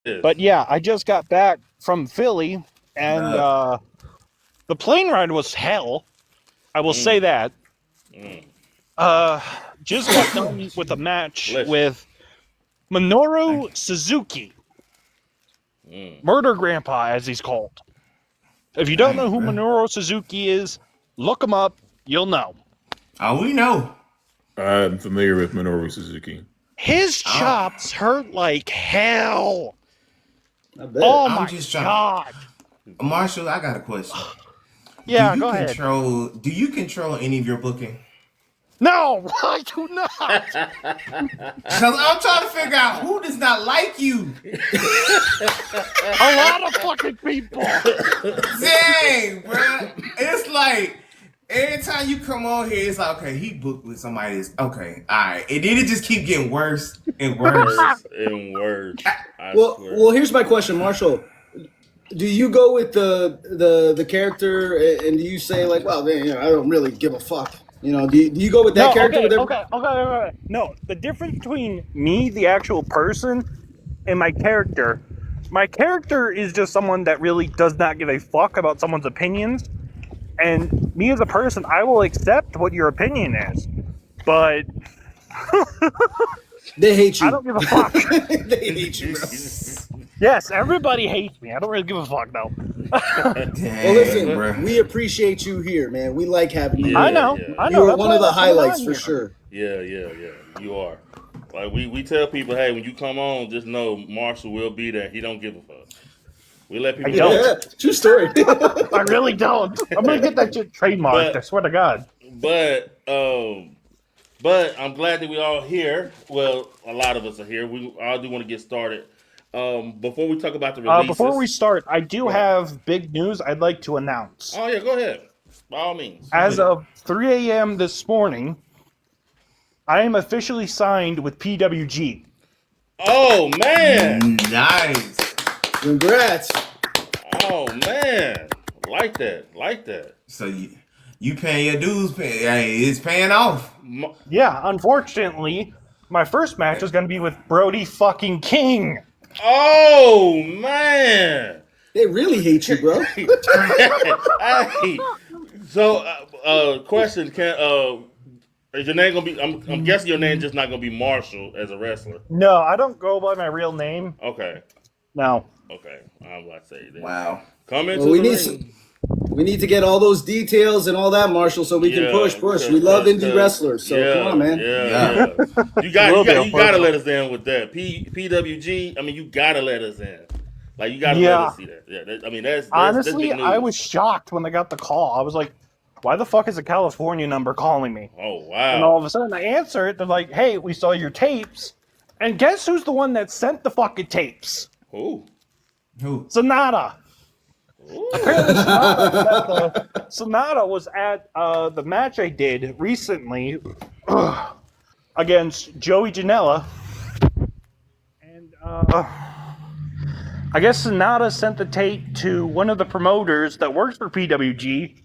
But yeah, I just got back from Philly, and Uh, the plane ride was hell. I will say Mm, that. mm. Uh, just got done with a match Bless you. with thank Minoru you. Suzuki, Mm. Murder Grandpa, as he's called. If you don't know Dang, who bro. Minoru Suzuki is, look him up. You'll know. Oh, we know. I'm familiar with Minoru Suzuki. His I, chops hurt like hell. I bet. Oh I'm my just trying. god. Marshall, I got a question. Yeah, go ahead. Do you control any of your booking? No, I do not. Because I'm trying to figure out who does not like you. A lot of fucking people. Dang, bro. It's like every time you come on here, it's like, okay, he booked with somebody that's okay, all right. And then it just keep getting worse and worse. Worse and worse. I swear. Well, here's my question, Marshall. Do you go with the character, and do you say like, well, man, I don't really give a fuck? Do you go with that No, character with okay. No, the difference between me, the actual person, and my character is just someone that really does not give a fuck about someone's opinions. And me as a person, I will accept what your opinion is. But They hate you. I don't give a fuck. They hate you, bro. Yes, everybody hates me. I don't really give a fuck, though. Dang, Well, listen, bro. we appreciate you here, man. We like having you. Yeah, I know. yeah. I know. You are That's one why of the I like coming highlights on for here. sure. Yeah. You are. Like we tell people, hey, when you come on, just know Marshall will be there. He don't give a fuck. We let people I don't. know. Yeah, true story. I really don't. I'm gonna get that shit trademarked. But- I swear to God. But I'm glad that we all here. Well, a lot of us are here. We all do want to get started. Before we talk about the releases. Before we start, I do Go ahead. have big news I'd like to announce. Oh yeah, go ahead. By all means. As of 3 a.m. this morning, I am officially signed with PWG. Oh man. Nice. Congrats. Oh man. Like that. So you paying your dues, hey, it's paying off. Yeah, unfortunately, my first match is going to be with Brody fucking King. Oh man. They really hate you, bro. Hey. So question, is your name gonna be I'm guessing your name just not gonna be Marshall as a wrestler. No, I don't go by my real name. Okay. No. Okay. I'm about to say that. Wow. Come into Well, we the need ring. We need to get all those details and all that, Marshall, so we can push. We love indie wrestlers, so come on, man. Yeah. You gotta let us in with that. PWG. I mean, you gotta let us in. Like you gotta let us see that. Yeah. That's Honestly, big news. I was shocked when I got the call. I was like, "Why the fuck is a California number calling me?" Oh wow. And all of a sudden, I answer it. They're like, "Hey, we saw your tapes." And guess who's the one that sent the fucking tapes? Who? Sonata. Ooh. Sonata was at the match I did recently against Joey Janela. And I guess Sonata sent the tape to one of the promoters that works for PWG.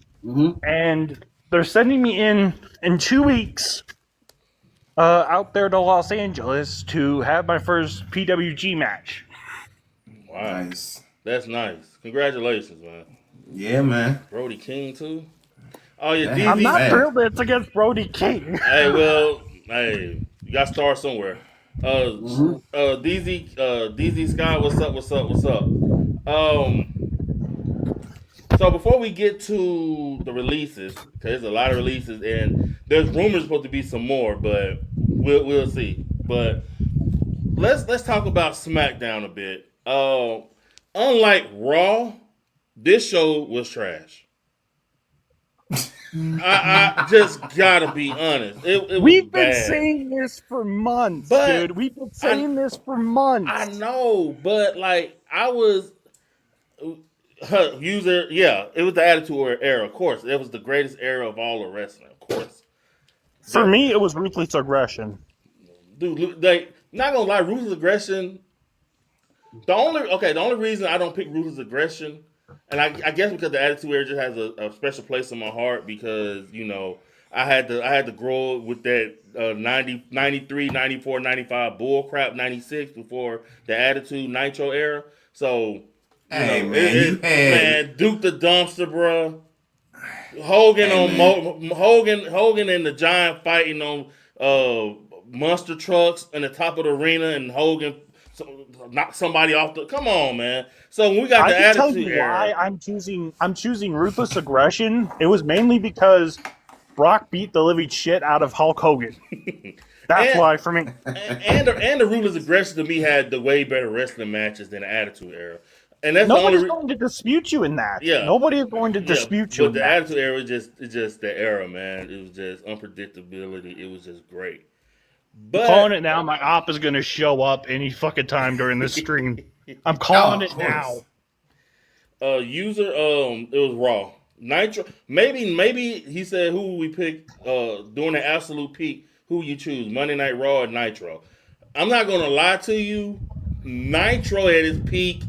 And they're sending me in 2 weeks out there to Los Angeles to have my first PWG match. Wow. Nice. That's nice. Congratulations, man. Yeah, man. Brody King too. Oh yeah, That- I'm not Man. thrilled that it's against Brody King. Hey, you got to start somewhere. DZ Scott, what's up? So before we get to the releases, because there's a lot of releases and there's rumors supposed to be some more, but we'll see. But let's talk about SmackDown a bit. Unlike Raw, this show was trash. I just gotta be honest. It was We've been bad. saying this for months, But dude. We've been saying this for months. I know, but like I was user. Yeah, it was the Attitude Era. Of course, it was the greatest era of all of wrestling. Of course, For me, it was ruthless aggression. dude. Like, not gonna lie, ruthless aggression. The only reason I don't pick ruthless aggression, and I guess because the Attitude Era just has a special place in my heart because I had to grow with that 90, 93, 94, 95 bull crap 96 before the Attitude Nitro era. So Hey, man, you had man, Duke the Dumpster, bro. Hogan Hey, on man. Hogan and the Giant fighting on monster trucks in the top of the arena, and Hogan knock somebody off the. Come on, man. So when we got I the can tell Attitude you why era, I'm choosing ruthless aggression. It was mainly because Brock beat the living shit out of Hulk Hogan. That's and why for me. and the Ruthless Aggression to me had the way better wrestling matches than the Attitude era, and that's the only Nobody's going to dispute you in that. yeah. Nobody is going to Yeah, dispute you but in the that. Attitude Era is just the era, man. It was just unpredictability. It was just great. Calling But it now, my op is going to show up any fucking time during this stream. I'm calling of it now. course. user it was Raw. Nitro maybe he said who we pick during the absolute peak, who you choose, Monday Night Raw or Nitro. I'm not gonna lie to you, Nitro at its peak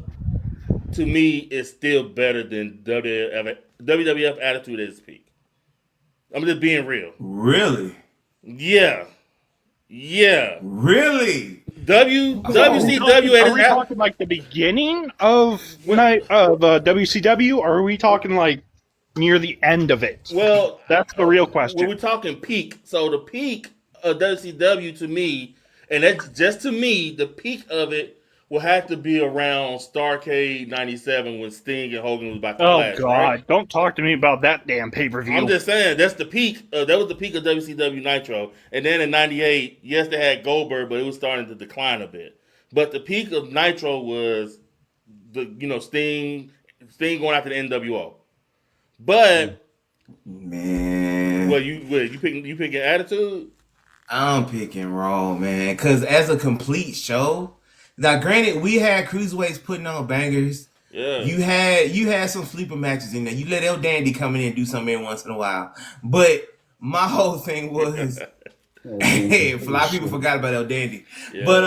to me is still better than WWF Attitude at its peak. I'm just being real. Really? Yeah. Yeah. Really? WCW Are we at talking like the beginning of WCW, or are we talking like near the end of it? well, That's the real when question. we're talking peak, so the peak of WCW to me, and that's just to me, the peak of it will have to be around Starrcade '97 when Sting and Hogan was about to Oh clash. God! Right? Don't talk to me about that damn pay-per-view. I'm just saying that's the peak. That was the peak of WCW Nitro, and then in '98, yes, they had Goldberg, but it was starting to decline a bit. But the peak of Nitro was Sting going after the NWO. But Man. you picking Attitude? I'm picking Raw, man. Because as a complete show, now granted, we had cruiserweights putting on bangers. Yeah. You had some sleeper matches in there. You let El Dandy come in and do something every once in a while. But my whole thing was, hey, a lot of people forgot about El Dandy. Yeah. But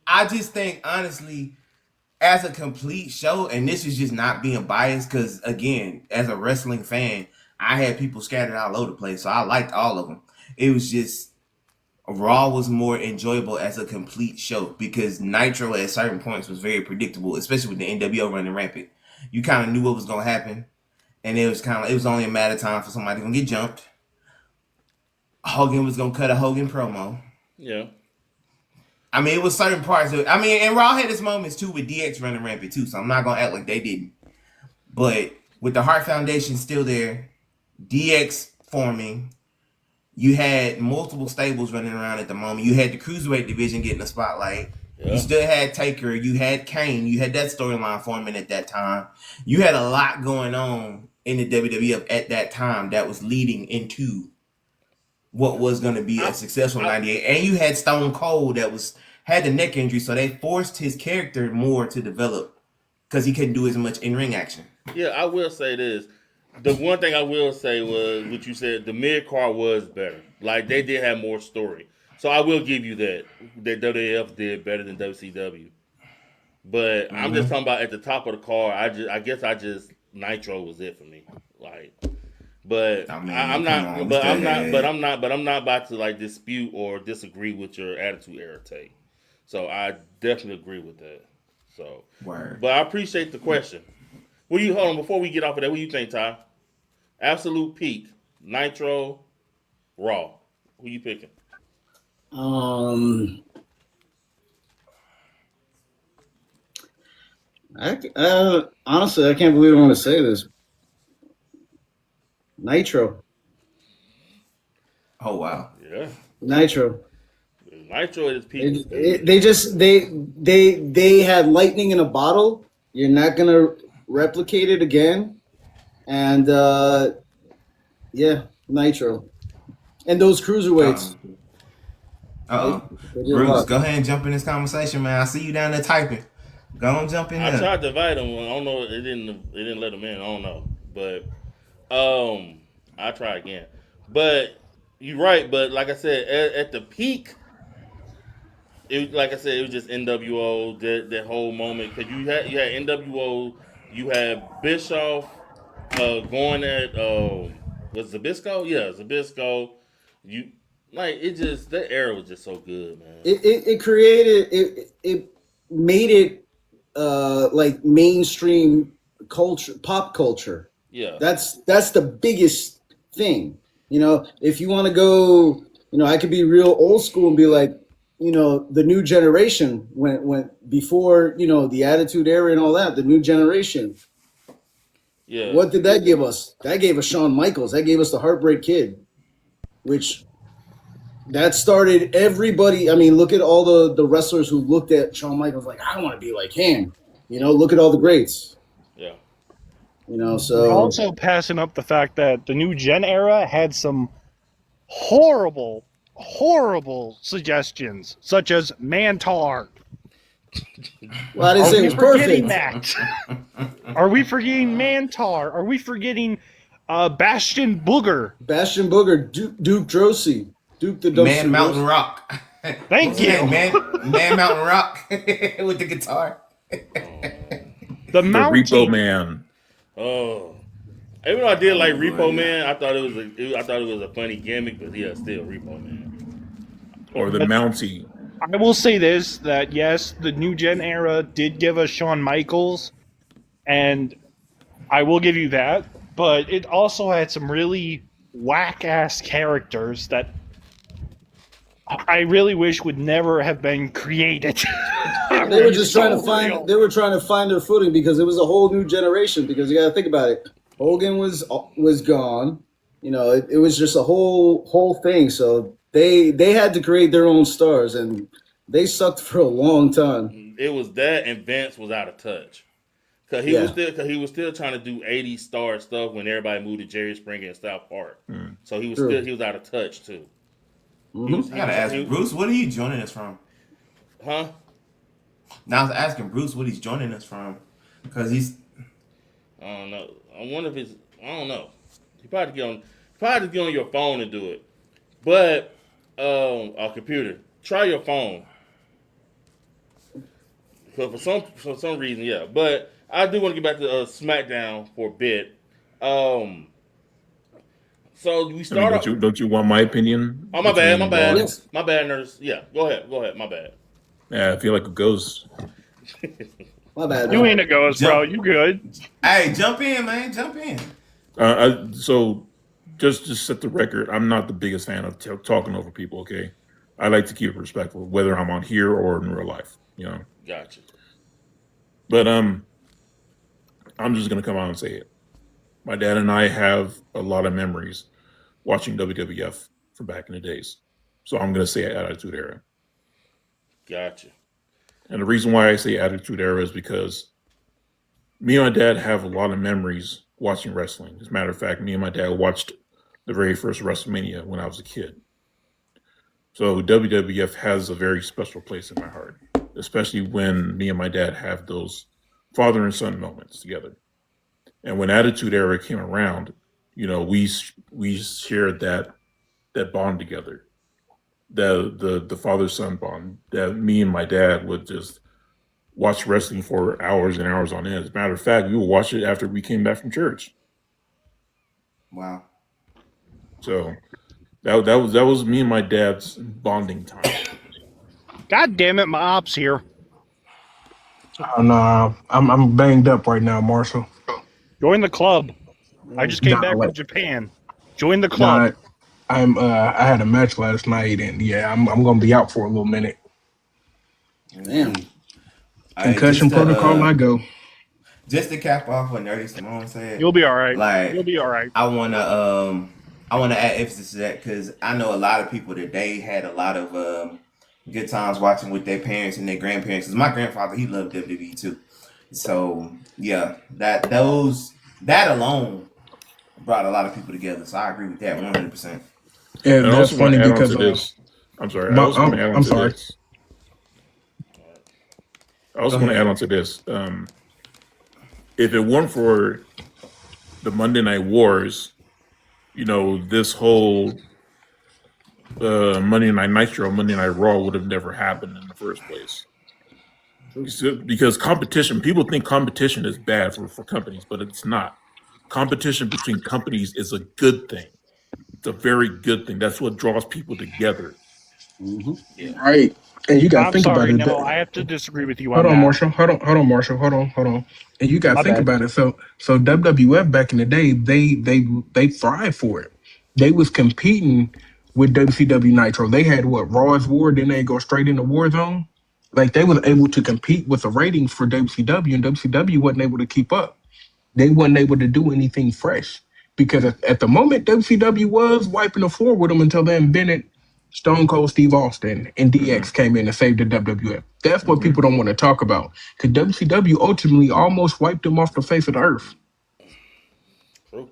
I just think honestly, as a complete show, and this is just not being biased, because again, as a wrestling fan, I had people scattered all over the place, so I liked all of them. It was just Raw was more enjoyable as a complete show because Nitro at certain points was very predictable, especially with the NWO running rampant. You kind of knew what was going to happen, and it was only a matter of time for somebody going to get jumped. Hogan was going to cut a Hogan promo. Yeah. I mean, it was certain parts of it. I mean, and Raw had its moments too with DX running rampant too, so I'm not going to act like they didn't. But with the Hart Foundation still there, DX forming, you had multiple stables running around at the moment. You had the Cruiserweight division getting the spotlight. Yeah. You still had Taker. You had Kane. You had that storyline forming at that time. You had a lot going on in the WWF at that time that was leading into what was going to be a successful 98. And you had Stone Cold that had the neck injury, so they forced his character more to develop because he couldn't do as much in-ring action. Yeah, I will say this. The one thing I will say was what you said. The mid card was better. Like they did have more story. So I will give you that WWF did better than WCW. But I'm just talking about at the top of the card. I guess Nitro was it for me. Like, but I'm not about to like dispute or disagree with your Attitude Era take. So I definitely agree with that. So, Word. But I appreciate the question. Hold on, before we get off of that, what do you think, Ty? Absolute peak, Nitro, Raw. Who you picking? Honestly, I can't believe I want to say this. Nitro. Oh wow. Yeah. Nitro. Nitro is peak. They had lightning in a bottle. You're not gonna replicate it again. And Nitro. And those cruiserweights. Bruce, go ahead and jump in this conversation, man. I see you down there typing. Go on, jump in there. I tried to invite him. I don't know. It didn't let him in. I don't know. But I try again. But you're right. But like I said, at the peak, it was just NWO. That whole moment because you had NWO. You had Bischoff going at Was Zabisco? Yeah, Zabisco. You like it just that era was just so good, man. It created it made it like mainstream culture, pop culture. Yeah. That's the biggest thing. You know, if you want to go, you know, I could be real old school and be like, you know, the new generation went before, you know, the Attitude Era and all that. The new generation. Yeah. What did that give us? That gave us Shawn Michaels. That gave us the Heartbreak Kid, which that started everybody. I mean, look at all the wrestlers who looked at Shawn Michaels like, I want to be like him. You know, look at all the greats. Yeah. You know, We're so also passing up the fact that the new gen era had some horrible, horrible suggestions, such as Mantar. well, I didn't Are say it we was forgetting perfect. that? Are we forgetting Mantar? Are we forgetting Bastion Booger? Bastion Booger, Duke Drosy, Duke the Dumpster Man Mountain Drosy. Rock. Thank What's his you. name? Man Mountain Rock with the guitar. The The Mountie. Repo Man. Oh. Even though I did like Oh, Repo yeah. Man, I thought it was a funny gimmick, but yeah, still Repo Man. Or the Mountie. I will say this, that yes, the new gen era did give us Shawn Michaels, and I will give you that, but it also had some really whack-ass characters that I really wish would never have been created. They were just trying to So find. real. They were trying to find their footing because it was a whole new generation. Because you got to think about it. Hogan was gone. You know, it was just a whole thing. So they had to create their own stars, and they sucked for a long time. It was that, and Vince was out of touch. Cause he was still trying to do 80s star stuff when everybody moved to Jerry Springer and South Park. So he was True. he was out of touch too. I gotta ask Bruce, what are you joining us from? Huh? Now I was asking Bruce what he's joining us from, because he's I don't know. I wonder if it's. I don't know. You probably get on your phone and do it, but a computer. Try your phone. Because for some reason, yeah. But I do want to get back to SmackDown for a bit. So we I mean, start. don't you want my opinion? Oh, my bad, between my bad. Raw? Yes. My bad, nerds. Yeah, go ahead, my bad. Yeah, I feel like it goes. My bad. You man. ain't a ghost, bro. You good. hey, jump in, man, jump in. So just to set the record, I'm not the biggest fan of talking over people. Okay, I like to keep it respectful, whether I'm on here or in real life. You know, Gotcha. but I'm just gonna come out and say it. My dad and I have a lot of memories watching WWF from back in the days, so I'm gonna say Attitude Era. Gotcha. And the reason why I say Attitude Era is because me and my dad have a lot of memories watching wrestling. As a matter of fact, me and my dad watched the very first WrestleMania when I was a kid. So WWF has a very special place in my heart, especially when me and my dad have those father and son moments together. And when Attitude Era came around, you know, we shared that bond together. The father son bond that me and my dad would just watch wrestling for hours and hours on end. As a matter of fact, we would watch it after we came back from church. Wow. So that was me and my dad's bonding time. God damn it, my ops here. Oh no, I'm banged up right now, Marshall. Join the club. I just came Nah, back like- from Japan. Join the No, club. I had a match last night, and yeah, I'm gonna be out for a little minute. Damn. Concussion protocol, I go. Just to cap off what Nerdy Simone said, You'll be all right. Like- You'll be all right. I wanna add emphasis to that because I know a lot of people today had a lot of good times watching with their parents and their grandparents. Cause my grandfather, he loved WWE too. So yeah, that alone brought a lot of people together. So I agree with that 100%. And And I that's also want funny to add on because to this. I'm sorry. I my- also want to add on I'm to sorry. this. I also Go want to ahead. add on to this. If it weren't for the Monday Night Wars, you know, this whole Monday Night Nitro, Monday Night Raw would have never happened in the first place. Because competition, people think competition is bad for companies, but it's not. competition between companies is a good thing. It's a very good thing. That's what draws people together. Yeah. Right. And you got to I'm think about sorry, it. no, I have to disagree with you Hold on on, that. Marshall. Hold on, Marshall. Hold on. And you got to My think bad. about it. So WWF back in the day, they thrived for it. They was competing with WCW Nitro. They had what, Raw's War, then they go straight into Warzone. Like they was able to compete with the ratings for WCW, and WCW wasn't able to keep up. They wasn't able to do anything fresh because at the moment WCW was wiping the floor with them until they invented Stone Cold Steve Austin and DX came in and saved the WWF. That's what people don't want to talk about because WCW ultimately almost wiped them off the face of the earth. True.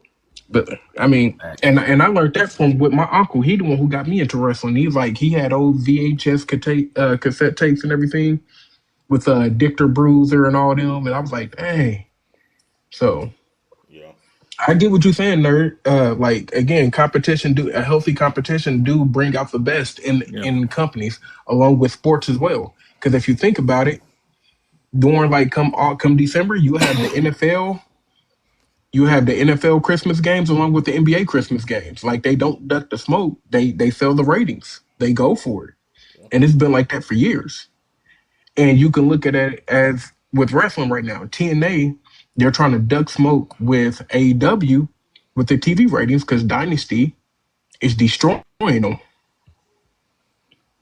But I mean, and I learned that from with my uncle. He the one who got me into wrestling. He's like he had old VHS cassette tapes and everything with Dictor Bruiser and all them, and I was like, dang. So Yeah. I get what you're saying, nerd. Like again, competition do a healthy competition do bring out the best Yeah. in companies along with sports as well. Because if you think about it, during like come December, you have the NFL Christmas games along with the NBA Christmas games. Like they don't duck the smoke. They sell the ratings. They go for it, and it's been like that for years. And you can look at it as with wrestling right now. TNA, they're trying to duck smoke with AEW with the TV ratings because Dynasty is destroying them.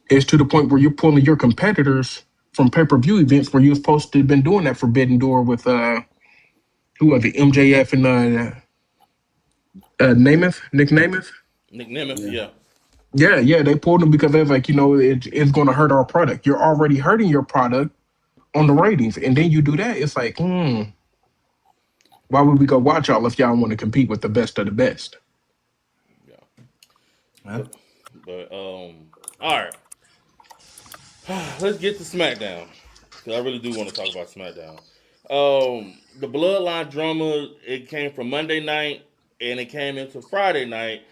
It's to the point where you're pulling your competitors from pay-per-view events where you're supposed to have been doing that Forbidden Door with who was it, MJF and Namath, Nick Namath. Nick Nemeth, yeah. Yeah, they pulled them because they're like, it's going to hurt our product. You're already hurting your product on the ratings, and then you do that. It's like, why would we go watch y'all if y'all want to compete with the best of the best? Huh? But all right. Let's get to SmackDown. Because I really do want to talk about SmackDown. The Bloodline drama, it came from Monday night and it came into Friday night.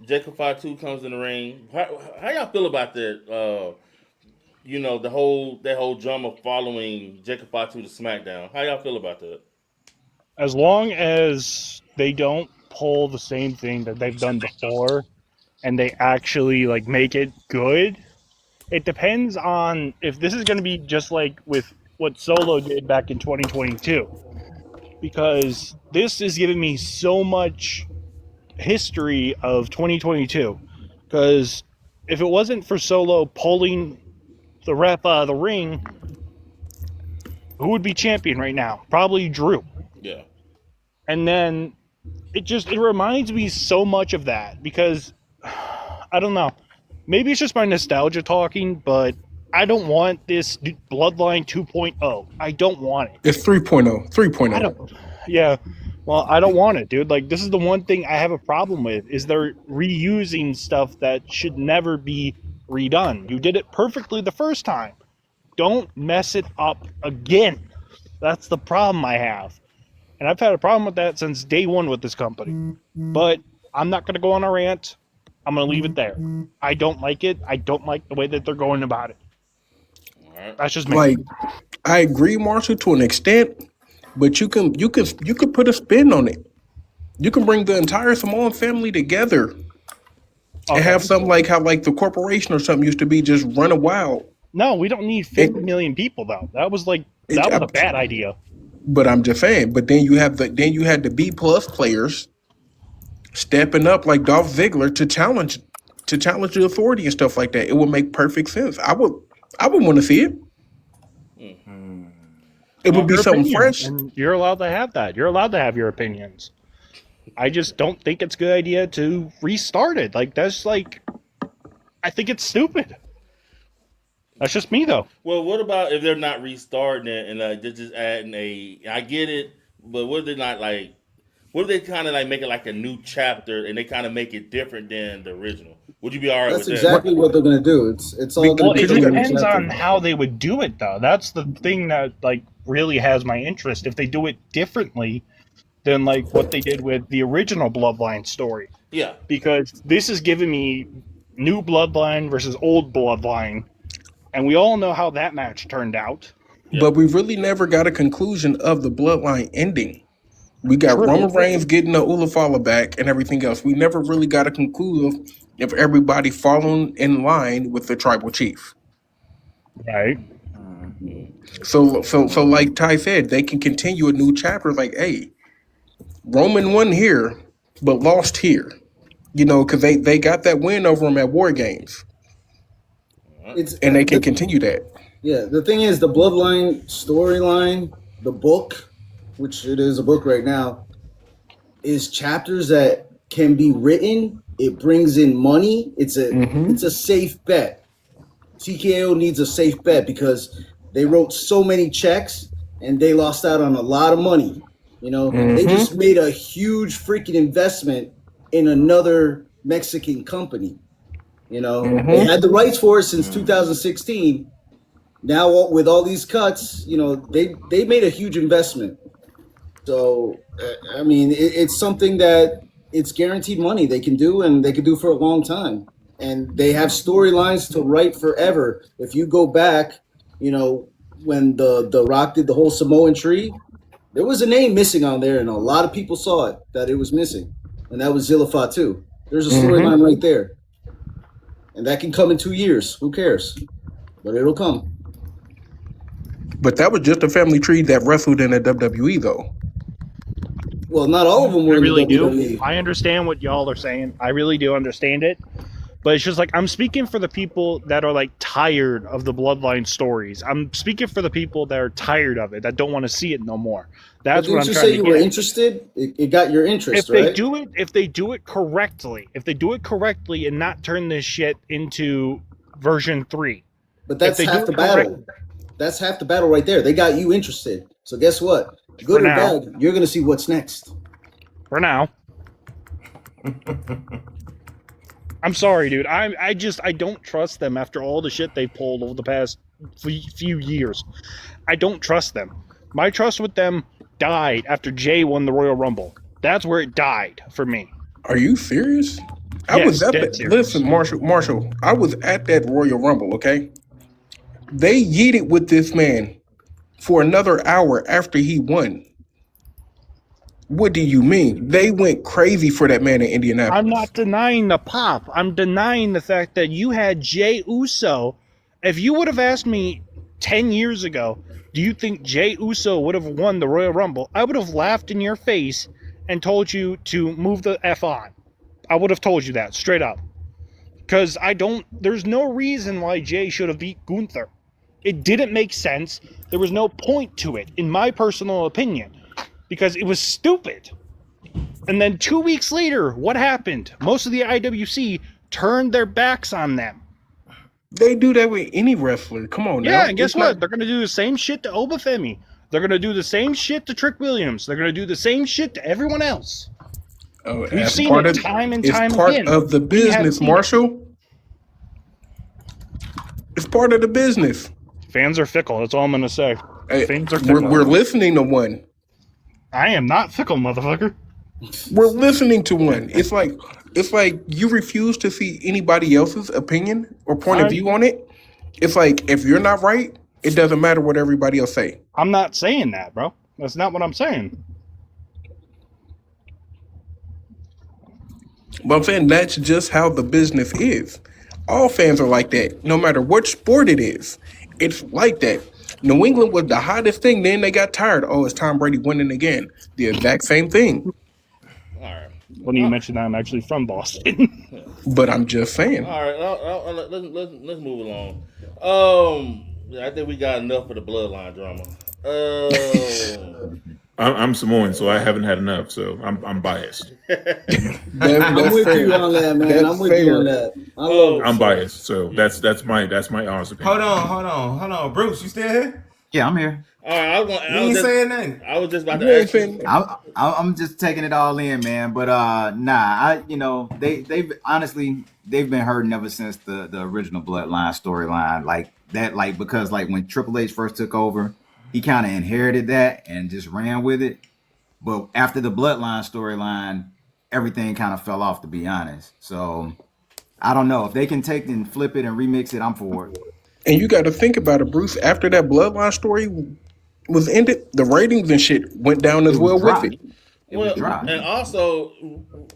Jacob Fatu comes in the ring. How y'all feel about that? That whole drama following Jacob Fatu to SmackDown. How y'all feel about that? As long as they don't pull the same thing that they've done before and they actually like make it good, it depends on if this is going to be just like with what Solo did back in 2022, because this is giving me so much history of 2022. Because if it wasn't for Solo pulling the ref out of the ring, who would be champion right now? Probably Drew. Yeah. And then it reminds me so much of that because I don't know. Maybe it's just my nostalgia talking, but I don't want this Bloodline 2.0. I don't want it. It's 3.0. I 3.0. don't. Yeah. Well, I don't want it, dude. Like, this is the one thing I have a problem with is they're reusing stuff that should never be redone. You did it perfectly the first time. Don't mess it up again. That's the problem I have. And I've had a problem with that since day one with this company. But I'm not going to go on a rant. I'm going to leave it there. I don't like it. I don't like the way that they're going about it. All right. That's just me. Like, I agree, Marshall, to an extent, but you can put a spin on it. You can bring the entire Samoan family together and have something like how like the corporation or something used to be, just run wild. No, we don't need 50 million people though. That was a bad idea. But I'm just saying. But then you had the B plus players stepping up like Dolph Ziggler to challenge the authority and stuff like that. It would make perfect sense. I would want to see it. It would be Your something opinion, fresh. and you're allowed to have that. You're allowed to have your opinions. I just don't think it's a good idea to restart it. Like I think it's stupid. That's just me though. Well, what about if they're not restarting it and they're just adding I get it, but what if they're not like? What if they kind of like make it like a new chapter and they kind of make it different than the original? Would you be all right That's with exactly what they're going to do. It's all Well, going to it be depends on how they would do it though. That's the thing that like really has my interest. If they do it differently than like what they did with the original Bloodline story. Yeah. Because this is giving me new Bloodline versus old Bloodline. And we all know how that match turned out. Yeah. But we really never got a conclusion of the bloodline ending. We got True. Roman Reigns getting the Ulafala back and everything else. We never really got a conclusion of everybody falling in line with the tribal chief. Right. So like Ty said, they can continue a new chapter. Like, hey, Roman won here, but lost here. You know, because they got that win over him at War Games, and they can continue that. Yeah, the thing is, the Bloodline storyline, the book, which it is a book right now, is chapters that can be written. It brings in money. It's a safe bet. TKO needs a safe bet because they wrote so many checks and they lost out on a lot of money. You know, they just made a huge freaking investment in another Mexican company. You know, they had the rights for it since 2016. Now with all these cuts, you know, they made a huge investment. So I mean, it's something that it's guaranteed money they can do, and they can do for a long time. And they have storylines to write forever. If you go back, you know, when the Rock did the whole Samoan tree, there was a name missing on there, and a lot of people saw it that it was missing, and that was Zilla Fatu. There's a storyline right there, and that can come in 2 years. Who cares? But it'll come. But that was just a family tree that wrestled in the WWE, though. Well, not all of them were I really in the do. WWE. I understand what y'all are saying. I really do understand it. But it's just like, I'm speaking for the people that are like tired of the Bloodline stories. I'm speaking for the people that are tired of it, that don't want to see it no more. That's what I'm Didn't you trying say to you get were at. interested? It got your interest, If they right? do it correctly, and not turn this shit into version 3. But that's if they half do the it battle. That's half the battle right there. They got you interested. So guess what? Good For or now. bad, you're gonna see what's next. For now. I'm sorry, dude. I don't trust them after all the shit they pulled over the past few years. I don't trust them. My trust with them died after Jay won the Royal Rumble. That's where it died for me. Are you serious? I Yes, was at dead that. serious. Listen, Marshall. I was at that Royal Rumble. Okay, they yeeted with this man for another hour after he won. What do you mean? They went crazy for that man in Indianapolis. I'm not denying the pop. I'm denying the fact that you had Jay Uso. If you would have asked me 10 years ago, do you think Jay Uso would have won the Royal Rumble? I would have laughed in your face and told you to move the F on. I would have told you that straight up. Because there's no reason why Jay should have beat Gunther. It didn't make sense. There was no point to it, in my personal opinion, because it was stupid. And then 2 weeks later, what happened? Most of the IWC turned their backs on them. They do that with any wrestler. Come on, now. Yeah, and guess It's what? not- They're going to do the same shit to Obafemi. They're going to do the same shit to Trick Williams. They're going to do the same shit to everyone else. We've as seen part it of- time and it's time part again. of the We have business, seen it. Marshall. It's part of the business. Fans are fickle. That's all I'm going to say. Hey, Fans are fickle. we're listening to one. I am not fickle, motherfucker. We're listening to one. It's like you refuse to see anybody else's opinion or point of view on it. It's like if you're not right, it doesn't matter what everybody else say. I'm not saying that, bro. That's not what I'm saying. But I'm saying that's just how the business is. All fans are like that, no matter what sport it is. It's like that. New England was the hottest thing, then they got tired. Oh, it's Tom Brady winning again. The exact same thing. All right. When you mentioned that, I'm actually from Boston. But I'm just saying. All right. Let's move along. I think we got enough for the bloodline drama. I'm Samoan, so I haven't had enough. So I'm biased. I'm with you on that, man. That's I'm with you fair. on that. I love I'm biased. So that's my honest opinion. Hold on. Bruce, you still here? Yeah, I'm here. All right, You ain't saying nothing. I was just about You to ain't ask you. saying- I'm just taking it all in, man. But they've honestly they've been hurting ever since the original Bloodline storyline, like that, like because like when Triple H first took over, he kind of inherited that and just ran with it. But after the Bloodline storyline, everything kind of fell off, to be honest. So I don't know if they can take and flip it and remix it. I'm for it. And you got to think about it, Bruce. After that Bloodline story was ended, the ratings and shit went down as well with dropped. it. It was Well, dry. and also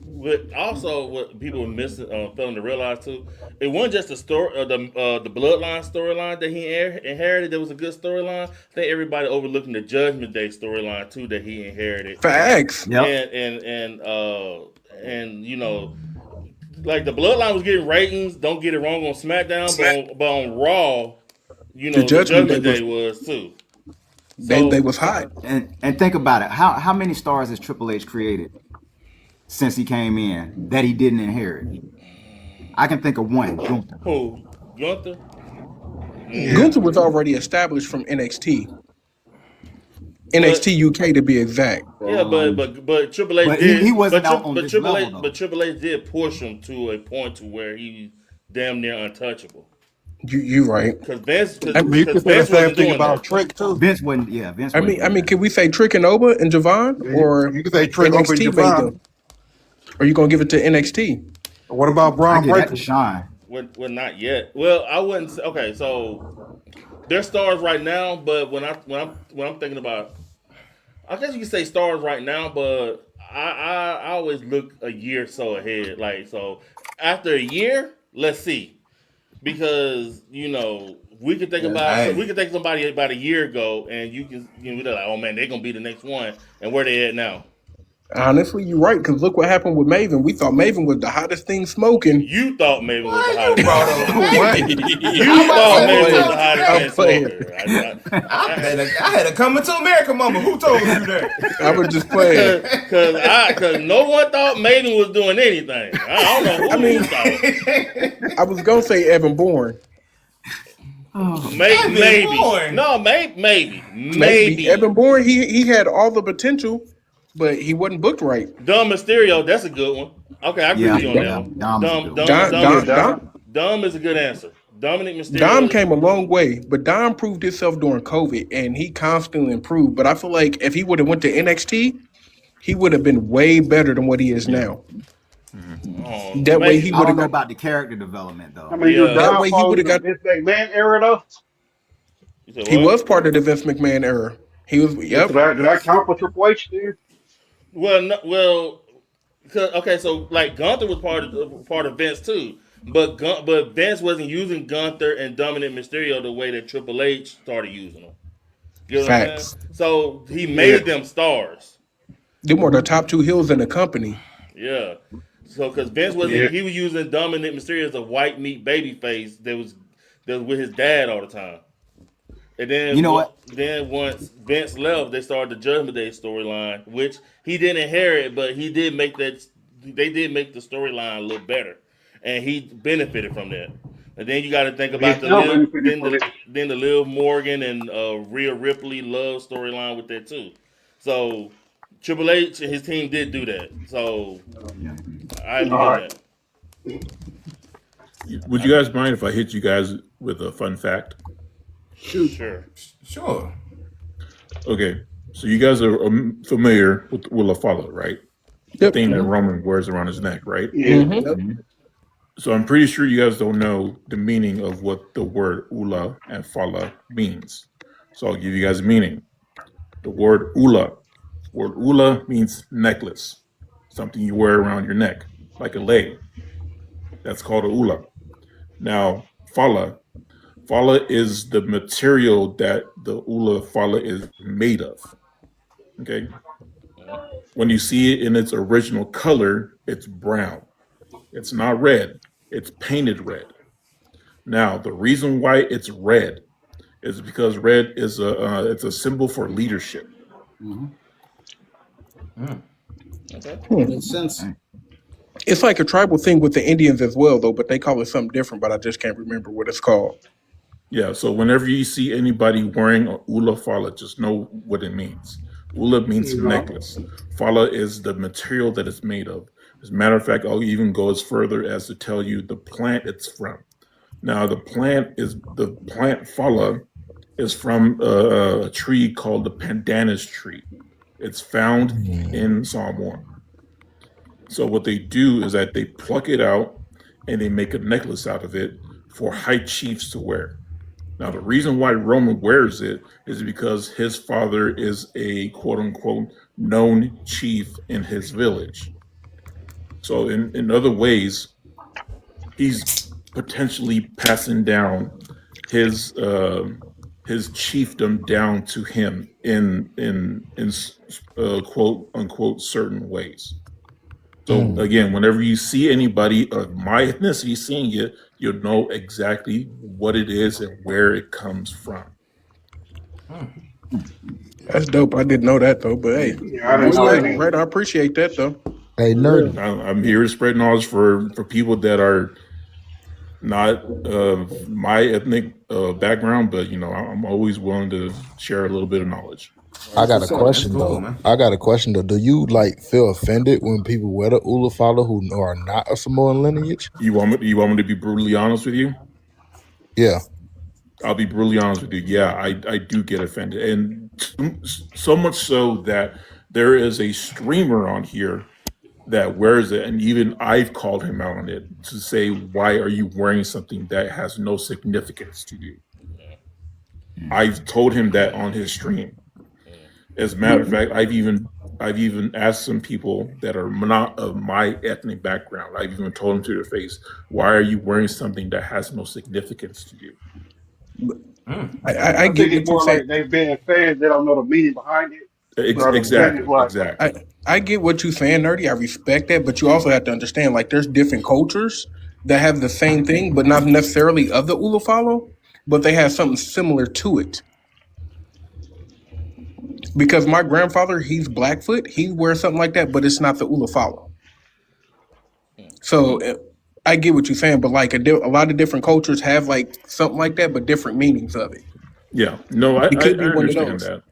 what people were missing, failing to realize too, it wasn't just the story, the bloodline storyline that he inherited. That was a good storyline. I think everybody overlooking the Judgment Day storyline too that he inherited, Facts. Yep. and you know, like the bloodline was getting ratings. Don't get it wrong on SmackDown, but on Raw, you The know, the Judgment Day Judgment Day was too. they So was hot. And think about it. How many stars has Triple H created since he came in that he didn't inherit? I can think of one. Gunther. who Gunther? Gunther was already established from NXT. But NXT UK to be exact. yeah, but Triple H But did. he wasn't but, out on but this Triple level, H, though. but Triple H did push him to a point to where he damn near untouchable. You right. Because Vince, I mean, you because could say the Vince same wasn't thing doing about that. Trick too. Vince wasn't. Yeah, Vince. I mean, can we say Trick and Oba and Javon, or You could say Trick over NXT made Javon. them? Or you gonna give it to NXT? What about I Braun get that Breaker? to Sean. Well, not yet. Well, I wouldn't. Say, okay, so they're stars right now, but when I'm thinking about, I guess you can say stars right now, but I always look a year or so ahead. Like so, after a year, let's see. Because you know we could think somebody about a year ago, and they're like, oh man, they're gonna be the next one, and where they at now? Honestly, you're right. Because look what happened with Maven. We thought Maven was the hottest thing smoking. You thought maybe was the Why you hottest. brought up What? You thought maybe was the hottest thing playing. smoker. I had a Coming to America moment. Who told you that? I was just playing. Because no one thought Maven was doing anything. I don't know who you thought. I was gonna say Evan Bourne. Maybe. Bourne. No, maybe. Evan Bourne. He had all the potential, but he wasn't booked right. Dumb Mysterio, that's a good one. Okay, I agree Yeah, with you on yeah. that one. Dom is a good one. Dom is a good answer. Dominic Mysterio. Dom came a long way, but Dom proved himself during COVID, and he constantly improved. But I feel like if he would have went to NXT, he would have been way better than what he is now. That way he I would don't have know got. about the character development though. I mean, Yeah. your That way he downfall would've in the got- Vince McMahon era though. You said He what? was part of the Vince McMahon era. He was. Yep. Did that count for Triple H then? Okay, so like Gunther was part of Vince too, but Vince wasn't using Gunther and Dominic Mysterio the way that Triple H started using them. You know what I'm Facts. saying? So he made them stars. Them were the top two heels in the company. Yeah. So because Vince he was using Dominic Mysterio as a white meat baby face that was with his dad all the time. And then You know what? Then once Vince left, they started the Judgment Day storyline, which he didn't inherit, but he did make that. They did make the storyline a little better, and he benefited from that. And then you got to think about the Liv Morgan and Rhea Ripley love storyline with that too. So Triple H and his team did do that. So I agree with that. Would you guys mind if I hit you guys with a fun fact? Sure. Sure. Okay, so you guys are familiar with Willa Follow, right? The Yep. thing that Roman wears around his neck, right? Mhm. So I'm pretty sure you guys don't know the meaning of what the word Ula and Fala means. So I'll give you guys a meaning. The word Ula means necklace, something you wear around your neck, like a lei. That's called a Ula. Now, Fala is the material that the Ula Fala is made of. Okay? When you see it in its original color, it's brown. It's not red. It's painted red. Now, the reason why it's red is because red is it's a symbol for leadership. Okay. Makes sense. It's like a tribal thing with the Indians as well, though, but they call it something different. But I just can't remember what it's called. Yeah, so whenever you see anybody wearing a Ula Fala, just know what it means. Ula means necklace. Fala is the material that it's made of. As a matter of fact, I'll even go as further as to tell you the plant it's from. Now, the plant Fala is from a tree called the pandanus tree. It's found in Samoa. So what they do is that they pluck it out and they make a necklace out of it for high chiefs to wear. Now, the reason why Roman wears it is because his father is a quote unquote known chief in his village. So, in other ways, he's potentially passing down his chiefdom down to him in quote unquote certain ways. So again, whenever you see anybody of my ethnicity seeing it, you'll know exactly what it is and where it comes from. That's dope. I didn't know that though, but hey, Yeah, I didn't know that either. right. I appreciate that though. Hey, nerd. I'm here to spread knowledge for people that are not of my ethnic background, but I'm always willing to share a little bit of knowledge. I got a question cool, though. man. I got a question though. Do you feel offended when people wear the Ula Fala who are not of Samoan lineage? You want me to be brutally honest with you? Yeah. I'll be brutally honest with you. Yeah, I do get offended, and so much so that there is a streamer on here that wears it, and even I've called him out on it to say, why are you wearing something that has no significance to you? I've told him that on his stream. As a matter of fact, I've even asked some people that are not of my ethnic background. I've even told them to their face, why are you wearing something that has no significance to you? I think get it's what more you're saying. like they being fans, they don't know the meaning behind it. Rather than it's like, Exactly. I get what you're saying, Nerdy. I respect that, but you also have to understand, there's different cultures that have the same thing, but not necessarily of the Ulufalo, but they have something similar to it. Because my grandfather, he's Blackfoot, he wears something like that, but it's not the Ulufalo. So I get what you're saying, but a lot of different cultures have something like that, but different meanings of it. Yeah, no, I It could be one of understand those. that.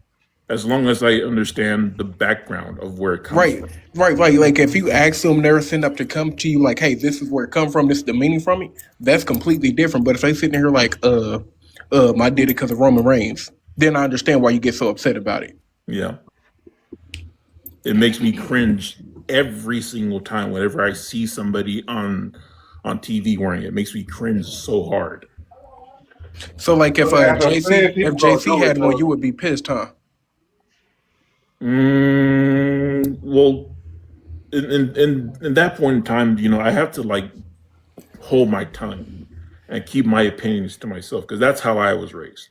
As long as I understand the background of where it comes from. Right. Like if you ask them, they're sent up to come to you hey, this is where it come from, this is the meaning from it, that's completely different. But if they sitting here I did it because of Roman Reigns, then I understand why you get so upset about it. Yeah. It makes me cringe every single time whenever I see somebody on TV wearing it. It makes me cringe so hard. So if as a fan, people don't JC know had it, one, though. you would be pissed, huh? Well, in that point in time, I have to hold my tongue and keep my opinions to myself, because that's how I was raised.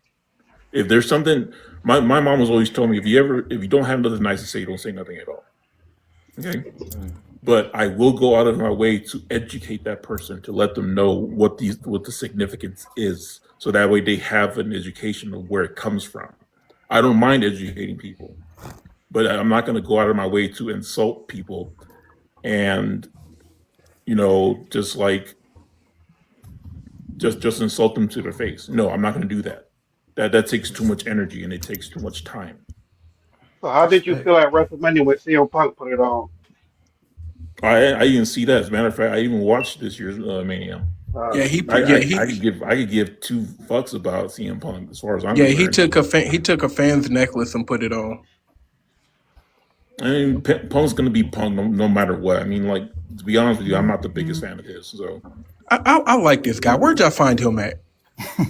If there's something, my mom was always told me, if you don't have nothing nice to say, don't say nothing at all. Okay. But I will go out of my way to educate that person, to let them know what the significance is, so that way they have an education of where it comes from. I don't mind educating people, but I'm not going to go out of my way to insult people and just insult them to their face. No, I'm not going to do that. That takes too much energy and it takes too much time. So how did you feel at WrestleMania when CM Punk put it on? I didn't see that. As a matter of fact, I even watched this year's Mania. Yeah, I could give two fucks about CM Punk as far as I'm he concerned. he took a fan's necklace and put it on. I mean, Punk's gonna be Punk no matter what. I mean, to be honest with you, I'm not the biggest fan of his. So I like this guy. Where'd y'all find him at?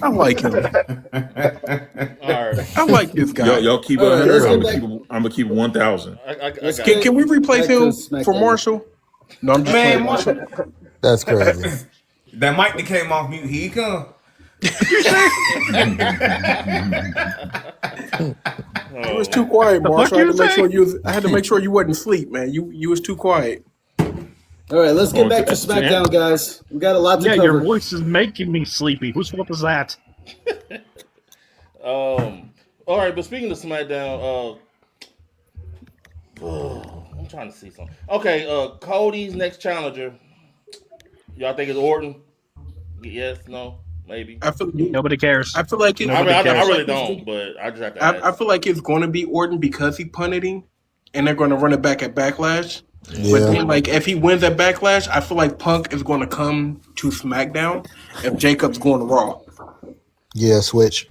I like him. All right. I like this guy. y'all keep All right, 100. I'm gonna keep 1,000. I got Can we replace Back to him SmackDown. for Marshall? No, I'm just Man, playing Marshall. That's crazy. That mic that came off mute, here he come. You was too quiet, Marshall. you I had to make sure you wasn't asleep, man. You was too quiet. All right, let's get back to SmackDown, guys. We got a lot to Yeah, cover. your voice is making me sleepy. Whose fault is that? All right, but speaking of SmackDown, I'm trying to see something. Okay, Cody's next challenger. Y'all think it's Orton? Yes, no, maybe. Nobody cares. I feel like I cares. really don't, but I just have to ask. I feel like it's going to be Orton because he punted him, and they're going to run it back at Backlash. But Yeah. then, if he wins at Backlash, I feel like Punk is going to come to SmackDown if Jacob's going to Raw. Yeah, switch.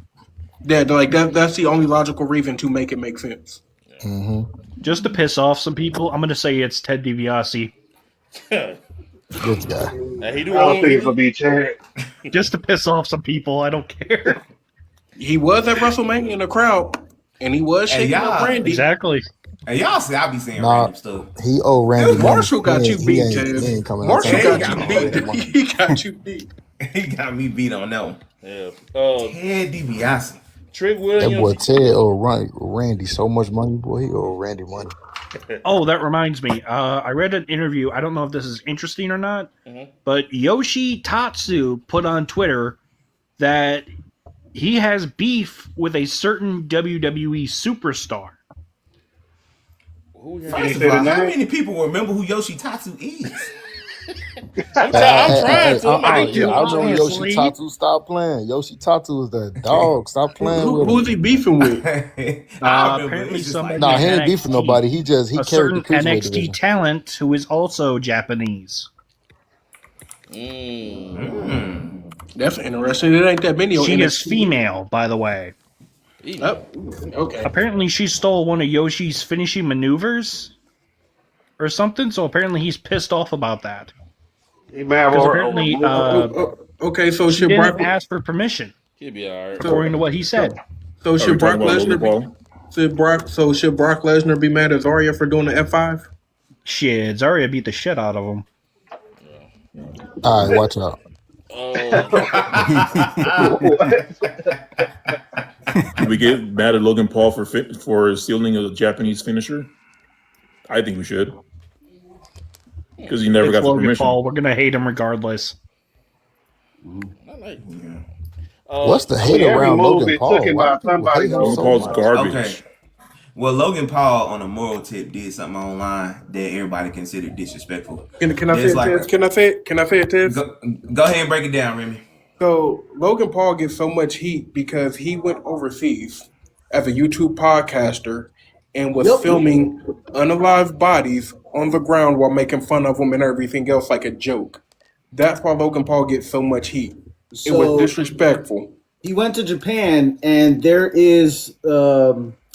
Yeah, that's the only logical reason to make it make sense. Just to piss off some people, I'm going to say it's Ted DiBiase. Good guy. Hey, he I do don't own think it's gonna be Chad. Just to piss off some people, I don't care. He was at WrestleMania in the crowd, and he was Hey, shaking up y'all. Randy. Exactly. Hey, y'all see I be saying Nah, random stuff. he owe Randy money. Marshall got He you ain't- beat, he ain't, Taz. he ain't coming Marshall outside. got He you got me beat. beat. He got you beat. He got me beat on that one. Yeah. Ted DiBiase. Trick That boy Williams. Ted owe Randy so much money, boy. He owe Randy money. Oh, that reminds me. I read an interview. I don't know if this is interesting or not, Mhm. but Yoshi Tatsu put on Twitter that he has beef with a certain WWE superstar. Who First say of the all, how name? many people remember who Yoshitatsu is? I'm trying to. I I'm do, I know honestly. Yoshitatu. Stop playing. Yoshitatu is the dog. Stop playing with Who's him. he beefing with? I remember. Apparently It's just somebody like, Nah, he in ain't beefing NXT. nobody. He A carried the certain cruiserweight NXT division. talent who is also Japanese. That's interesting. It ain't that many on She is NXT. female, by the way. Oh, okay. Apparently, she stole one of Yoshi's finishing maneuvers or something. So apparently, he's pissed off about that. He may have Because over apparently, Okay, so she should didn't Brock ask for permission, He'll be all right. according to what he said. so Are we should Brock talking about Logan Lesnar be Paul? should Brock Lesnar be mad at Zarya for doing the F5? Shit, Zarya beat the shit out of him. All right, watch out. Did we get mad at Logan Paul for stealing a Japanese finisher? I think we should. Because he never It's got the Logan permission. Paul. We're gonna hate him regardless. What's the hate every around move Logan it Paul? took him Why by do people somebody, hate him though. Logan so Paul's much? garbage. okay. Well, Logan Paul on a moral tip did something online that everybody considered disrespectful. Can I say it, Tez? Can I say it, Tez? Go ahead and break it down, Remy. So Logan Paul gets so much heat because he went overseas as a YouTube podcaster and was filming unalived bodies on the ground while making fun of them and everything else like a joke. That's why Logan Paul gets so much heat. It was So disrespectful. he went to Japan, and there is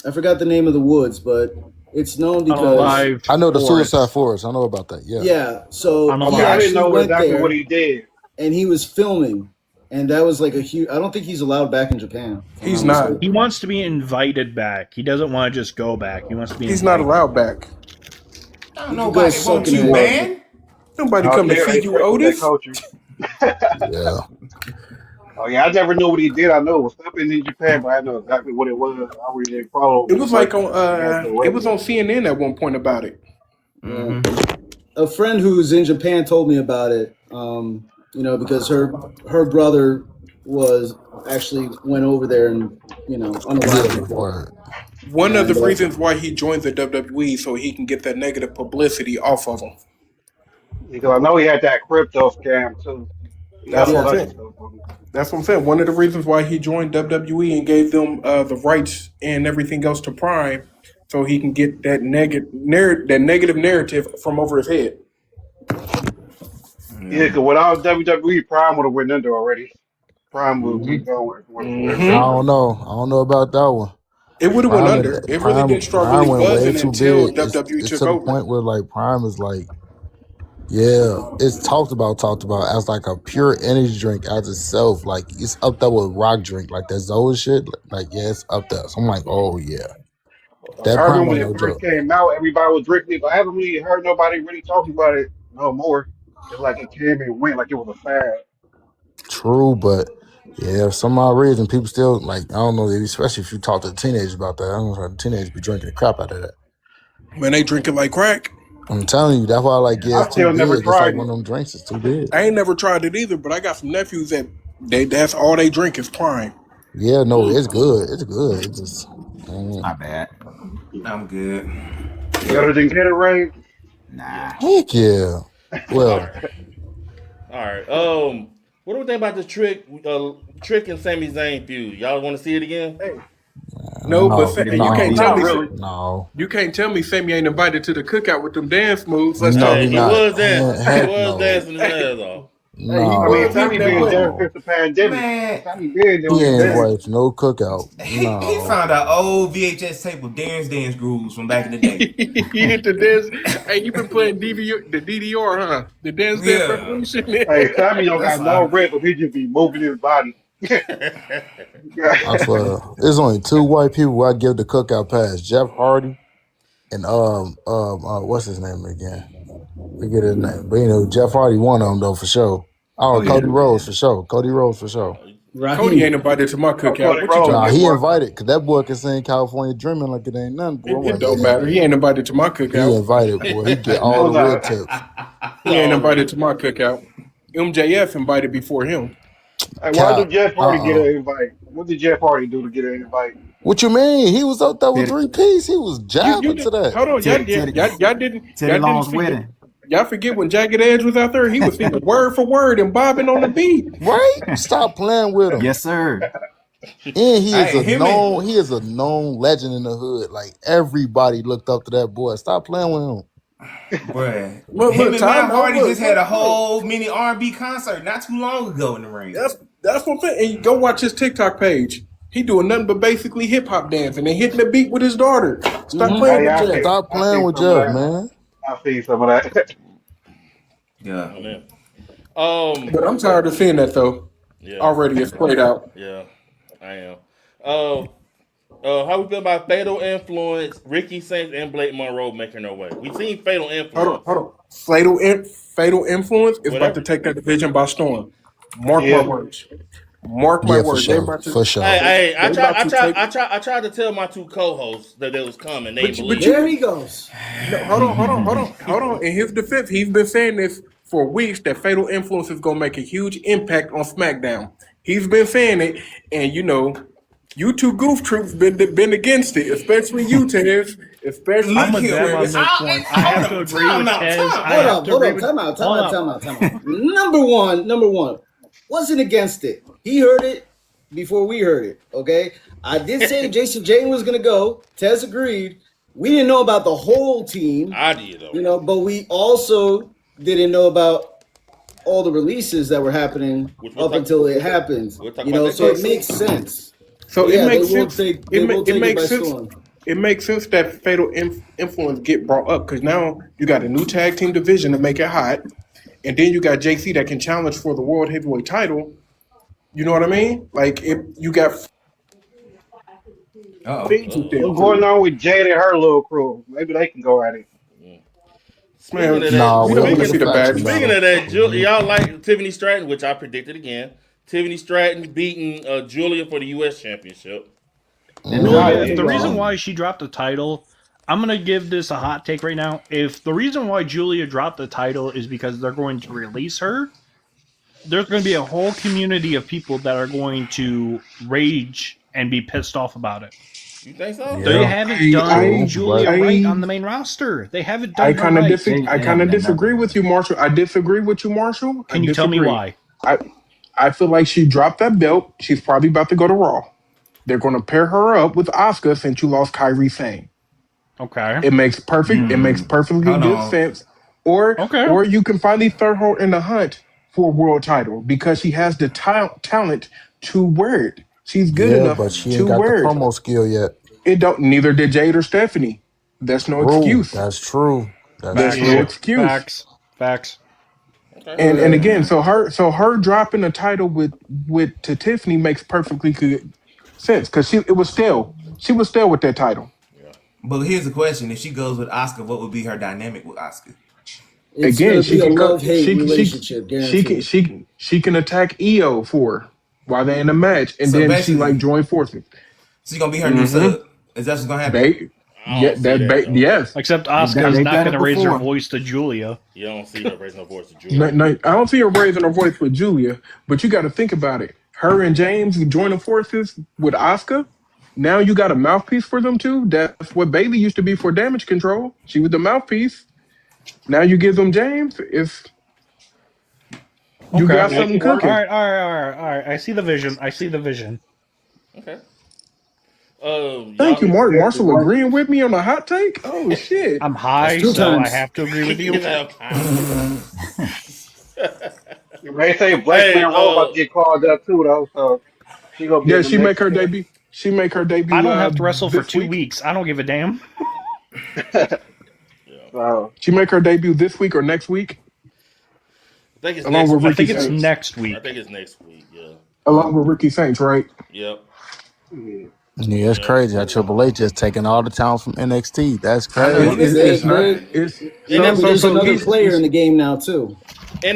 I forgot the name of the woods, but it's known because Unalived I know the forest. Suicide Forest. I know about that. Yeah. yeah. So Unalived. he Okay, I didn't actually know went exactly there, what he did. and he was filming, and that was like a huge. I don't think he's allowed back in Japan. if I'm He's not. mistaken. He wants to be invited back. He doesn't want to just go back. He wants to be. He's not invited. allowed back. Nobody guys wants sucking you, it. man. Nobody Oh, come to yeah, see they you, straight from that Otis. culture. Yeah. Oh yeah, I never knew what he did. I know it was something in Japan, but I know exactly what it was. I really didn't follow It the was like person on that had the it was on record. CNN at one point about it. Yeah. A friend who's in Japan told me about it. Because her brother was actually went over there and unalived Yeah. people. Word. One of the And, reasons why he joined the WWE so he can get that negative publicity off of him. Because I know he had that crypto scam too. He had That's a what I'm bunch of saying. stuff on him. That's what I'm saying. One of the reasons why he joined WWE and gave them the rights and everything else to Prime, so he can get that negative narrative from over his head. Yeah, because without WWE, Prime would have went under already. Prime would be going I everybody. don't know. I don't know about that one. It would have went Prime, under. It really didn't start really Prime went way buzzing too until big. WWE It's took to the over. point where like Prime is like, yeah, it's talked about as like a pure energy drink as itself. Like it's up there with rock drink, like that Zoa shit. Like yeah, it's up there. So I'm like, oh yeah, that I Prime remember when ain't it no first joke. came out, everybody was drinking it, but I haven't really heard nobody really talking about it no more. It's like it came and went like it was a fad. True, but yeah, for some odd reason people still like I don't know, especially if you talk to the teenagers about that. I don't know, the teenagers be drinking the crap out of that. When they drink it like crack. I'm telling you, that's why like yeah, I it's too still never big. It's like tried one it. of them drinks. It's too big. I ain't never tried it either, but I got some nephews that that's all they drink is Prime. Yeah, no, it's good. It's good. It's just Not bad. I'm good. Better than Gatorade. Nah. heck yeah. Well, All right. What do we think about the Trick and Sami Zayn feud? Y'all want to see it again? No, no, but you can't tell Not me. really. no. You can't tell me Sammy ain't invited to the cookout with them dance moves. Let's No, talk. he He not. was dancing. Heck He was no. dancing his ass off. No, I mean, was Sammy hitting been that there button. since the pandemic. Man, Sammy been he doing ain't that. invited to no cookout. he No. found an old VHS tape of dance grooves from back in the day. You hit the dance. Hey, you been playing the DDR, huh? The Dance Yeah. Revolution. Hey, Sammy don't That's got no all. rhythm. He just be moving his body. I swear, there's only two white people I give the cookout pass: Jeff Hardy and what's his name again? Forget his name, but Jeff Hardy one of them though for sure. Oh, Oh yeah. Cody Rhodes for sure. Cody Rhodes for sure. Cody ain't invited to my cookout. Cody What you Rhodes. talking Nah, about? he invited because that boy can sing California Dreaming like it ain't nothing, boy. It don't matter. He ain't invited to my He cookout. invited, boy. He get all Hold the on. rib tips. He ain't invited to my cookout. MJF invited before him. Hey, why do Cap. Jeff Hardy get an invite? What did Jeff Hardy do to get an invite? What you mean? He was up there with Teddy, 3 Piece. He was jabbing to that. Hold on, Teddy, y'all didn't Long's forget. wedding. Y'all forget when Jagged Edge was out there? He was singing word for word and bobbing on the beat. Right? Stop playing with him. Yes, sir. And he is Hey, a him known and he is a known legend in the hood. Like everybody looked up to that boy. Stop playing with him. bruh, Look, him and time Matt out, Hardy look, just had a look. whole mini R&B concert not too long ago in the ring. That's what I'm saying. And you go watch his TikTok page. He doing nothing but basically hip hop dancing and hitting the beat with his daughter. Stop playing with Jeff. Stop I playing see with some of Jeff, that. man. I see some of that. Yeah. Oh, man. But I'm tired of seeing that though. Yeah. Already it's played out. Yeah, I am. How we feel about Fatal Influence, Ricky Saints, and Blake Monroe making their way? We seen Fatal Influence. Hold on. Fatal Influence is about Whatever. to take that division by storm. Mark my Yeah. words. Mark my Yeah, for words. They sure. about to. For sure. Hey, I They tried. about I to tried. take- I tried to tell my two co-hosts that they was coming. They But didn't you- believe. There he goes. No, hold on. In his defense, he's been saying this for weeks that Fatal Influence is going to make a huge impact on SmackDown. He's been saying it, and you two goof troops been against it, especially you, Tez. Especially Look I'm with here, them on Tez. this one. I have to agree with Tez. I Hold have up, to hold agree up, with. time out. Hold up. Number one, wasn't against it. He heard it before we heard it. Okay, I did say Jason Jane was gonna go. Tez agreed. We didn't know about the whole team, I did though. but we also didn't know about all the releases that were happening Which we'll up talk- until it happens. we'll talk about that So it next. makes sense. So Yeah, it makes they will sense. take- they will take it by storm. It makes sense that Fatal Influence get brought up because now you got a new tag team division to make it hot, and then you got JC that can challenge for the world heavyweight title. You know what I mean? Like you got things with What's them. going on with Jade and her little crew? Maybe they can go at it. Speaking of that, Nah, we don't Speaking get of the the faction badge. speaking battle. of that, y'all like Tiffany Stratton, which I predicted again. Tiffany Stratton beating Julia for the U.S. Championship. Julia, the Yeah. reason why she dropped the title, I'm gonna give this a hot take right now. If the reason why Julia dropped the title is because they're going to release her, there's going to be a whole community of people that are going to rage and be pissed off about it. You think so? Yeah. They haven't I- done I- Julia I- right on the main roster. They haven't done I her kind of right. disagree. I kind of disagree with you, Marshall. I disagree with you, Marshall. Can you tell me why? I feel like she dropped that belt. She's probably about to go to Raw. They're going to pair her up with Asuka since you lost Kyrie Sane. Okay. It makes perfectly Hold good on. sense. Or you can finally throw her in the hunt for a world title because she has the talent to wear it. She's good Yeah, enough but she to ain't got the wear it. promo skill yet. It don't. Neither did Jade or Stephanie. That's no True. excuse. That's true. That's That's no true. excuse. Facts. And again, so her dropping the title to Tiffany makes perfectly good sense because it was stale. She was stale with that title. But here's the question: if she goes with Oscar, what would be her dynamic with Oscar? It's Again, gonna she be a can go. love-hate relationship, guaranteed. She can attack EO for her while they're in the match, and So then she basically- join forces. She's gonna be her new sub. Is that what's gonna happen? Yes. Except Asuka's they've not done going to it raise her before. voice to Julia. You don't see her raising her voice to Julia. No, I don't see her raising her voice with Julia, but you got to think about it. Her and James joining forces with Asuka. Now you got a mouthpiece for them too. That's what Bailey used to be for Damage Control. She was the mouthpiece. Now you give them James. If you got Okay. something All cooking. right. I see the vision. Okay. Thank you, y'all- Mark. Marshall agreeing with me on a hot take. Oh shit! I'm high, That's 2 so I times. have to agree with you. They say Black Hey, Man Roll about to get called up too, though. So she gonna be. Yeah, in the she mix. make her debut. She make her debut. I don't have to wrestle for this 2 week. weeks. I don't give a damn. So She make her debut this week or next week. I think it's Along next with week. I think it's Saints. next I week. think it's next week. Yeah. along with Ricky Saints, right? Yep. Yeah. Yeah, it's Yep. crazy how Triple H just taking all the talent from NXT. That's I know It, he crazy. it, said, Hey, it's not. Craig, man. It's And remember that's there's so another player in he's the game now too.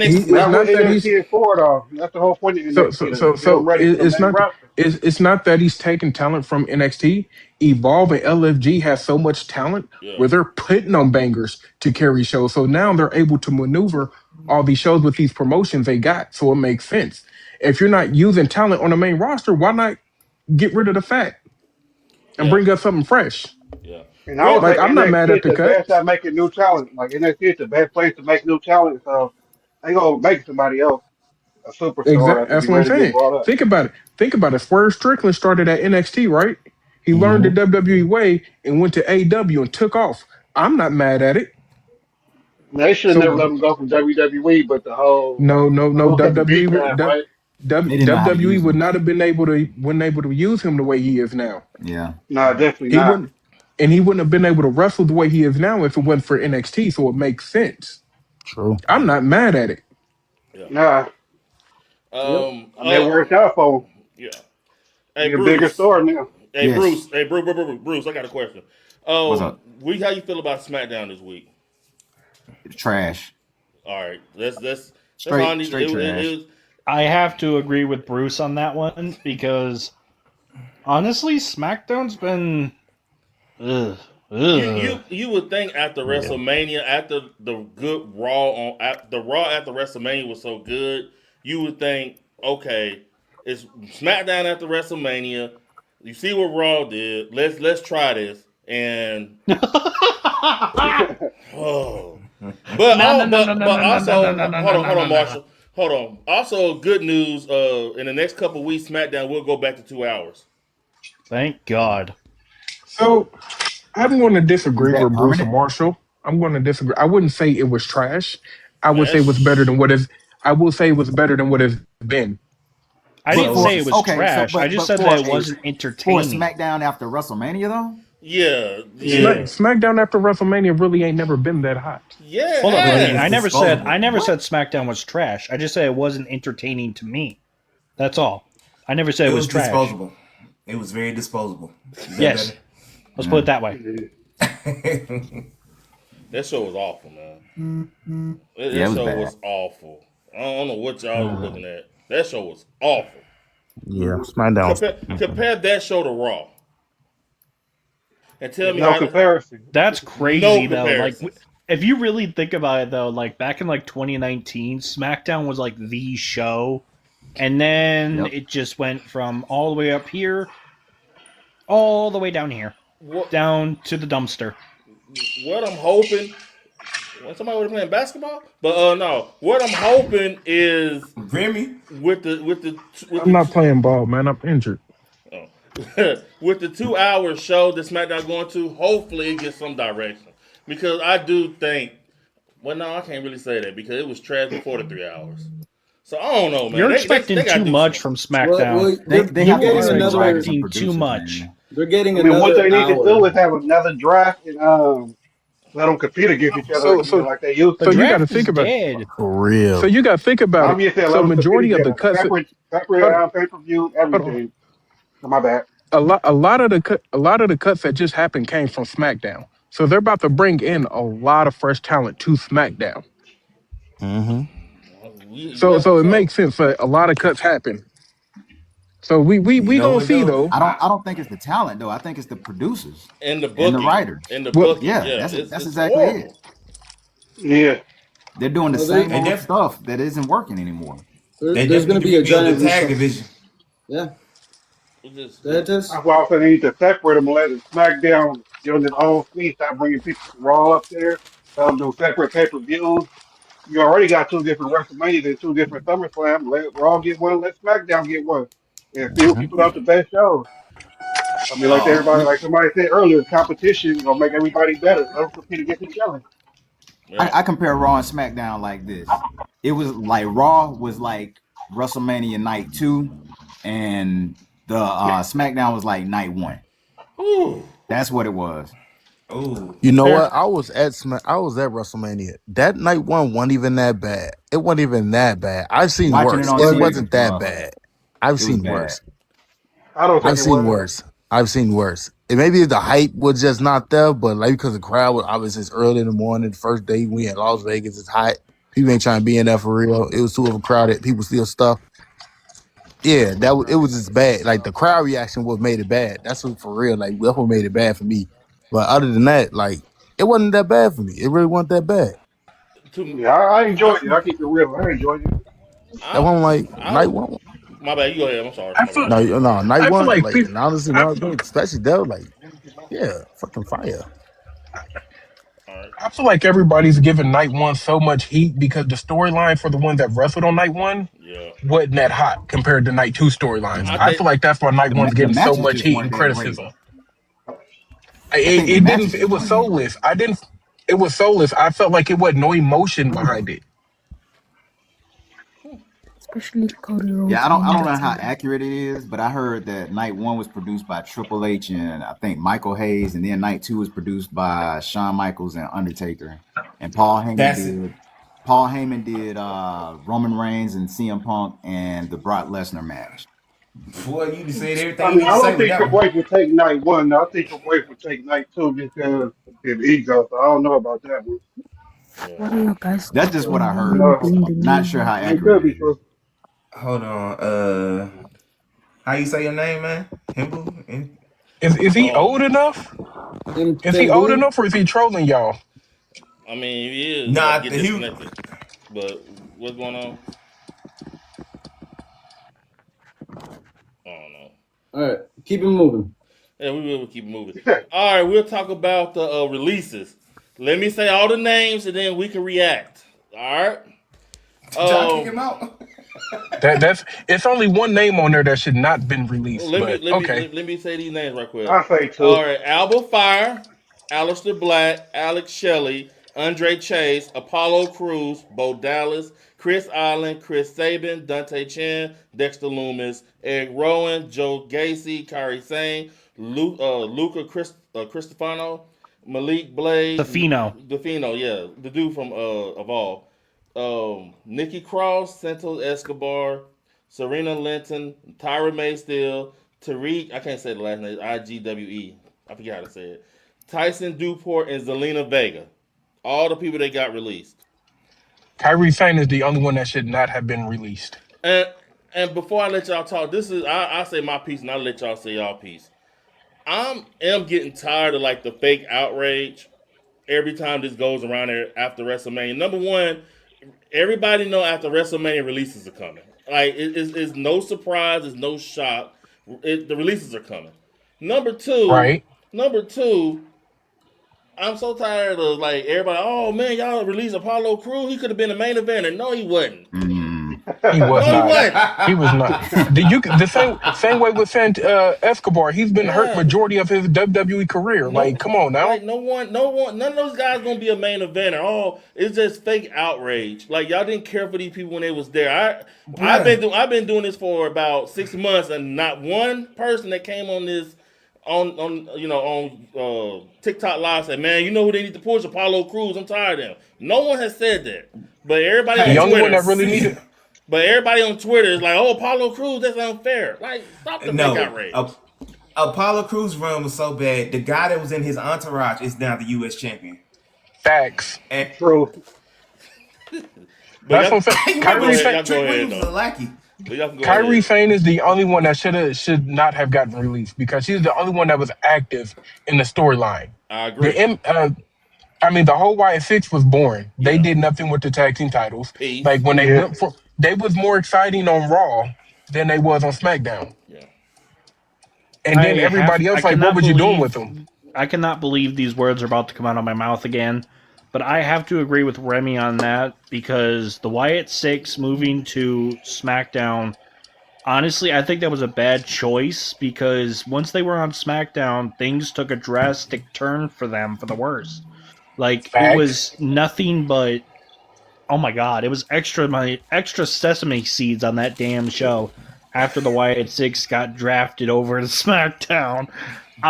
he. NXT. It's Not not with that he's NXT and four though. That's the whole point of NXT to get them ready for the it's main not roster. it's not that he's taking talent from NXT. Evolve and LFG has so much talent Yeah. where they're putting on bangers to carry shows. So now they're able to maneuver all these shows with these promotions they got. So it makes sense. If you're not using talent on the main roster, why not get rid of the fat and Yeah. bring up something fresh? Yeah. And I Real. would Like say I'm not mad NXT at is the the best cuts. at making new talent. Like NXT is the best place to make new talent. So they gonna make somebody else a superstar Exactly. that can That's be what I'm ready to get saying. brought up. Think about it. Think about it. Swerve Strickland started at NXT, right? He learned the Hmm. WWE way and went to AW and took off. I'm not mad at it. They should never So let him go from WWE, but no. look at the beef WWE, pad, right? They didn't know how to WWE use would him. not have been wouldn't able to use him the way he is now. Yeah. No, definitely He not. wouldn't, and he wouldn't have been able to wrestle the way he is now if it wasn't for NXT. So it makes sense. True. I'm not mad at it. Yeah. Nah, Yep. I mean, it worked out for him. Yeah. Hey He a bigger Bruce. star now. Hey Yes. Bruce. Hey Bruce. I got a question. What's up? How you feel about SmackDown this week? Trash. All right. That's Straight honest. straight trash. It was, I have to agree with Bruce on that one because honestly, SmackDown's been. Ugh, you would think after WrestleMania, after the good Raw the Raw after WrestleMania was so good, you would think, okay, it's SmackDown after WrestleMania. You see what Raw did. Let's try this. And oh, but also hold on, Marshall. Hold on. Also, good news. In the next couple of weeks, SmackDown will go back to 2 hours. Thank God. So I'm going to Is disagree that with Bruce and permanent? Marshall. I'm going to disagree. I wouldn't say it was trash. I would say it was better That's than what is. I will say it was better than what it's been. I But didn't So say for it was okay, so trash. I just but said that it wasn't for a entertaining. SmackDown after WrestleMania though? yeah, Yeah. SmackDown after WrestleMania really ain't never been that hot. yeah. Hold up, But it Vinny. was I never disposable. said SmackDown was trash. I just said it wasn't entertaining to me. That's all. I never said It it was was trash. disposable. It was very disposable. Is that Yes. Let's put it that way. better? That show was awful, man. That Yeah, it was show bad. was awful. I don't know what y'all were looking at. That show was awful. Yeah, SmackDown. Compare that show to Raw, and tell me No how. comparison. That's No crazy though. Like comparisons. if you really think about it though, like back in like 2019, SmackDown was like the show. And then Yep. it just went from all the way up here all the way down here. What, Down to the dumpster. what I'm hoping. When somebody was playing basketball, but no. What I'm hoping is Remy? with the I'm not playing ball, man. I'm injured. oh. with the 2 hour show that SmackDown going to, hopefully it gets some direction. Because I do think, well, no, I can't really say that because it was trash before the 3 hours. So I don't know, man. You're They expecting gotta too do much something. from SmackDown. Well, They they're have to You getting are listen to writers another. and expecting too producers, much. man. They're getting I mean, what another they need to do hour. is have another draft and let them compete against each other So again so like they used The so to. you got to draft think is about. dead. For So real. you got to think about I'm it. just saying, let So them compete majority of again. the cuts. Separate Hold on, pay per view, hold on. everything. Oh, my bad. A lot of the cuts that just happened came from SmackDown. So they're about to bring in a lot of fresh talent to SmackDown. Hmm. You So got so it so makes sense that a lot of cuts happen. So You we know gonna what see though? though. I don't think it's the talent though. I think it's the producers in the and the booking, writers. Well, yeah, Yeah, that's it's exactly it. horrible. Yeah. They're doing the Well, same They old def stuff that isn't working anymore. they there's going definitely to can be a rebuild the giant tag restructure. division. Yeah, It's just, go ahead, Tess. That's why I also need to separate them and let the SmackDown get on its own feet. Stop bringing people from Raw up there. Let them do separate pay per views. You already got two different WrestleManias and two different SummerSlam. Let Raw get one. Let SmackDown get one. And see who can put out the best shows. I mean, We, like somebody said earlier, competition gonna make everybody better. Let them compete against each other. yeah. I compare Raw and SmackDown like this. It was like Raw was like WrestleMania night 2, and the SmackDown was like night 1. Whew. That's what it was. Oh. You know Fair. what? I was at WrestleMania. That night one wasn't even that bad. It wasn't even that bad. I've seen Watching it worse. on It TV wasn't was that rough. bad. I've It was seen bad. worse. I don't think I've it seen was. worse. I've seen worse. And maybe the hype was just not there, but like because the crowd was obviously it's early in the morning, the first day we in Las Vegas, it's hot. People ain't trying to be in there for real. It was too overcrowded. People steal stuff. Yeah, it was just bad. Like the crowd reaction what made it bad. That's what for real. Like that's what made it bad for me. But other than that, like it wasn't that bad for me. It really wasn't that bad. To, Yeah, I I, enjoyed it. I keep it real. I enjoyed it. That I, one like night I, one. my bad. You go ahead. I'm sorry. I My feel bad. No, night I feel one. like Like people. and honestly, I no, feel, especially that like yeah, fucking fire. All right. I feel like everybody's giving night one so much heat because the storyline for the ones that wrestled on night one Yeah. wasn't that hot compared to night two storylines. I I Mhm. think feel like that's why night one's The getting so matches much just heat weren't and that great. criticism. I think the It matches didn't. It just was weren't that great. soulless. I didn't. It was soulless. I felt like it wasn't no emotion behind it. Especially Cody Yeah, Rhodes I being don't know how defeated. accurate it is, but I heard that night one was produced by Triple H and I think Michael Hayes, and then night two was produced by Shawn Michaels and Undertaker. And That's it. Paul Heyman did Roman Reigns and CM Punk and the Brock Lesnar match. Boy, you just said I everything you mean, need I to say don't with think that Triple one. H would take night one. I think Triple H would take night two because of his ego. So I don't know about that one. Yeah. What are your guys' That's thoughts just what on I Roman heard. No, being the new Not sure how head? it accurate could it be is. true. Hold on. How you say your name, man? Himbo? Is he Oh old man. enough? Is he old Who? enough, or is he trolling y'all? I mean, he is about to Nah, get he. disconnected. But what's going on? I don't know. All right, keep it moving. Yeah, we will keep moving. All right, we'll talk about the releases. Let me say all the names and then we can react. All right. Did y'all kick him out? That's it's only one name on there that should not been released. Let me But let me okay, let, let me say these names right quick. I say All two. right, Alba Fire, Aleister Black, Alex Shelley, Andre Chase, Apollo Cruz, Bo Dallas, Chris Island, Chris Sabin, Dante Chen, Dexter Loomis, Eric Rowan, Joe Gacy, Kyrie Sane, Luca Cristofano, Malik Blade, Tofino. Defino, yeah, the dude from Evolve, Nikki Cross, Santos Escobar, Serena Linton, Tyra May Steele, Tariq, I can't say the last name, IGWE. I forget how to say it. Tyson Duport and Zelina Vega. All the people that got released. Kyrie Sane is the only one that should not have been released. And and before I let y'all talk, this is I say my piece and I let y'all say y'all piece. Am getting tired of like the fake outrage every time this goes around there after WrestleMania. Number one, everybody know after WrestleMania releases are coming. Like it's no surprise, it's no shock. The releases are coming. Number two, Right? number two, I'm so tired of like everybody. Oh man, y'all released Apollo Crews. He could have been a main eventer. No, he wasn't. Mm. He was No, he not. wasn't. He was not. The same way with Escobar. He's been hurt Yeah. majority of his WWE career. Like, No, come on now. like no one, none of those guys gonna be a main eventer. Oh, it's just fake outrage. Like y'all didn't care for these people when they was there. Bruh. I've been doing this for about 6 months, and not one person that came on this on TikTok live said, man, you know who they need to push? Apollo Crews. I'm tired of them. No one has said that, but everybody The on Hey, only one Twitter. that really see, needed. But everybody on Twitter is like, "Oh, Apollo Crews, that's unfair." Like, stop the fake no. outrage. Apollo Crews' run was so bad. The guy that was in his entourage is now the U.S. champion. Facts. And True. But That's what y'all, I'm saying. you y'all go remember Kyrie ahead. Sane, Y'all go Trick ahead Williams was though. a lackey. But y'all can go Kyrie ahead. Sane is the only one that should not have gotten released because she's the only one that was active in the storyline. I The agree. M, I mean, the whole Y6 was boring. They Yeah. did nothing with the tag team titles. Like Peace. when they Yeah. went for, they was more exciting on Raw than they was on SmackDown. Yeah. And then everybody I else, like, what cannot was you doing with believe them? these words are about to come out of my mouth again. But I have to agree with Remy on that because the Wyatt Six moving to SmackDown, honestly, I think that was a bad choice because once they were on SmackDown, things took a drastic turn for them for the worse. Like it Facts. was nothing but oh my god, it was extra sesame seeds on that damn show after the Wyatt Six got drafted over to SmackDown.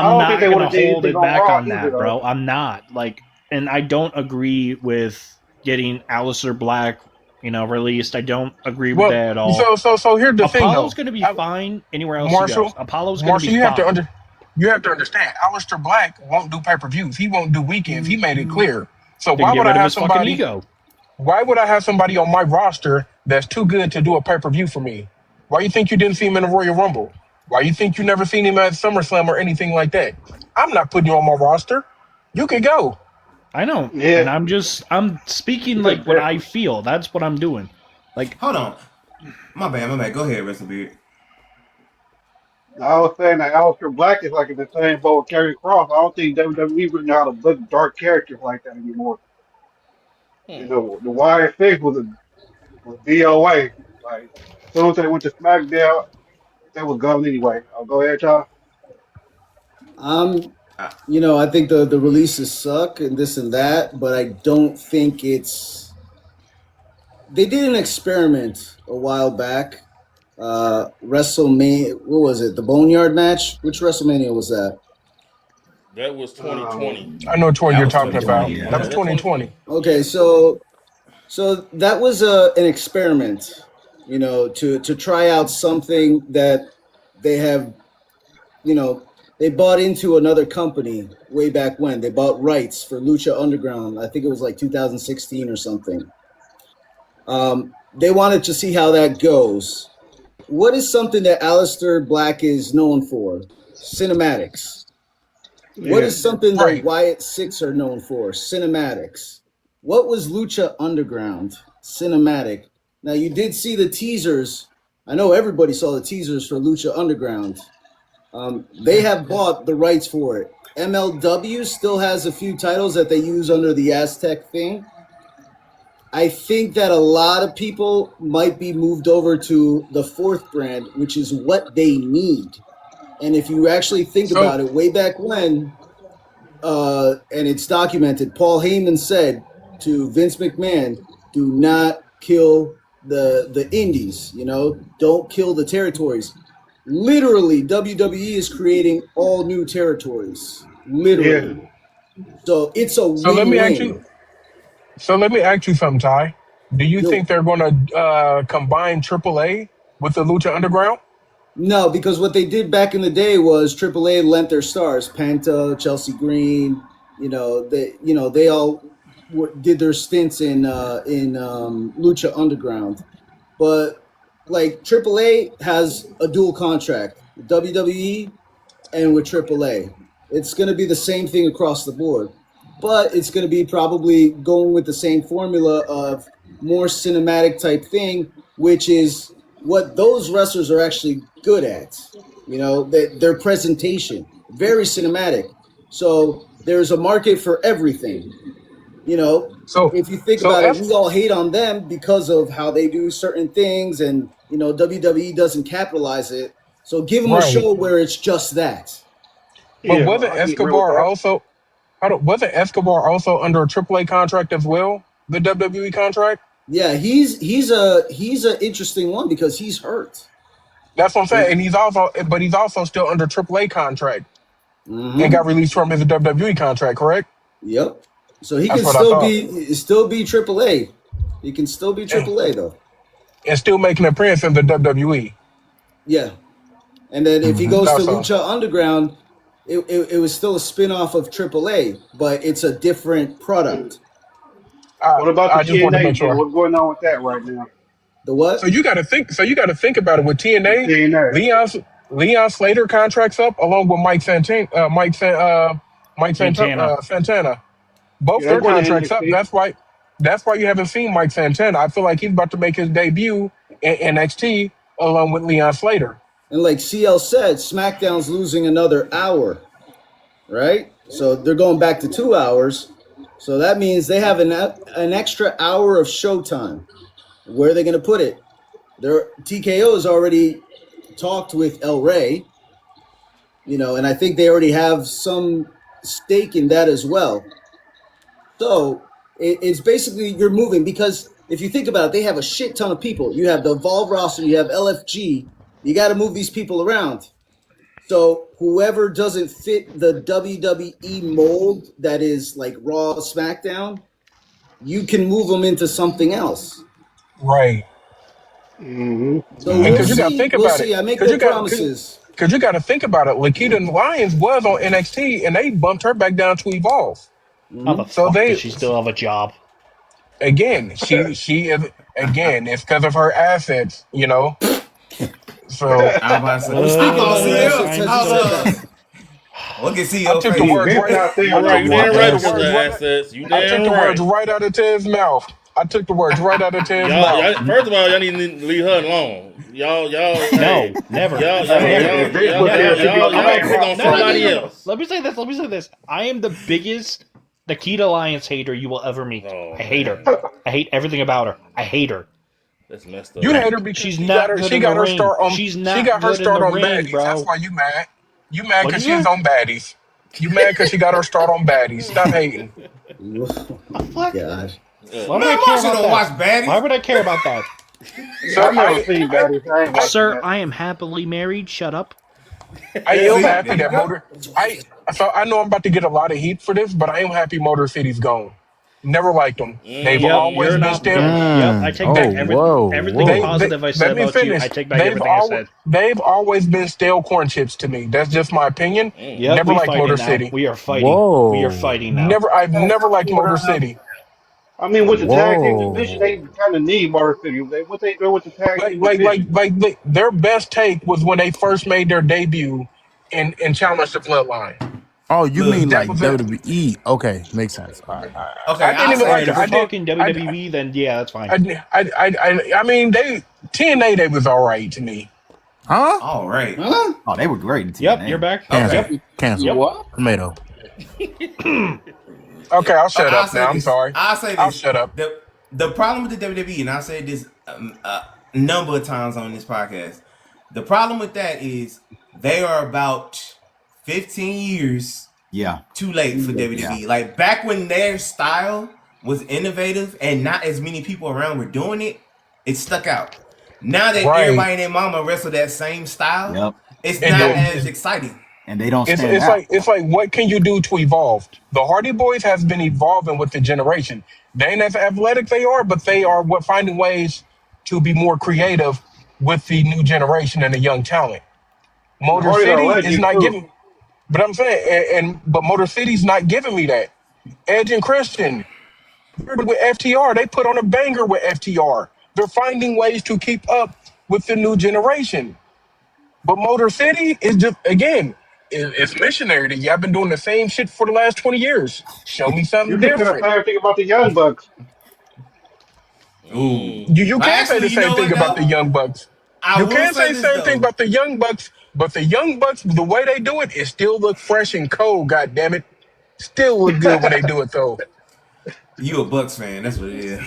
I I'm don't think they not would gonna have did hold anything it on back Raw on either, that, though. bro. I'm not. Like and I don't agree with getting Aleister Black released. I don't agree with that at all. So here's the thing, though. Apollo's going to be fine anywhere else he Marshall, goes. Apollo's going to be you have fine. you have to understand. Aleister Black won't do pay-per-views. He won't do weekends. He made it clear. So Then why get would rid I of have his fucking somebody? ego. Why would I have somebody on my roster that's too good to do a pay-per-view for me? Why you think you didn't see him in the Royal Rumble? Why you think you never seen him at SummerSlam or anything like that? I'm not putting you on my roster. You can go. I know. Yeah. And I'm speaking like what I feel. That's what I'm doing. Like, Hold on. My bad. Go ahead, WrestleBeard. I was saying that Aleister Black is like in the same boat with Karrion Kross. I don't think WWE really know how to book dark characters like that anymore. You know, the YSX was DOA. Like, as soon as they went to SmackDown, that was gone anyway. I'll go ahead, y'all. I think the releases suck and this and that, but I don't think it's. They did an experiment a while back. WrestleMania, what was it? The Boneyard match? Which WrestleMania was that? That was 2020. I know which one That you're was talking 2020, about. yeah. That was 2020. Okay, so that was an experiment, to try out something that they have, they bought into another company way back when. They bought rights for Lucha Underground. I think it was like 2016 or something. They wanted to see how that goes. What is something that Aleister Black is known for? Cinematics. What is something Right. that Wyatt Six are known for? Cinematics. What was Lucha Underground? Cinematic. Now you did see the teasers. I know everybody saw the teasers for Lucha Underground. They have bought the rights for it. MLW still has a few titles that they use under the Aztec thing. I think that a lot of people might be moved over to the fourth brand, which is what they need. And if you actually think about it, way back when, and it's documented, Paul Heyman said to Vince McMahon, do not kill the indies, don't kill the territories. Literally, WWE is creating all new territories. Literally. Yeah. So it's a So let me ask win-win. you. So let me ask you something, Ty. Do you Yo. think they're going to combine AAA with the Lucha Underground? No, because what they did back in the day was AAA lent their stars, Penta, Chelsea Green. They all did their stints in Lucha Underground. But like AAA has a dual contract, with WWE and with AAA. It's going to be the same thing across the board, but it's going to be probably going with the same formula of more cinematic type thing, which is what those wrestlers are actually good at. Their presentation, very cinematic. So there's a market for everything. So If you think so about it, F, we all hate on them because of how they do certain things, and WWE doesn't capitalize it. So give them a right. show where it's just that. But Yeah, wasn't I can agree with Escobar that. also under a AAA contract as well? The WWE contract? Yeah, he's a interesting one because he's hurt. That's what I'm saying. And he's also still under AAA contract and Mm-hmm. got released from his WWE contract, correct? Yep. So he That's can what I thought. still be AAA. He can still be And, AAA though. and still making an appearance in the WWE. Yeah. And then if he goes to That's all. Lucha Underground, it was still a spin-off of AAA, but it's a different product. What about the I just want to TNA make deal? sure. What's going on with that right now? The what? So you got to think. So you got to think about it with The TNA. TNA. Leon Slater contracts up along with Santana. Santana. Both Yeah, their they're going to contracts up. NXT. That's why you haven't seen Mike Santana. I feel like he's about to make his debut in NXT along with Leon Slater. And like CL said, SmackDown's losing another hour, right? So they're going back to 2 hours. So that means they have an extra hour of showtime. Where are they going to put it? TKO has already talked with El Rey, and I think they already have some stake in that as well. So it's basically you're moving because if you think about it, they have a shit ton of people. You have the Evolve roster, you have LFG. You got to move these people around. So whoever doesn't fit the WWE mold that is like Raw, SmackDown, you can move them into something else. Right. Mm-hmm. So we'll Because you got to see. think We'll about it. see. I make Because no you got promises. because you got to think about it. Lakita Lyons was on NXT, and they bumped her back down to Evolve. How the So fuck they does she still have a job? again, she is again. It's because of her assets, you know. So I was about to say, We're speaking oh, about her CEO. assets. I'm As you said Oh, that. look at I CEO took the crazy. See, words Vince right. out there I no took You the, I damn more. took right the because of words the right. assets. You I took damn the words right. right out of Ted's mouth. I took the words right out of Ted's Y'all, mouth. first of all, y'all need to leave her alone. Y'all, No, hey, never. Hey, if Vince was here, she'd be on the y'all man pick roster. on somebody No. else. Let me say this. Let me say this. I am the biggest Nikita Lyons hater you will ever meet. Oh, I hate her. man. I hate everything about her. I hate her. That's messed You up. hate her because She's not good she in the got her ring. start on She's she not got her good in the start on ring, baddies. That's bro. why you mad. You mad What'd because you she's say? on baddies. You mad because she got her start on baddies. Stop hating. The fuck? God. Why would Man, I care Marshall about don't watch that? baddies. Why would I care about that? So I never seen Baddies. I ain't watching Sir, that. I am happily married. Shut up. I am See, there happy you that go. I know I'm about to get a lot of heat for this, but I am happy Motor City's gone. Never liked them. They've Yep, you're always an been op. still. Yep. I take back They everything they positive I said let me about you. I finish. take back everything I said. They've always been stale corn chips to me. That's just my opinion. Yep, Never we liked fighting Motor now. City. We are fighting. We are fighting now. I've never liked Motor City. I mean, with the tag team division, they kind of need Motor City. What they doing with the tag team division? Their best take was when they first made their debut and challenged the Bloodline. Look, That was it. okay, I didn't I'll even All say like right, it. if we're this. talking WWE, then yeah, that's fine. I mean, they TNA they was all right to me. All right. Huh? Oh, they were great in Yep, you're TNA. back. Okay. Yep. You what? Okay, I'll shut I'll up say now. I'm this. sorry. I'll say I'll this. shut up. The problem with the WWE, and I said this a number of times on this podcast. The problem with that is they are about 15 years Yeah, too late for yeah. WWE. Like back when their style was innovative and not as many people around were doing it, it stuck out. Now that Right. everybody and their mama wrestle that same style, Yep. it's And not then as exciting. And they don't it's stand it's out. like it's like what can you do to evolve? The Hardy Boys has been evolving with the generation. They ain't as athletic they are, but they are finding ways to be more creative with the new generation and the young talent. The Motor Hardys are City is legends not too. giving, but I'm saying, but Motor City's not giving me that. Edge and Christian with FTR, they put on a banger with FTR. They're finding ways to keep up with the new generation. But Motor City is just again, it's missionary to you. I've been doing the same shit for the last 20 years. Show me You something can say the different. same thing about the Young Bucks. Ooh. You Well, can say actually, the you same know thing what about though? the Young Bucks. I You will can say say the this same thing though. about the Young Bucks, but the Young Bucks, the way they do it, it still look fresh and cold. God damn it, still look good when they do it though. You a Bucks fan? That's what it is.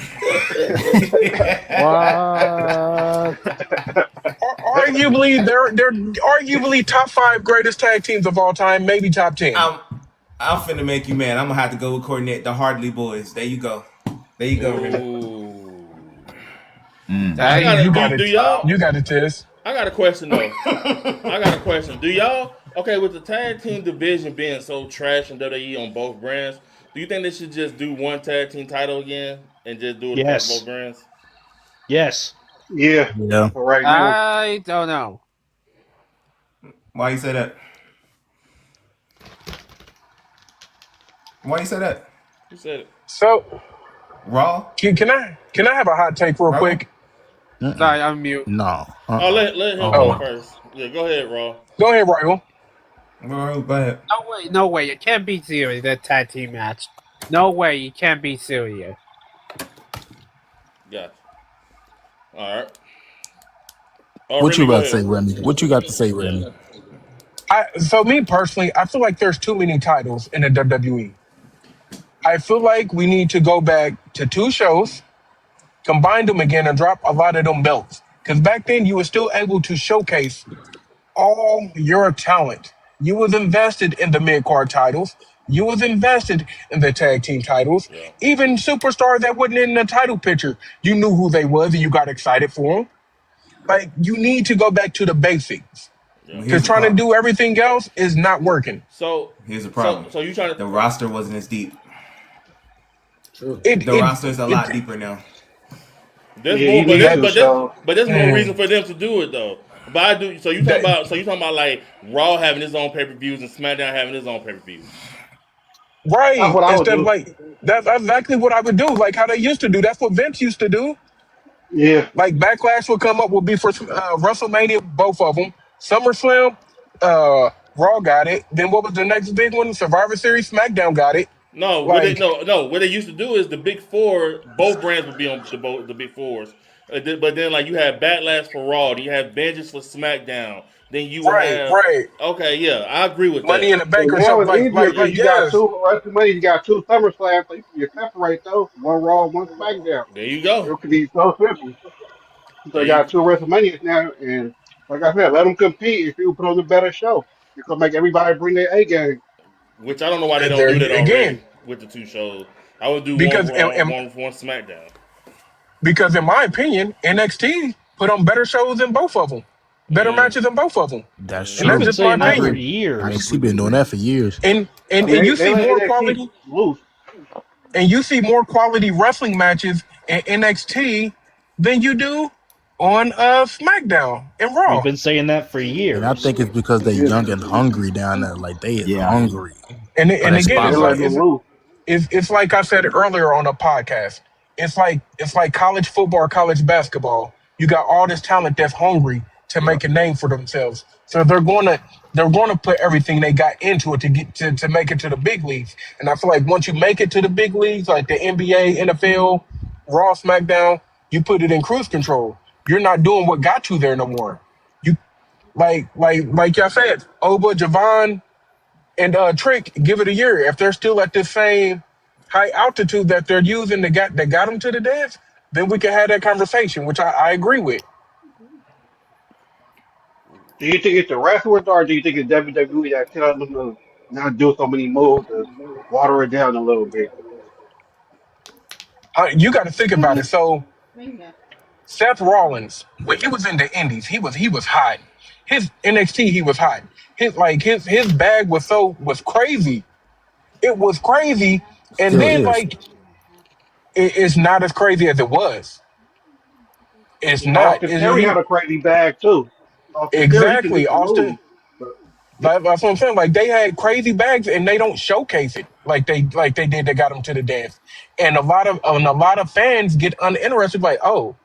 Arguably, they're arguably top five greatest tag teams of all time, maybe top 10. I'm I'm finna make you mad. I'm gonna have to go with coordinate the Hardley boys. There you go. There you go, Remy. Ooh. I got You it. got Do it. y'all? You got it, Tiz. I got a question though. I got a question. Do y'all? Okay, with the tag team division being so trash in WWE on both brands, do you think they should just do one tag team title again and just do it across both Yes. brands? Yes. Yeah, for right now. I don't know. Why you say that? Why you say that? Who said it? So Raw? can I have a hot take real Raw? quick? Sorry, I'm mute. Oh, let him go first. Yeah, go ahead, Raw. Go ahead, Rival. Raw, go ahead. No way, it can't be serious, that tag team match. No way, you can't be serious. Gotcha. All right. Oh, Remy, go ahead. Remy? So me personally, I feel like there's too many titles in the WWE. I feel like we need to go back to two shows, combine them again, and drop a lot of them belts. Because back then you were still able to showcase all your talent. You was invested in the mid-card titles. You was invested in the tag team titles. Yeah. Even superstars that wasn't in the title picture, you knew who they was and you got excited for them. Like, you need to go back to the basics. Yeah. Because trying to do everything else is not working. So Here's the problem. So you trying to The roster wasn't as deep. True. The roster is a lot deeper now. There's Yeah, more, he but needs there's to. but there's, So but there's more reason Mm. for them to do it though. But I do. So That, you talking about like Raw having his own pay per views and SmackDown having his own pay per views. that's right. what I would Instead of do. like that's exactly what I would do. Like how they used to do. That's what Vince used to do. Yeah. Like Backlash would come up would be for WrestleMania, both of them. SummerSlam, Raw got it. Then what was the next big one? Survivor Series, SmackDown got it. No, what they Like no no what they used to do is the big four. Both brands would be on the big fours. But then like you have Backlash for Raw, then you have Vengeance for SmackDown. Then you would right, have right. okay, yeah, I agree with Money that. in the So Bank or now something it's easier because like you got yes. two WrestleMania, you got two SummerSlams, so you separate those, one Raw, one SmackDown. There you go. It could be so simple. So There they you got two WrestleManias now, and like I said, let them compete. If you put on a better show, it's gonna make everybody bring their A game. which I don't know why they And don't there do that again, already with the two shows. I would do one because Raw, one SmackDown. because in my opinion, NXT put on better shows than both of them, better Mm, matches than both of them, That's and You've that's true. been just my saying I that for agree. opinion. I years. NXT been doing that for years. And I and mean, you they see let more NXT quality, loose. and you see more quality wrestling matches in NXT than you do on SmackDown and We've Raw. been saying that for And I years. think it's because they Yeah, young and hungry down there. Like they is Yeah. hungry for And that again, yeah, they it's like let spotlight. them loose. it's like I said earlier on a podcast. It's like college football, or college basketball. You got all this talent that's hungry to Yeah. make a name for themselves. So they're gonna put everything they got into it to get to make it to the big leagues. And I feel like once you make it to the big leagues, like the NBA, NFL, Raw, SmackDown, you put it in cruise control. You're not doing what got you there no more. You like y'all said, Oba, Javon, and Trick, give it a year. If they're still at the same high altitude that they're using that got them to the dance, then we can have that conversation, which I agree with. Do you think it's the wrestlers, or do you think it's WWE that telling them to not do so many moves to water it down a little bit? You got to think about it. So Seth Rollins, when he was in the Indies, he was hot. His NXT, he was hot. His bag was crazy. It was crazy, and Still then is. like it's not as crazy as it was. It's not. Austin It's Theory he had a crazy bag too. Austin Theory, he could do exactly some Austin. moves, but That's what I'm saying. Like they had crazy bags and they don't showcase it like they did. They got them to the dance, and a lot of fans get uninterested. Like, oh,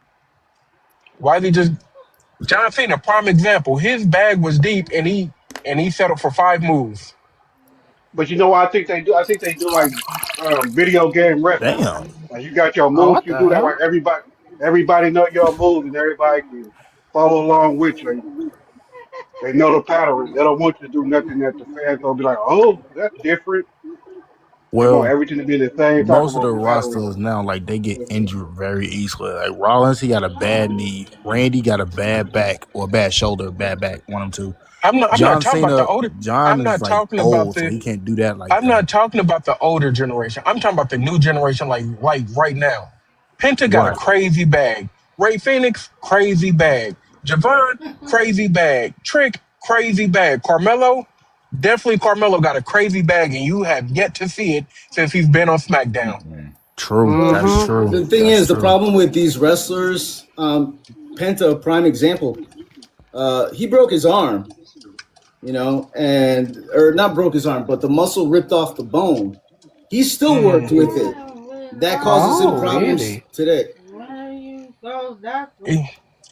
why they just John Cena, prime example. His bag was deep, and he settled for 5 moves. you know what I think they do? I think they do like video game wrestling. Damn. Like you got your Oh, moves, what you the do that right. hell? Everybody know your moves, and everybody can follow along with you. They know the pattern. They don't want you to do nothing that the fans gonna be like, oh, that's different. They want Well, everything to be the same type most of of the a pattern. rosters now, like they get injured very easily. Like Rollins, he got a bad knee. Randy got a bad back or a bad shoulder, bad back. One of them two. I'm not John talking about the Cena, older. John I'm is not like talking about old, so the. he can't do that like I'm that. not talking about the older generation. I'm talking about the new generation, like right now. Penta got a Right. crazy bag. Ray Phoenix, crazy bag. Javon, crazy bag. Trick, crazy bag. Carmelo, definitely Carmelo got a crazy bag, and you have yet to see it since he's been on SmackDown. Mm-mm. True. That's Mm-hmm. true. The thing That's is, the true. problem with these wrestlers, Penta, a prime example, he broke his arm, and or not broke his arm, but the muscle ripped off the bone. He still worked Mm. with it. That causes him Oh, problems really? today.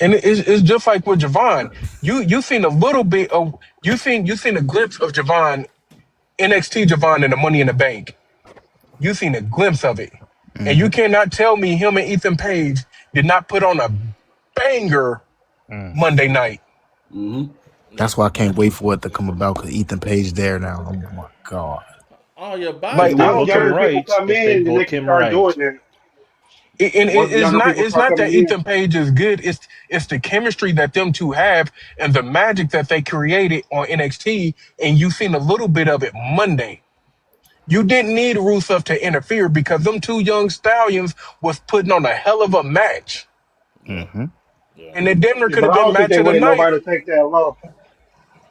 And it's just like with Javon. You seen a little bit of you seen a glimpse of Javon, NXT Javon in the Money in the Bank. You seen a glimpse of it. And you Hmm. cannot tell me him and Ethan Page did not put on a banger Monday night. Hmm. That's why I can't wait for it to come about because Ethan Page there now. Oh my god. Oh, your If body Like they I, Once book him younger count. people right, come if they in, then they book can him start doing right. that. and Once the it's younger not people it's start not that coming in, Ethan Page is good. It's the chemistry that them two have and the magic that they created on NXT. And you seen a little bit of it Monday. You didn't need Rusev to interfere because them two young stallions was putting on a hell of a match. Hmm. Yeah. And it damn near yeah, could but have I been don't think match they of the wanted night. nobody to take that low.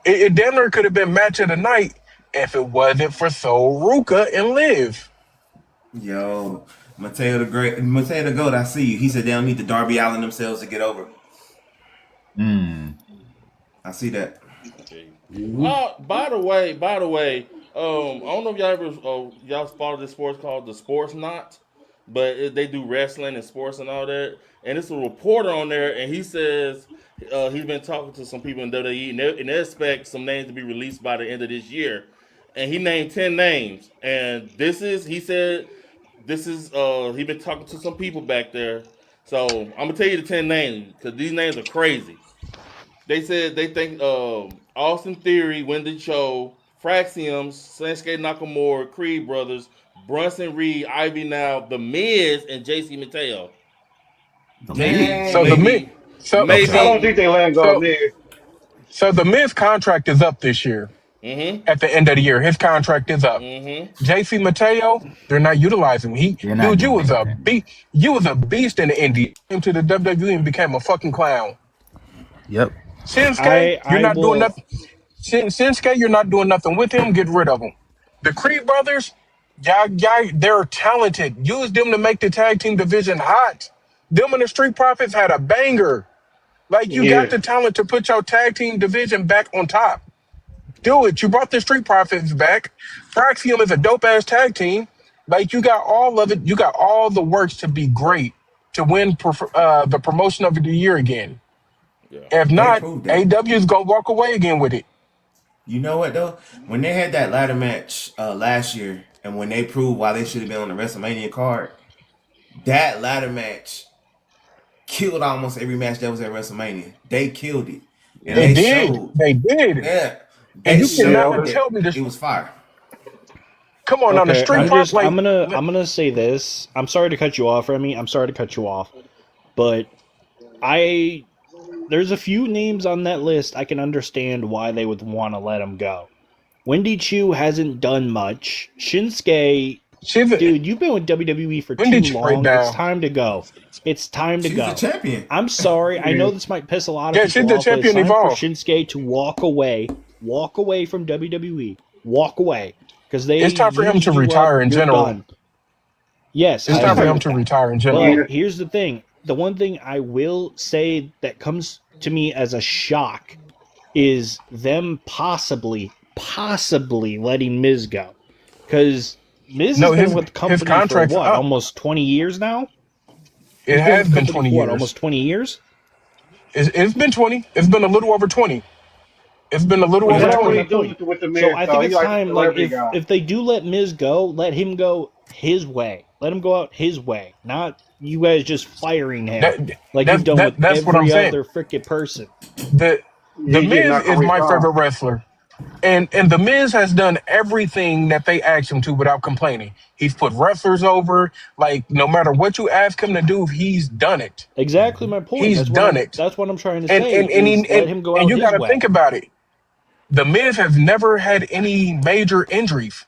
It damn near could have been match of the night if it wasn't for Soul Ruka and Liv. Yo, Mateo the Goat, I see you. He said they don't need the Darby Allin themselves to get over. I see that. By the way, I don't know if y'all ever y'all follow this sports called the Sports Knot, but they do wrestling and sports and all that. And it's a reporter on there, and he says he's been talking to some people in WWE, and they expect some names to be released by the end of this year. And he named 10 names, and he said he been talking to some people back there. So I'm gonna tell you the 10 names because these names are crazy. They said they think Austin Theory, Wendy Cho, Fraxium, Shinsuke Nakamura, Creed Brothers, Brunson Reed, Ivy Now, The Miz, and JC Mateo. Damn. So the Miz, Maybe, so I maybe. don't think they land on so there. so the Miz contract is up this year. Mm-hmm. At the end of the year, his contract is up. Mm-hmm. JC Mateo, they're not utilizing him. They're not You doing was a anything. you was a beast in the indie. Came to the WWE and became a fucking clown. Yep. Shinsuke, you're I not doing will. nothing. Shinsuke, you're not doing nothing with him. Get rid of him. The Creed brothers, y'all, they're talented. Use them to make the tag team division hot. Them and the Street Profits had a banger. Like you got Yeah. the talent to put your tag team division back on top. Do it. You brought the Street Profits back. Fraxium is a dope ass tag team. Like you got all of it. You got all the works to be great to win the promotion of the year again. Yeah. If They not, proved that. AW is gonna walk away again with it. You know what though? When they had that ladder match last year, and when they proved why they should have been on the WrestleMania card, that ladder match killed almost every match that was at WrestleMania. They killed it, and They they did. showed. They did. Yeah, And they you Yeah, cannot showed okay. that tell me this. it was fire. Come on, the Okay, Street Profits. Like, I'm gonna say this. I'm sorry to cut you off, Remy. I'm sorry to cut you off, but I there's a few names on that list I can understand why they would want to let him go. Wendy Chu hasn't done much. Shinsuke, she's a, dude, you've been with WWE for when too did you break long. It's down? time to go. It's time to She was the go. champion. I'm sorry. I know Yeah. this might piss a lot of Yeah, she's people the off, but it's champion time for evolve. Shinsuke to walk away. Walk away from WWE. Walk away. Because they It's time for him used to you retire up. in You're general. done. Yes, It's I time for agree him with to that. retire in general. Yeah. But here's the thing. The one thing I will say that comes to me as a shock is them possibly letting Miz go. Because Miz No, has been his with the his company for contract's what? up. Almost 20 years now? It He's been has with the been company 20 for what? years. Almost 20 years? It's been 20. It's been a little over 20. It's been a little But over that's Exactly what my he 20. do point. with the So man, I though. think He it's like a time, like, celebrity guy. if they do let Miz go, let him go his way. Let him go out his way. Not you guys just firing him That like you've done with that's what I'm every saying. other freaking person. The the He getting Miz knocked is on his my arm. favorite wrestler. And the Miz has done everything that they asked him to without complaining. He's put wrestlers over. Like no matter what you ask him to do, he's done it. Exactly my point. He's done it. That's what I'm trying to And say and and is he, let him go and out you got his to way. think about it. The Miz has never had any major injuries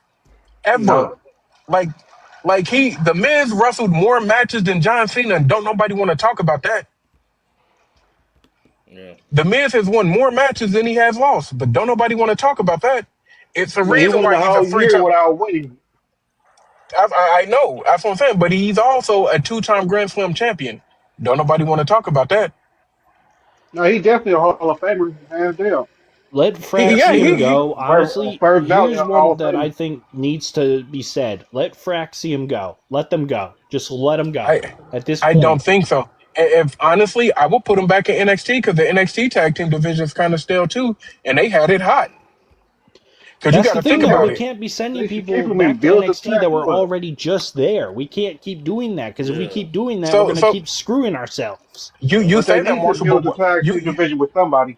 No. ever. Like the Miz wrestled more matches than John Cena, and don't nobody want to talk about that. Yeah. The Miz has won more matches than he has lost, but don't nobody want to talk about that. It's the Man, he reason went why the he's a whole three year time. without winning. I know that's what I'm saying, but he's also a 2-time Grand Slam champion. Don't nobody want to talk about that. No, he definitely a Hall of Famer, hands down. Let Yeah, Fraxium he go. First, Honestly, first ballot here's Hall one of that I Famer. think needs to be said. Let Fraxium go. Let them go. Just let them go. I At this I don't point, think so. If honestly, I will put him back in NXT because the NXT tag team division is kind of stale too, and they had it hot. Because you that's got the to thing, think though. about We it. can't be sending They should keep people him and back to build the NXT that were tattoo up. already just there. We can't keep doing that because if we Yeah. keep doing that, we're So going to so keep screwing ourselves. you But they say that need to Marshall, build the but tag team division with somebody.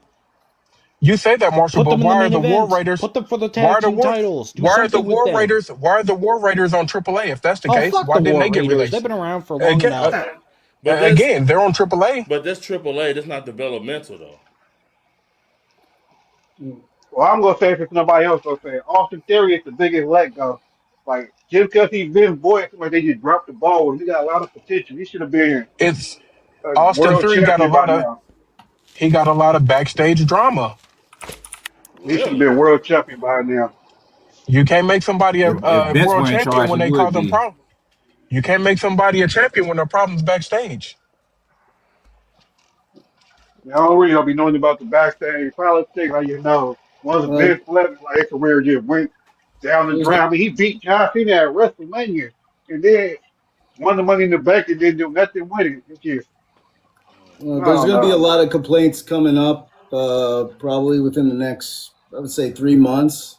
you say that Marshall, Put but them in the why are main the War event. Raiders? Put them for the Why tag are the team War? titles. Do Why are the something with War them. Raiders? Why are the War Raiders on AAA? If that's the Oh, case, fuck why the didn't War they get Raiders. They've released? been around for long Again, enough. But again, they're on AAA. that's AAA. That's not developmental though. Well, I'm gonna say it if nobody else gonna say it. Austin Theory is the biggest let go. Like just because he's been voiced, like they just dropped the ball when he got a lot of potential. He should have been It's a Austin world Theory got a champion by lot of now. he got a lot of backstage drama. He should have Really? been world champion by now. You can't make somebody a, If a Vince world were in champion charge, when he they would cause them be. problems. You can't make somebody a champion when there are problems backstage. The only reason I'll be knowing about the backstage politics, like one of the Well, best celebrities, like his career just went down the there's drain. I mean, he beat John Cena at WrestleMania, and then won the Money in the Bank, and didn't do nothing with it. It's just, I there's don't going to be a know. lot of complaints coming up, probably within the next, I would say, 3 months,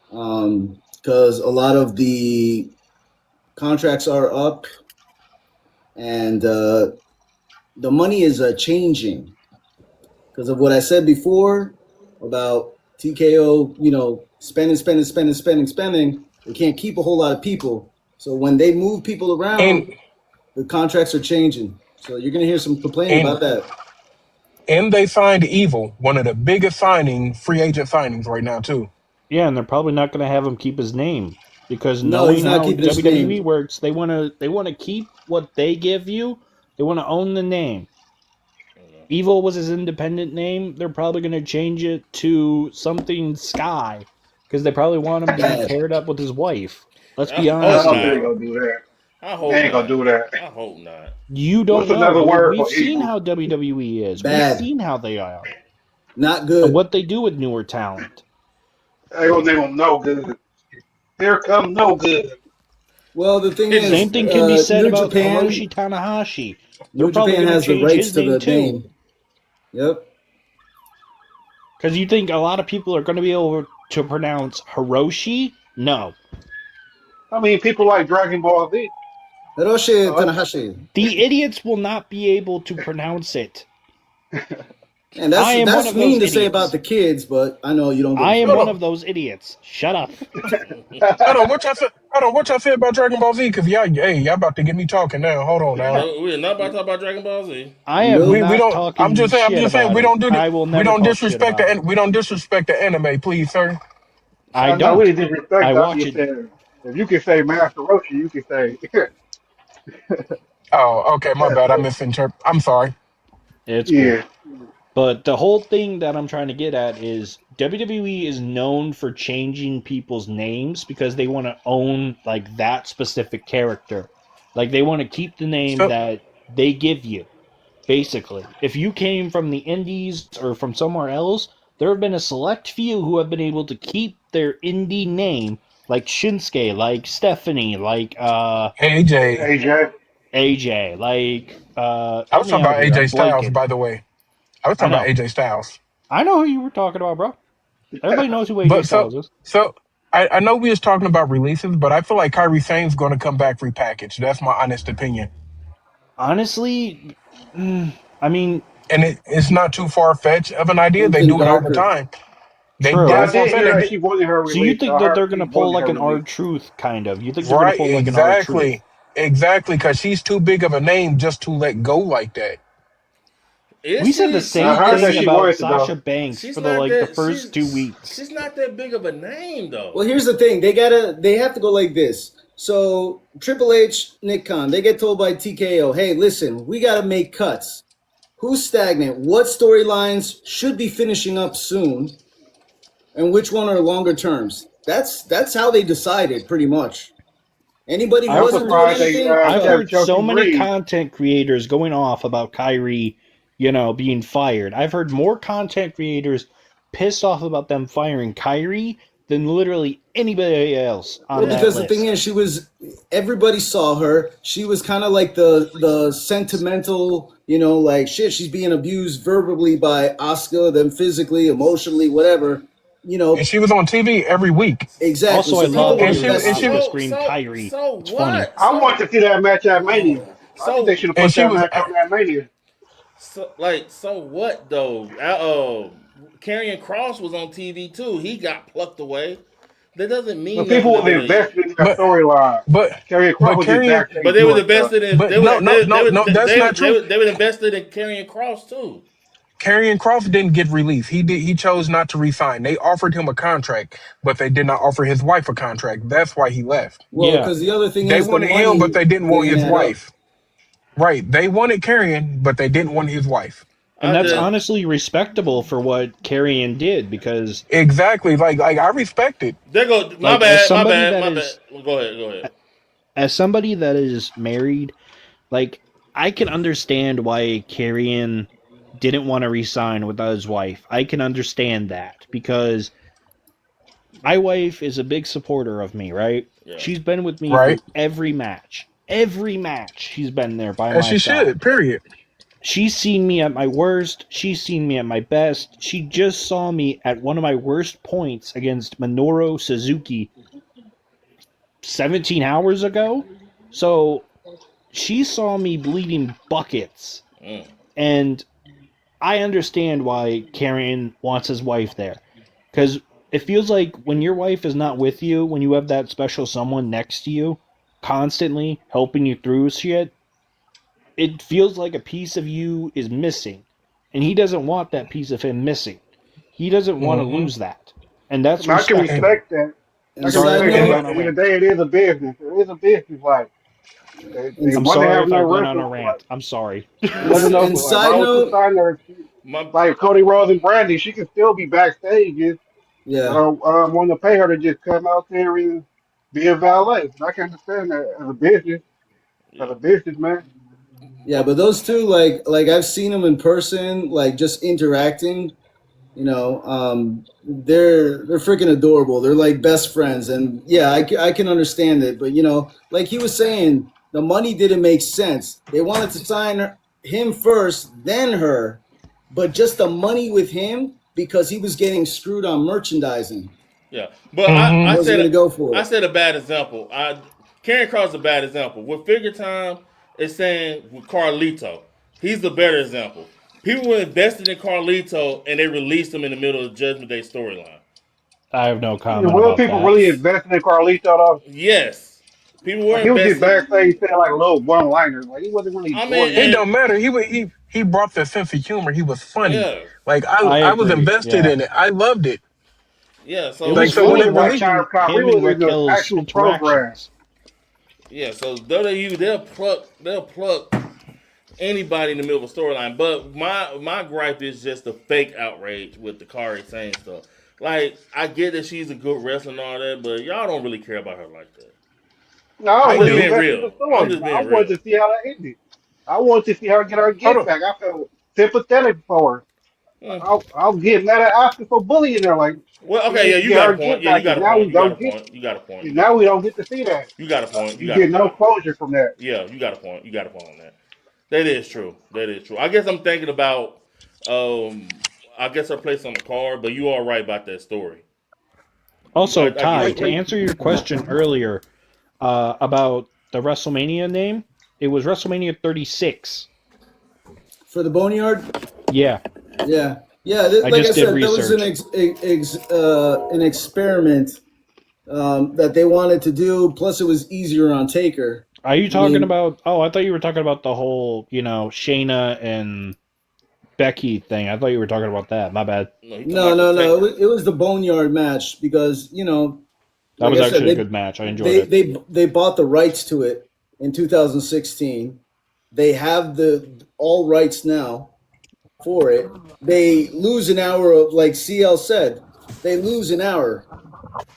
because a lot of the contracts are up, and the money is changing because of what I said before about TKO. Spending. They can't keep a whole lot of people, so when they move people And around, the contracts are changing. So you're going to hear some complaining and about that. and they signed Evil, one of the biggest free agent signings right now too. Yeah, and they're probably not going to have him keep his name because No, he's knowing not how keeping his WWE name. works, they want to keep what they give you. They want to own the name. Evil was his independent name. They're probably going to change it to something Sky because they probably want him to be Bad. paired up with his wife. Let's I be I hope honest don't think here. they're not. gonna do that. I They hope ain't gonna not. do that. I hope not. You don't What's know, another but word we've for seen evil? how WWE is. Bad. We've seen how they are Not and good. what they do with newer talent. They gonna name them no good. Here come no good. Well, the thing It's Same is, thing can be said New about Japan, Hiroshi Tanahashi. They're New probably Japan going to has the change rights his to name the too. name. Yep. Because you think a lot of people are going to be able to pronounce Hiroshi? No. I mean, people like Dragon Ball Z. Hiroshi So Tanahashi. The idiots will not be able to pronounce it. And I am one that's of those mean to say about idiots. the kids, but I know you don't give I a am fuck. Hold one on, of those idiots. Shut up. hold on. What y'all say about Dragon Ball Z? Because y'all about to get me talking now. Hold on now. no, we're not about to talk about Dragon Ball Z. I am Nope. We not don't. talking I'm shit just saying about we it. don't do I will we never don't talk shit disrespect about it. we don't disrespect the anime, please, sir. I I know we don't. didn't disrespect. I I'm watch just it. saying, if you can say Master Roshi, you can say, Oh, okay, my bad. I misinterpreted. I'm sorry. It's cool. yeah. But the whole thing that I'm trying to get at is WWE is known for changing people's names because they want to own like that specific character. Like they want to keep the name So, that they give you. Basically, if you came from the indies or from somewhere else, there have been a select few who have been able to keep their indie name, like Shinsuke, like Stephanie, like AJ, AJ. AJ, like I help was me talking out about here. I'm AJ Styles, blanking. by the way. I was I talking about know. AJ Styles. I know who you were talking about, bro. Everybody knows who AJ But so Styles is. so I know we was talking about releases, but I feel like Kyrie Sane's going to come back repackaged. That's my honest opinion, Honestly, I mean, and it's not too far fetched of an idea. They Something do it all the darker. time. Yeah, I That's true. what I'm did saying. hear They that did she wanted her So you release. think I that heard they're she gonna pull wanted like her an release. R-Truth kind of? You think they're gonna right, pull like an R-Truth? exactly, because she's too big of a name just to let go like that. We Is said the she? I same heard Is that thing she she? about wanted to Sasha though. Banks She's for not the that. first 2 weeks. She's not that big of a name though. Well, here's the thing. They have to go like this. So Triple H, Nick Khan, they get told by TKO, hey, listen, we got to make cuts. Who's stagnant? What storylines should be finishing up soon? And which one are longer terms? That's how they decided pretty much. Anybody who I've I'm wasn't doing heard surprised they anything, I've cut. kept heard so Chelsea many Green. content creators going off about Kyrie, being fired. I've heard more content creators pissed off about them firing Kyrie than literally anybody else Well, on that because the thing list. is, everybody saw her. She was kind of like the sentimental, like shit. She's being abused verbally by Asuka, then physically, emotionally, whatever. And she was on TV every week. Exactly. Also, I So people love how were And he was and pissed. she hopping the was screen Kyrie. So It's funny. what? I want to see that match at Mania. I think they So should have and put she that was match on that Mania. so what though? Karrion Cross was on TV too. He got plucked away. That doesn't But mean people nothing to was me. invested in that but storyline. but Kerry Cross but was just carrying But backstage they was doing stuff. invested in but no, that's not true. they were invested in Karrion Cross too. Karrion Cross didn't get released. He chose not to resign. They offered him a contract, but they did not offer his wife a contract. That's why he left. Well, Yeah. because the other thing They is the wanted him, but money they didn't want didn't his add up. wife. Right. They wanted Karrion, but they didn't want his wife. And I that's just honestly respectable for what Carrion did because, Exactly. Like I respect it. there go like, as my somebody bad, that my bad. is Well, go ahead. as somebody that is married, like, I can understand why Karrion didn't want to resign with his wife. I can understand that because my wife is a big supporter of me, right? Yeah. She's been with me Right. through every match. Every match she's been there by As my she side. should. Period. She's seen me at my worst. She's seen me at my best. She just saw me at one of my worst points against Minoru Suzuki 17 hours ago. So she saw me bleeding buckets. Mm. And I understand why Karrion wants his wife there. Because it feels like when your wife is not with you, when you have that special someone next to you, constantly helping you through shit, it feels like a piece of you is missing. And he doesn't want that piece of him missing. He doesn't want to lose that. And that's I can respectable. respect that. I And can Sorry side for respect going that. on At a the end of rant. the day, it is a business. It is a business. Like they and, I'm want to sorry have if no I went on a wrestlers. Like rant. I'm sorry. you never know. and So like, if side I was to note, sign her, My like Cody Rhodes and Brandy, she can still be backstage. Just I yeah. don't want to pay her to just come out there and be a valet. I can understand that as yeah. a businessman. Yeah, but those two, like I've seen them in person, like just interacting. They're freaking adorable. They're like best friends, and yeah, I can understand it. But like he was saying, the money didn't make sense. They wanted to sign him first, then her, but just the money with him because he was getting screwed on merchandising. Yeah, but He I wasn't said gonna go for I it. said a bad example. Karen Cross is a bad example. With Figure Time, it's saying with Carlito, he's the better example. People were invested in Carlito and they released him in the middle of the Judgment Day storyline. I have no Yeah, comment well, about people that. really invested in Carlito though. Yes, people were Like he was just invested. backstage saying like little one liners. Like he wasn't really I mean, doing It anything. don't matter. He brought the sense of humor. He was funny. yeah, Like I I was agree. invested Yeah. in it. I loved it. yeah. It So was Like so It funny wasn't when like he China watching Cop. It him and was in the Raquel's actual program. interactions. yeah, so WWE they'll pluck anybody in the middle of a storyline. But my gripe is just the fake outrage with the Kari Sane stuff. Like I get that she's a good wrestler and all that, but y'all don't really care about her like that. No, I I was I'm just really do. being invested in the real. I'm story. just I being wanted real. to see how that ended. I wanted to see her get her Hold get on. back. I felt sympathetic for her. Hmm. I'll get mad at Oscar for bullying her. Like Well, she okay, yeah, needs to you get got a her point. get Yeah, you back. got And a now point. we You got a don't get. point. You got a point. You And got a now we point. don't get to see that. You got a point. You You got a get no point. closure from that. Yeah, you got a point. You got a point on that. That is true. That is true. I guess I'm thinking about I guess her place on the card, but you are right about that story. Also, I get Ty, Like, your to like point. answer your question earlier about the WrestleMania name, it was WrestleMania 36. For the Boneyard, Yeah, yeah, yeah. I Like I just did said, that was research. an experiment that they wanted to do. Plus, it was easier on Taker. Are you I talking mean, about? Oh, I thought you were talking about the whole, Shayna and Becky thing. I thought you were talking about that. My bad. No, he talking no, about the no, no. Taker. It was the Boneyard match because That like was I said, actually a good match. I enjoyed it. they bought the rights to it in 2016. They have the all rights now for it. They lose an hour of, like CL said, they lose an hour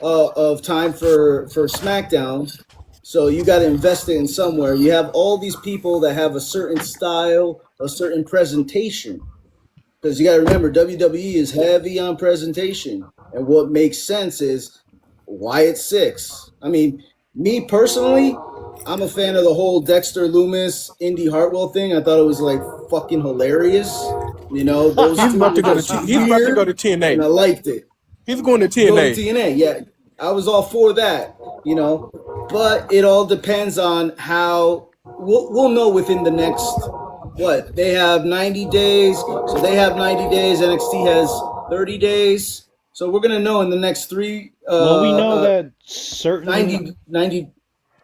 of time for SmackDown. So you got to invest it in somewhere. You have all these people that have a certain style, a certain presentation. Because you got to remember, WWE is heavy on presentation, and what makes sense is why it's six. I mean, me personally, I'm a fan of the whole Dexter Loomis, Indy Hartwell thing. I thought it was like fucking hilarious. Those He's two about were to go to just he's about to go to weird, and TNA. I liked it. He's going to Go to TNA. TNA, yeah, I was all for that. But it all depends on how we'll know within the next what they have 90 days. So they have 90 days. NXT has 30 days. So we're gonna know in the next Well, we know that certain 90,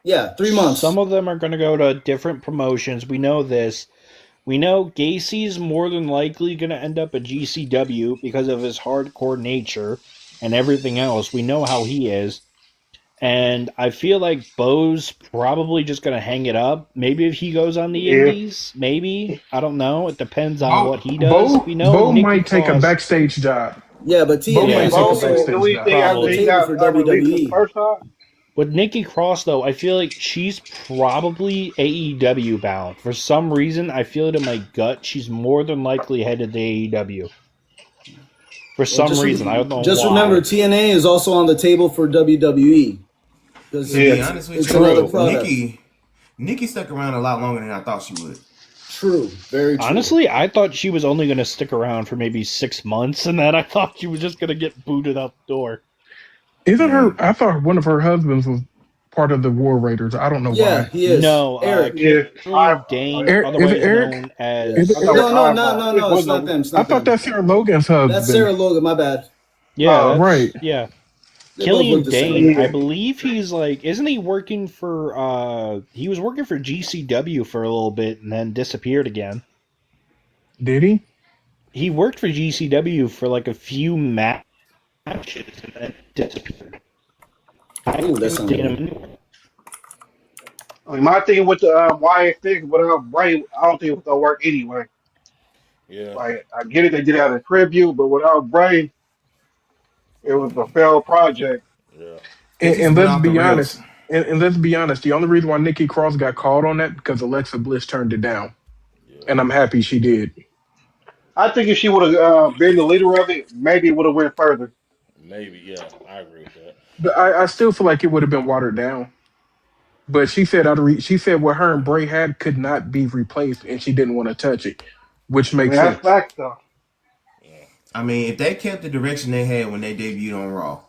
yeah, 3 months. some of them are going to go to different promotions. We know this. We know Gacy's more than likely going to end up at GCW because of his hardcore nature and everything else. We know how he is. And I feel like Bo's probably just going to hang it up. Maybe if he goes on the yeah, indies, maybe. I don't know. It depends on Bo what he does. We know Bo Nikki might take a Cross. backstage job. Yeah, but Bo TNA Yeah, might is take a Bo, also do backstage we job. think on after the probably. he table got for released the WWE. first time? With Nikki Cross, though, I feel like she's probably AEW bound. For some reason, I feel it in my gut. She's more than likely headed to AEW. For Well, some reason, I don't know just why. remember, TNA is also on the table for WWE. Because To be honest with it's you, another product. Nikki stuck around a lot longer than I thought she would. True, very true. Honestly, I thought she was only going to stick around for maybe 6 months, and then I thought she was just going to get booted out the door. Isn't her? I thought one of her husbands was part of the War Raiders. I don't know Yeah, why. he is. No, Eric. Killian Dane, Eric- is it otherwise Eric? known as... Is it Eric? No, it's not them. It's not I thought them. that's Sarah Logan's husband. That's Sarah Logan, my bad. Yeah, that's, right. Yeah. They Killian both look the same. Dane, I believe he's like, isn't he working for, he was working for GCW for a little bit and then disappeared again. Did he? He worked for GCW for like a few matches and then disappeared. Ooh, that sounds Seen him good. anywhere. I mean, my thing with the YX without Bray, I don't think it was gonna work anyway. Yeah. Like, I get it, they did it out of tribute, but without Bray, it was a failed project. Yeah. And let's be honest. And let's be honest. The only reason why Nikki Cross got called on that because Alexa Bliss turned it down, and I'm happy she did. I think if she would have been the leader of it, maybe it would have went further. Maybe, yeah. I agree with that. But I still feel like it would have been watered down. But she said she said what her and Bray had could not be replaced, and she didn't want to touch it, which makes That's sense. facts, though. I mean, if they kept the direction they had when they debuted on Raw,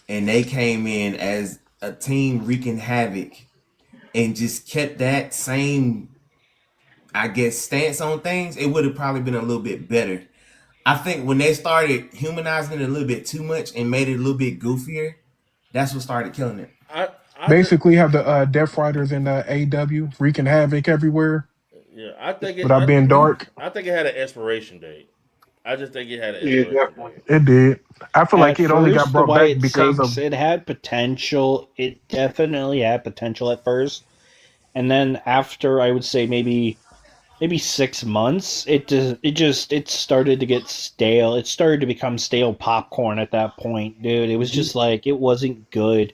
and they came in as a team wreaking havoc, and just kept that same, I guess, stance on things, it would have probably been a little bit better. I think when they started humanizing it a little bit too much and made it a little bit goofier, that's what started killing it. Basically, have the Death Riders in AW wreaking havoc everywhere. Yeah, I think it. Without being dark. I think it had an expiration date. I just think it had an expiration date. It did. I feel like At it only got first, brought the back Wyatt because Six, of. it had potential. It definitely had potential at first, and then after I would say maybe 6 months, it started to get stale. It started to become stale popcorn at that point, dude. It was just like it wasn't good.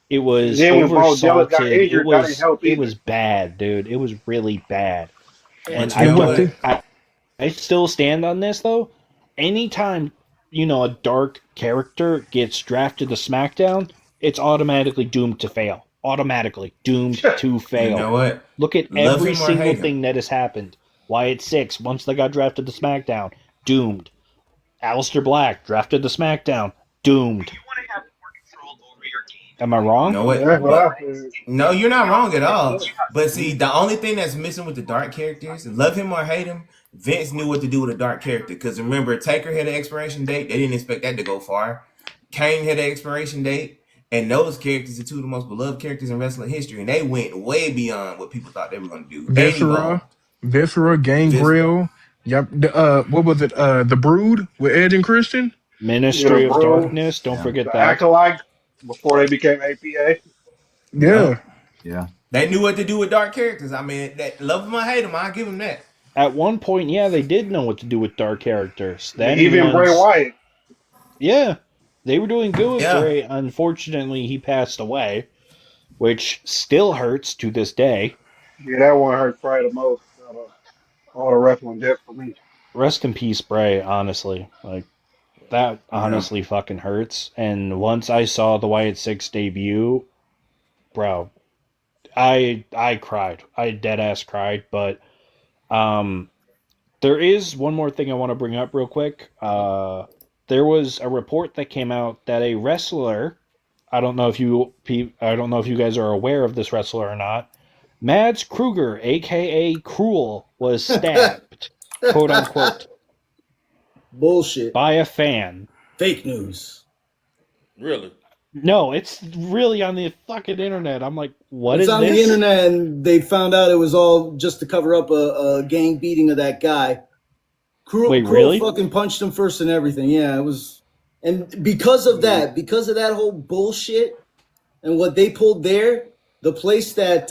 It was Then when Bo Dallas got oversalted. injured, that didn't help It either. was bad, dude. It was really bad. And But you know what? I still stand on this though. Anytime a dark character gets drafted to SmackDown, it's automatically doomed to fail. Automatically doomed to fail. You know what? Look at Love every him or single hate him. thing that has happened. Wyatt Six, once they got drafted to SmackDown, doomed. Aleister Black, drafted to SmackDown, doomed. Am I wrong? You know what? Yeah, that's what I said. No, you're not wrong at all. But see, the only thing that's missing with the dark characters, love him or hate him, Vince knew what to do with a dark character. Because remember, Taker had an expiration date. They didn't expect that to go far. Kane had an expiration date. And those characters are two of the most beloved characters in wrestling history. And they went way beyond what people thought they were going to do. Viscera, Gangrel. Yep. What was it? The Brood with Edge and Christian. Ministry of Darkness. Don't forget The that. Acolyte before they became APA. Yeah. They knew what to do with dark characters. I mean, that love him or hate him, I'll give them that. At one point, yeah, they did know what to do with dark characters. Then Even Bray Wyatt. Yeah, they were doing good with Yeah. Bray. Unfortunately, he passed away, which still hurts to this day. Yeah, that one hurt probably the most out of all the wrestling deaths for me. Rest in peace, Bray, honestly. Like, that honestly fucking hurts. And once I saw the Wyatt Six debut, bro, I cried. I dead-ass cried. But there is one more thing I want to bring up real quick. There was a report that came out that a wrestler, I don't know if you guys are aware of this wrestler or not, Mads Kruger, aka Cruel, was stabbed, quote unquote, Bullshit. by a fan. Fake news. Really? No, it's really on the fucking internet. I'm like, what It's is on this? the internet, and they found out it was all just to cover up a gang beating of that guy. Cruel really? fucking punched him first and everything. Yeah, it was, and because of that whole bullshit and what they pulled there, the place that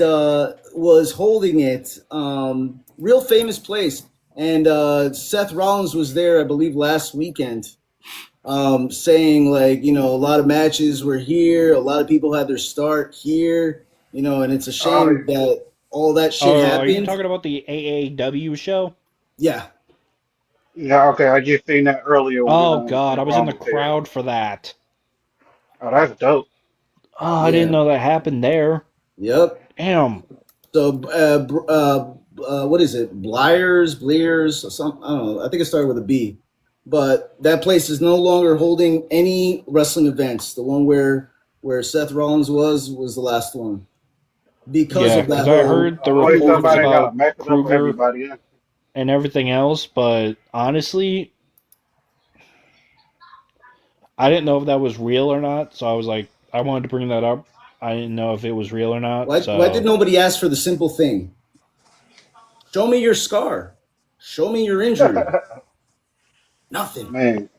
was holding it, real famous place, and Seth Rollins was there, I believe, last weekend. saying like, you know, a lot of matches were here, a lot of people had their start here, you know, and it's a Oh, shame that all that shit Oh, are you happened. talking about the AAW show? Yeah. yeah, okay. I just seen that earlier Oh when God, I was in Ron the was there. crowd for that. Oh, that's dope. Oh, I didn't Yeah. know that happened there. Yep. Damn. So, what is it? Blears, or some, I don't know. I think it started with a B. But that place is no longer holding any wrestling events. The one where Seth Rollins was the last one because Yeah, of because that I whole heard the Always COVID reports somebody shit. got to about mess it up for Kruger everybody. Yeah. and everything else, but honestly, I didn't know if that was real or not. So I was like, I wanted to bring that up. I didn't know if it was real or not. Why did So nobody ask for the simple thing? Show me your scar. Show me your injury. Nothing. Man,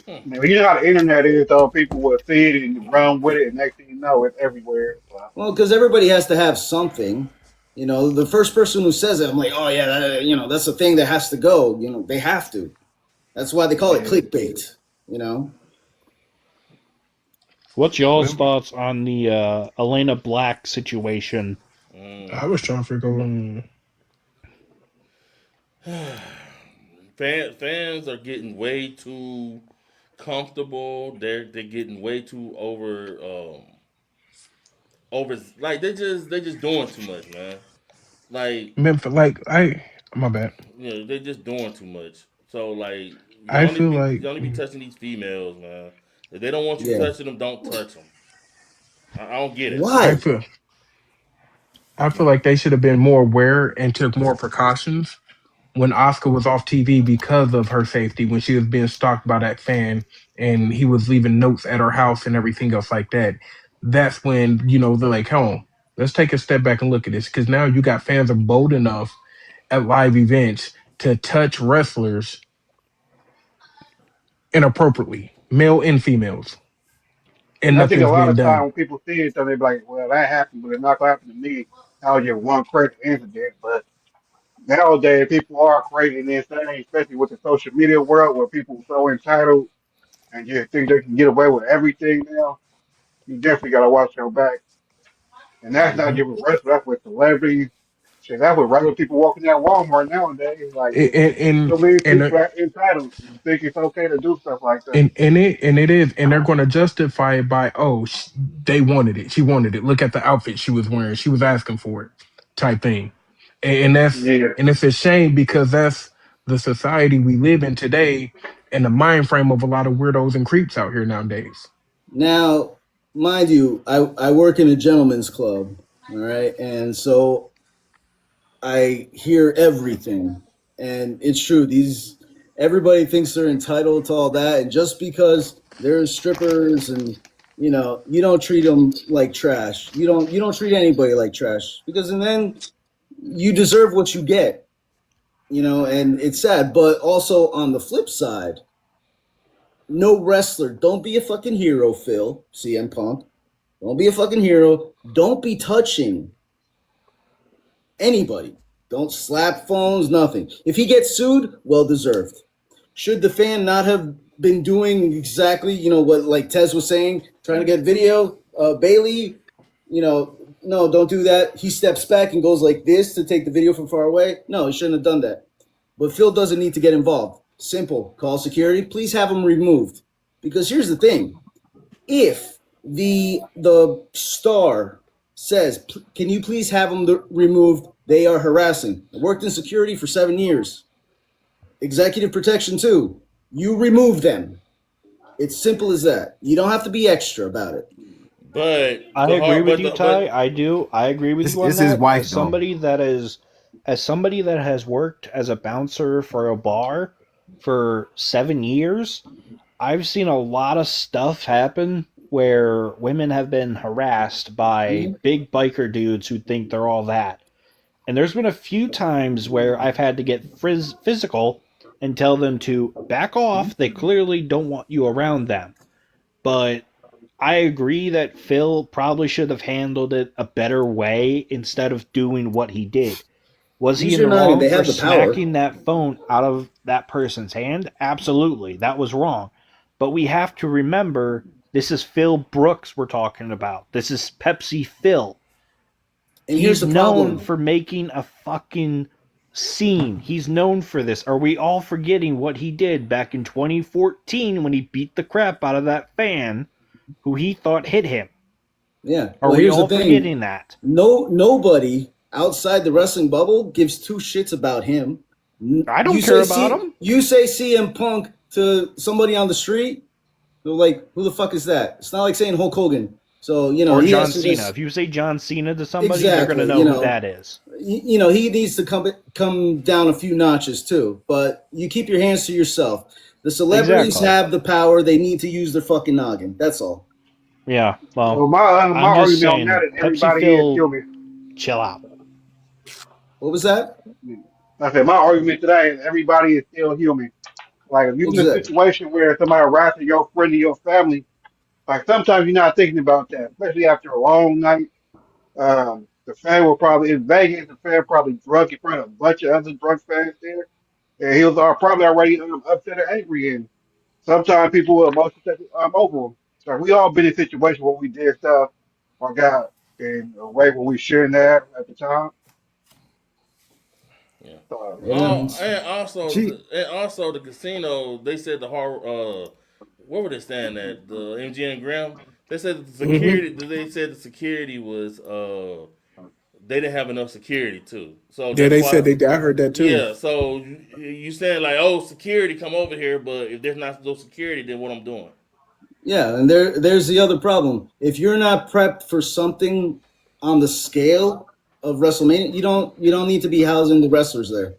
man, you know how the internet is, though. People will see it and run with it, and next thing you know, it's everywhere. So, Well, because everybody has to have something. You know, the first person who says it, I'm like, oh yeah, you know, that's the thing that has to go. You know, they have to. That's why they call it yeah. clickbait. You know. what's y'all's Well, thoughts on the Elena Black situation? I was trying to figure out. Fans are getting way too comfortable. They're getting way too over like they just doing too much, man. Like Memphis, like my bad. they're just doing too much. So like I feel like y'all need to be touching these females, man. If they don't want you Yeah. touching them, don't touch them. I don't get it. I Why? feel I feel like they should have been more aware and took more precautions when Oscar was off TV because of her safety, when she was being stalked by that fan and he was leaving notes at her house and everything else like that. That's when, they're like, "Home, let's take a step back and look at this." Because now you got fans are bold enough at live events to touch wrestlers inappropriately, male and females, and And I think a nothing's lot being of time done. when people see it, they be like, well, that happened, but it's not going to happen to me. That was just one crazy incident. But nowadays, people are crazy and insane, especially with the social media world where people are so entitled and just think they can get away with everything now. You definitely got to watch your back. And that's not Mhm. just with wrestlers, that's with celebrities. Shit, that's with regular people walking down Walmart nowadays. Like, And so many and people are entitled and think it's okay to do stuff like that. and it is, and they're going to justify it by, oh, they wanted it, she wanted it, look at the outfit she was wearing, she was asking for it, type thing. And that's, Yeah. and it's a shame because that's the society we live in today, and the mind frame of a lot of weirdos and creeps out here nowadays. Now, mind you, I work in a gentleman's club. All right, and so I hear everything, and it's true. Everybody thinks they're entitled to all that, and just because they're strippers and you don't treat them like trash. You don't treat anybody like trash because then you deserve what you get. And it's sad, but also on the flip side, no wrestler. Don't be a fucking hero, Phil. CM Punk. Don't be a fucking hero. Don't be touching anybody. Don't slap phones, nothing. If he gets sued, well deserved. Should the fan not have been doing exactly, what like Tez was saying, trying to get video? Bailey, no, don't do that. He steps back and goes like this to take the video from far away. No, he shouldn't have done that. But Phil doesn't need to get involved. Simple. Call security. Please have him removed. Because here's the thing: if the star says, "Can you please have them removed? They are harassing." I worked in security for 7 years. Executive protection too. You remove them. It's simple as that. You don't have to be extra about it. But I the agree hard, with but you, the, Ty. but I do. I agree with you on It's his that. wife though. As somebody that has worked as a bouncer for a bar for 7 years, I've seen a lot of stuff happen where women have been harassed by Mhm. big biker dudes who think they're all that. And there's been a few times where I've had to get physical and tell them to back off. They clearly don't want you around them. But I agree that Phil probably should have handled it a better way instead of doing what he did. Was he Use in your the noggin. wrong They for have the power. smacking that phone out of that person's hand? Absolutely. That was wrong. But we have to remember this is Phil Brooks we're talking about. This is Pepsi Phil. And here's He's the known problem. for making a fucking scene. He's known for this. Are we all forgetting what he did back in 2014 when he beat the crap out of that fan who he thought hit him? Yeah. Are Well, we here's the all thing. forgetting that? Nobody outside the wrestling bubble gives two shits about him. I don't You care say about him. You say CM Punk to somebody on the street, they're like, "Who the fuck is that?" It's not like saying Hulk Hogan. So Or he John has to Cena. just If you say John Cena to somebody, they're going to exactly. know who that is. He needs to come down a few notches too. But you keep your hands to yourself. The celebrities Exactly. have the power. They need to use their fucking noggin. That's all. Yeah, well, Well, my I'm just argument on saying, that is Pepsi everybody here Phil, kill me. chill out. What was that? I said my argument today is everybody is still human. Like if you're in a Exactly. situation where somebody harassing your friend or your family, like sometimes you're not thinking about that, especially after a long night. The fan will probably in Vegas. The fan probably drunk in front of a bunch of other drunk fans there, and he was probably already upset or angry. And sometimes people will emotionally take over him. So we all been in situations where we did stuff or got in a way where we shouldn't have at the time. Yeah. So, Yeah. And also the casino. They said the horror. Where were they staying at? The MGM Graham. They said the security. They said the security was. They didn't have enough security too. So Yeah, that's they why. said I heard that too. Yeah. So you saying like, oh, security, come over here, but if there's not no security, then what I'm doing? Yeah, and there's the other problem. If you're not prepped for something on the scale of WrestleMania, you don't need to be housing the wrestlers there.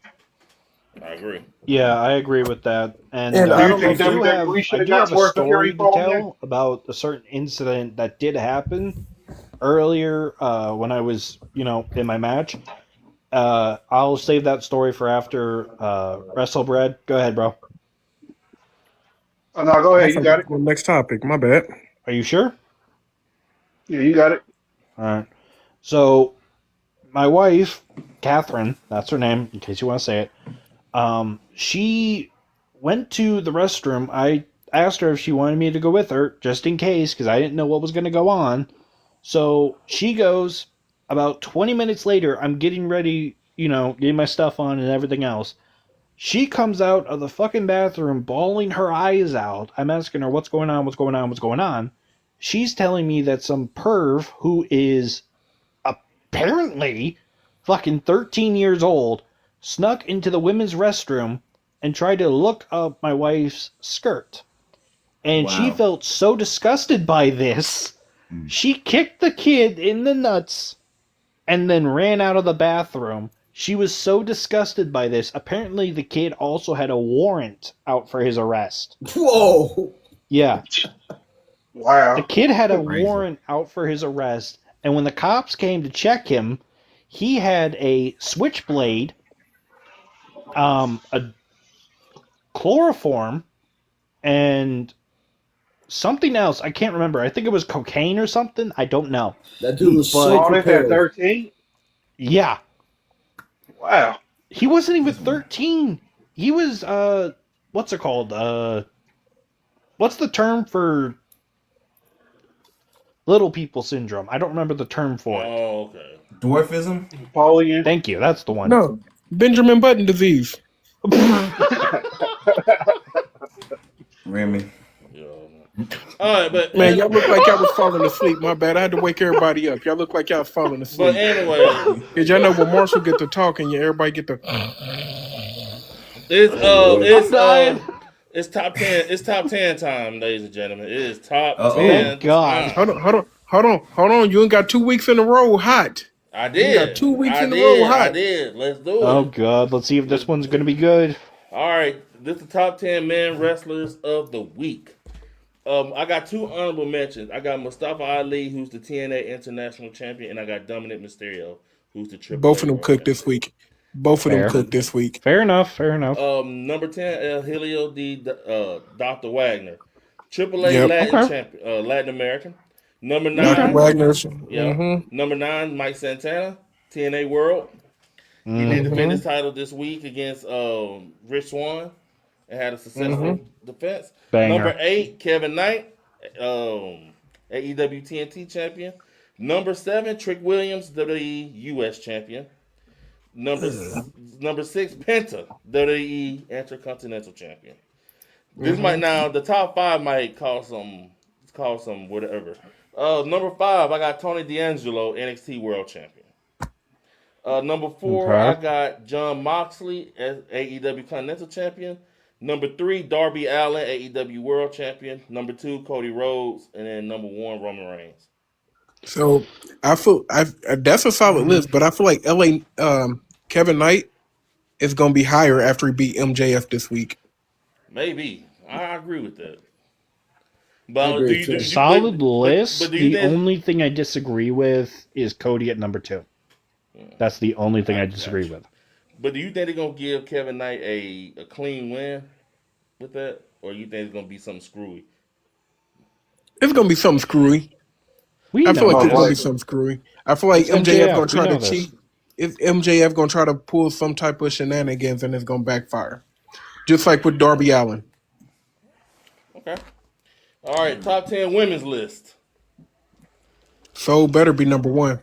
I agree. Yeah, I agree with that. And And do I you don't know think if you. WWE I should have do got have a more security story to for them? tell about a certain incident that did happen earlier when I was, in my match. I'll save that story for after WrestleBread. Go ahead, bro. Oh, no, go I ahead. You forgot got it. the next topic. My bad. Are you sure? Yeah, you got it. All right. So my wife, Catherine, that's her name, in case you want to say it. She went to the restroom. I asked her if she wanted me to go with her, just in case, because I didn't know what was going to go on. So she goes. About 20 minutes later, I'm getting ready, getting my stuff on and everything else. She comes out of the fucking bathroom, bawling her eyes out. I'm asking her, what's going on, what's going on, what's going on? She's telling me that some perv who is apparently fucking 13 years old snuck into the women's restroom and tried to look up my wife's skirt. And she Wow. felt so disgusted by this, she kicked the kid in the nuts and then ran out of the bathroom. She was so disgusted by this. Apparently, the kid also had a warrant out for his arrest. Whoa. Yeah. Wow. The kid had a Crazy. warrant out for his arrest, and when the cops came to check him, he had a switchblade, a chloroform, and something else. I can't remember. I think it was cocaine or something. I don't know. That dude was so All this at prepared. 13? Yeah. Wow. He wasn't even 13. He was, what's it called? What's the term for little people syndrome? I don't remember the term for it. Oh, okay. Dwarfism? Napoleon. Thank you. That's the one. No, Benjamin Button disease. Remy. Yeah. All right, but Man, y'all look like y'all was falling asleep. My bad. I had to wake everybody up. Y'all look like y'all was falling But asleep. anyway, Cause y'all know when Marshall get to talking, everybody get to. it's top 10. It's top 10 time, ladies and gentlemen. It is top Uh-oh. 10. Thank God. time. Hold on. You ain't got 2 weeks in a row hot. I You did. got 2 weeks I in a row did. hot. I did. Let's do it. Oh, God. Let's see if this one's going to be good. All right, this is the top 10 men wrestlers of the week. I got 2 honorable mentions. I got Mustafa Ali, who's the TNA International Champion, and I got Dominic Mysterio, who's the Triple Both A of them World cooked this week. Both of them Fair. cooked this week. Fair enough. Fair enough. Number 10, El Helio D. Dr. Wagner, Triple A Yep. Latin Okay. champion, Latin American. Number Dr. 9, Wagner's. yeah. Number 9, Mike Santana, TNA World. He did defend his title this week against Rich Swann and had a successful defense. Banger. Number 8, Kevin Knight, AEW TNT champion. Number 7, Trick Williams, WWE US champion. Number 6, Penta, WWE Intercontinental champion. This might now the top 5 might cause some whatever. Number 5, I got Tony D'Angelo, NXT World Champion. Number 4, Okay. I got John Moxley as AEW Continental Champion. Number 3, Darby Allin, AEW World Champion. Number 2, Cody Rhodes, and then number 1, Roman Reigns. So that's a solid list, but I feel like Kevin Knight is gonna be higher after he beat MJF this week. Maybe I agree with that. I But agree, too. Solid list. but do you The think- only thing I disagree with is Cody at number 2. That's the only thing I disagree with. But do you think they're gonna give Kevin Knight a clean win with that, or you think it's gonna be something screwy? It's gonna be something screwy. We I feel like know it's gonna be this. something screwy. I feel like It's MJF gonna MJF, try we to know this. cheat. If MJF gonna try to pull some type of shenanigans and it's gonna backfire, just like with Darby Allin. Okay. All right. Top 10 women's list. So better be number 1.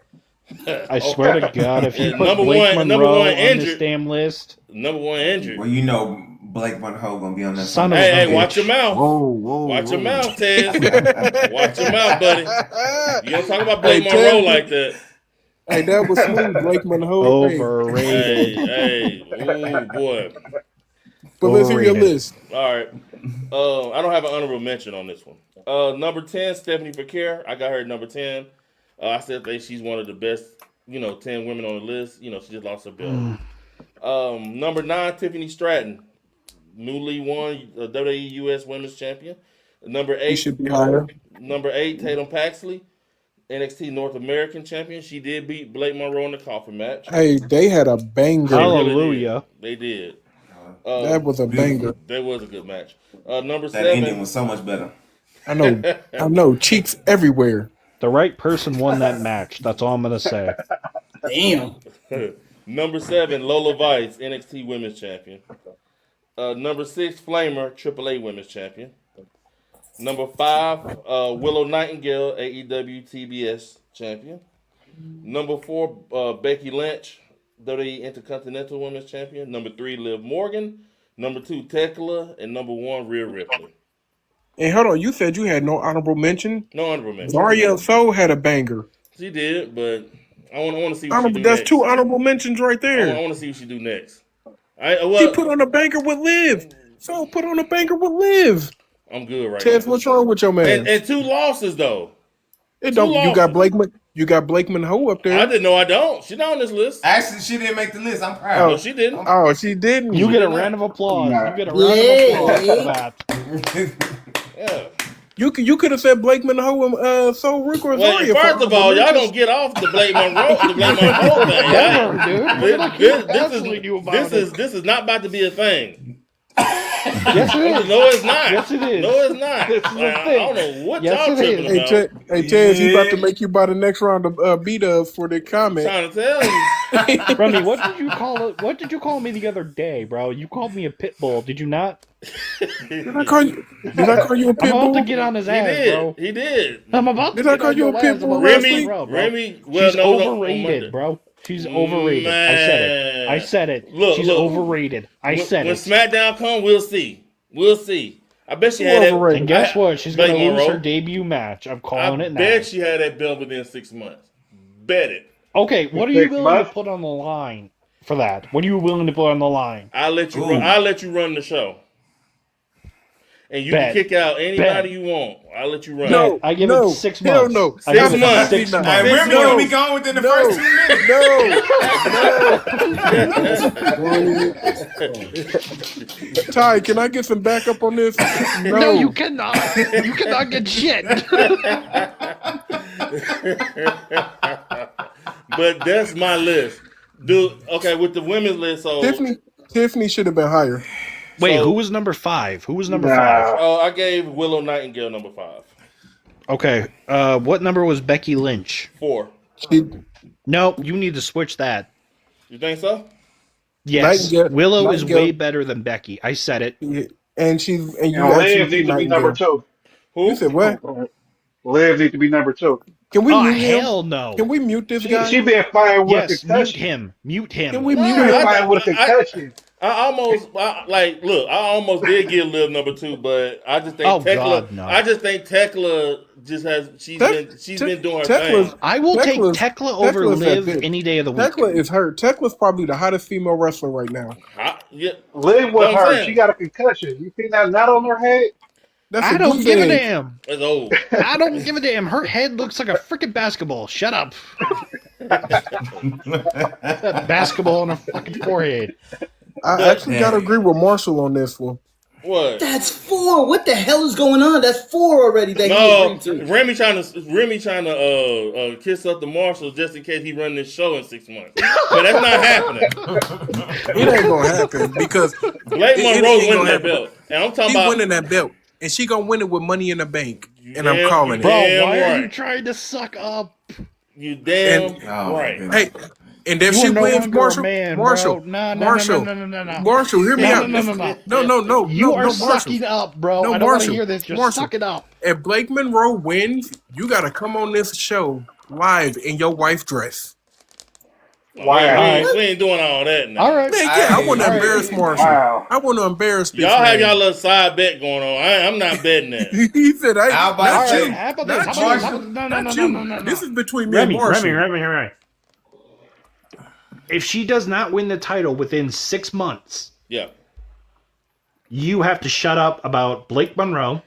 I swear to God, if you Yeah, put number Blake one Monroe on injured. this damn list, Number 1 injured. Well, you know Blake Monroe gonna be on that. Son of Hey, a bitch. watch your mouth. Whoa. Watch your mouth, Tez. Watch your mouth, buddy. You don't talk about Blake Hey, Monroe Tez. like that. Hey, that was smooth, Blake Monroe. Hey, Overrated. Hey, oh boy. but let's hear your Overrated. list. All right. I don't have an honorable mention on this one. Number 10, Stephanie Fakir. I got her at number 10. I said that she's one of the best, 10 women on the list. She just lost her belt. Number 9, Tiffany Stratton, newly won WWE US Women's Champion. Number 8, He should be higher. Number 8, Tatum Paxley, NXT North American Champion. She did beat Blake Monroe in the coffin match. Hey, they had a banger. Hallelujah. They did. That was a banger. That was a good match. Number That ending 7, was so much better. I know. Cheeks everywhere. The right person won that match. That's all I'm going to say. Damn. Number 7, Lola Vice, NXT Women's Champion. Number 6, Flamer, AAA Women's Champion. Number 5, Willow Nightingale, AEW TBS Champion. Number 4, Becky Lynch, WWE Intercontinental Women's Champion. Number 3, Liv Morgan. Number 2, Tekla. And number 1, Rhea Ripley. And hold on, you said you had no honorable mention. No honorable mention. Daria So had a banger. She did, but I want to see what she do That's next. 2 honorable mentions right I there. want to see what she do next. She put on a banger with Liv. So put on a banger with Liv. I'm good right Tez, now. what's wrong with your man? And 2 losses though. It don't. two You got losses. Blake Monroe up I there. didn't know I don't. She's not on this list. Actually, she didn't make the list. I'm proud. No, she didn't. Oh, she didn't. You get a did not. round of applause. Nah. You get a round of applause for that. Yeah. You could have said Blake Monroe and So Rick Well, Rosario. first of all, y'all gonna get off the Blake Monroe thing. Never, dude. We're gonna keep This hassling you about it. this is not about to be a thing. Yes, it is. No, it's not. Yes, it is. No, it's not. This is the I thing. don't know what Yes, y'all it tripping is. about. Hey, Tez, he about to make you buy the next round of beat-ups for the I'm comment. trying to tell you. Remy, what did you call it? What did you call me the other day, bro? You called me a pit bull, did you not? Did I call you a I'm pit about bull? to get on his He ass, did. bro. He did. I'm about to Did I get call on you a your pit ass. bull I'm about to Remy, bro. Remy. She's No, on Monday. overrated, bro. She's overrated. I said it. I said it. Look, She's look. overrated. I said When it. SmackDown come, we'll see. We'll see. I bet she Who had that. overrated? And guess what? She's Blake going to lose Monroe. her debut match. I'm I calling it now. bet she had that belt within 6 months. Bet it. Okay, what are you 6 willing months? to put on the line for that? What are you willing to put on the line? I'll let you. Ooh. I'll let you run the show. And you Bet. can kick out anybody Bet. you want. I'll let you run. No. I give no, it 6 hell months. no. I give 6 it months. 6 No. months. Hey, Remy No. gonna be gone within the first 2 minutes. No. Ty, can I get some backup on this? No, you cannot. You cannot get shit. But that's my list. Dude, okay, with the women's list, so Tiffany should have been higher. Wait, So- who was number 5? Who was number Nah. 5? I gave Willow Nightingale number 5. Okay, what number was Becky Lynch? 4. She, No, you need to switch that. You think so? Yes, Nightingale- Willow is Nightingale- way better than Becky. I said it. Yeah. And you And actually Liv do needs to be number Nightingale. 2. Who? You said what? Liv needs to be number 2. Can we Oh mute him? hell no! Can we mute this She guy? been fine with a Yes, mute concussion. him. Mute him. Can we No, mute She been him? fine with a concussion. I almost did get Liv number 2, but I just think Oh, Tekla. God, no. I just think Tekla just has. She's been doing her Tekla's- thing. I will take Tekla's- Tekla over Tekla's that Liv bitch. any day of the week. Tekla is hurt. Tekla's probably the hottest female wrestler right now. Yeah, Liv with Know what I'm her. saying? She got a concussion. You see that knot on her head? That's I a don't goose give a egg. damn. it's old. I don't give a damn. Her head looks like a freaking basketball. Shut up. That basketball on her fucking forehead. I actually gotta agree with Marshall on this one. What? That's 4. What the hell is going on? That's 4 already that he No, agreed to. Remy trying to kiss up the Marshall just in case he run this show in 6 months. But that's not happening. It ain't gonna happen because Blake it Monroe ain't winning gonna that happen. belt, and I'm talking He about winning that belt, and she gonna win it with Money in the Bank, and I'm damn- calling Bro, it. Damn why are right. you trying to suck up? You damn And- right. Hey, and if You she are no wins, longer a Marshall, man, Marshall, bro. No, Marshall, no. Marshall, hear me No, out. no. You are Marshall. sucking up, bro. No, I don't want to Marshall, hear this. You're Marshall. sucking up. If Blake Monroe wins, you gotta come on this show live in your wife dress. Wow. We ain't doing all that now. All right. Man, yeah, I want to All right. embarrass Marshall. Wow. I want to embarrass this Y'all have man. y'all little side bet going on. I'm not betting that. He said, "I How about not that? you, How about not this? you, How about this? No. not you. This is between me and Marshall." Remy. If she does not win the title within 6 months, Yeah. you have to shut up about Blake Monroe,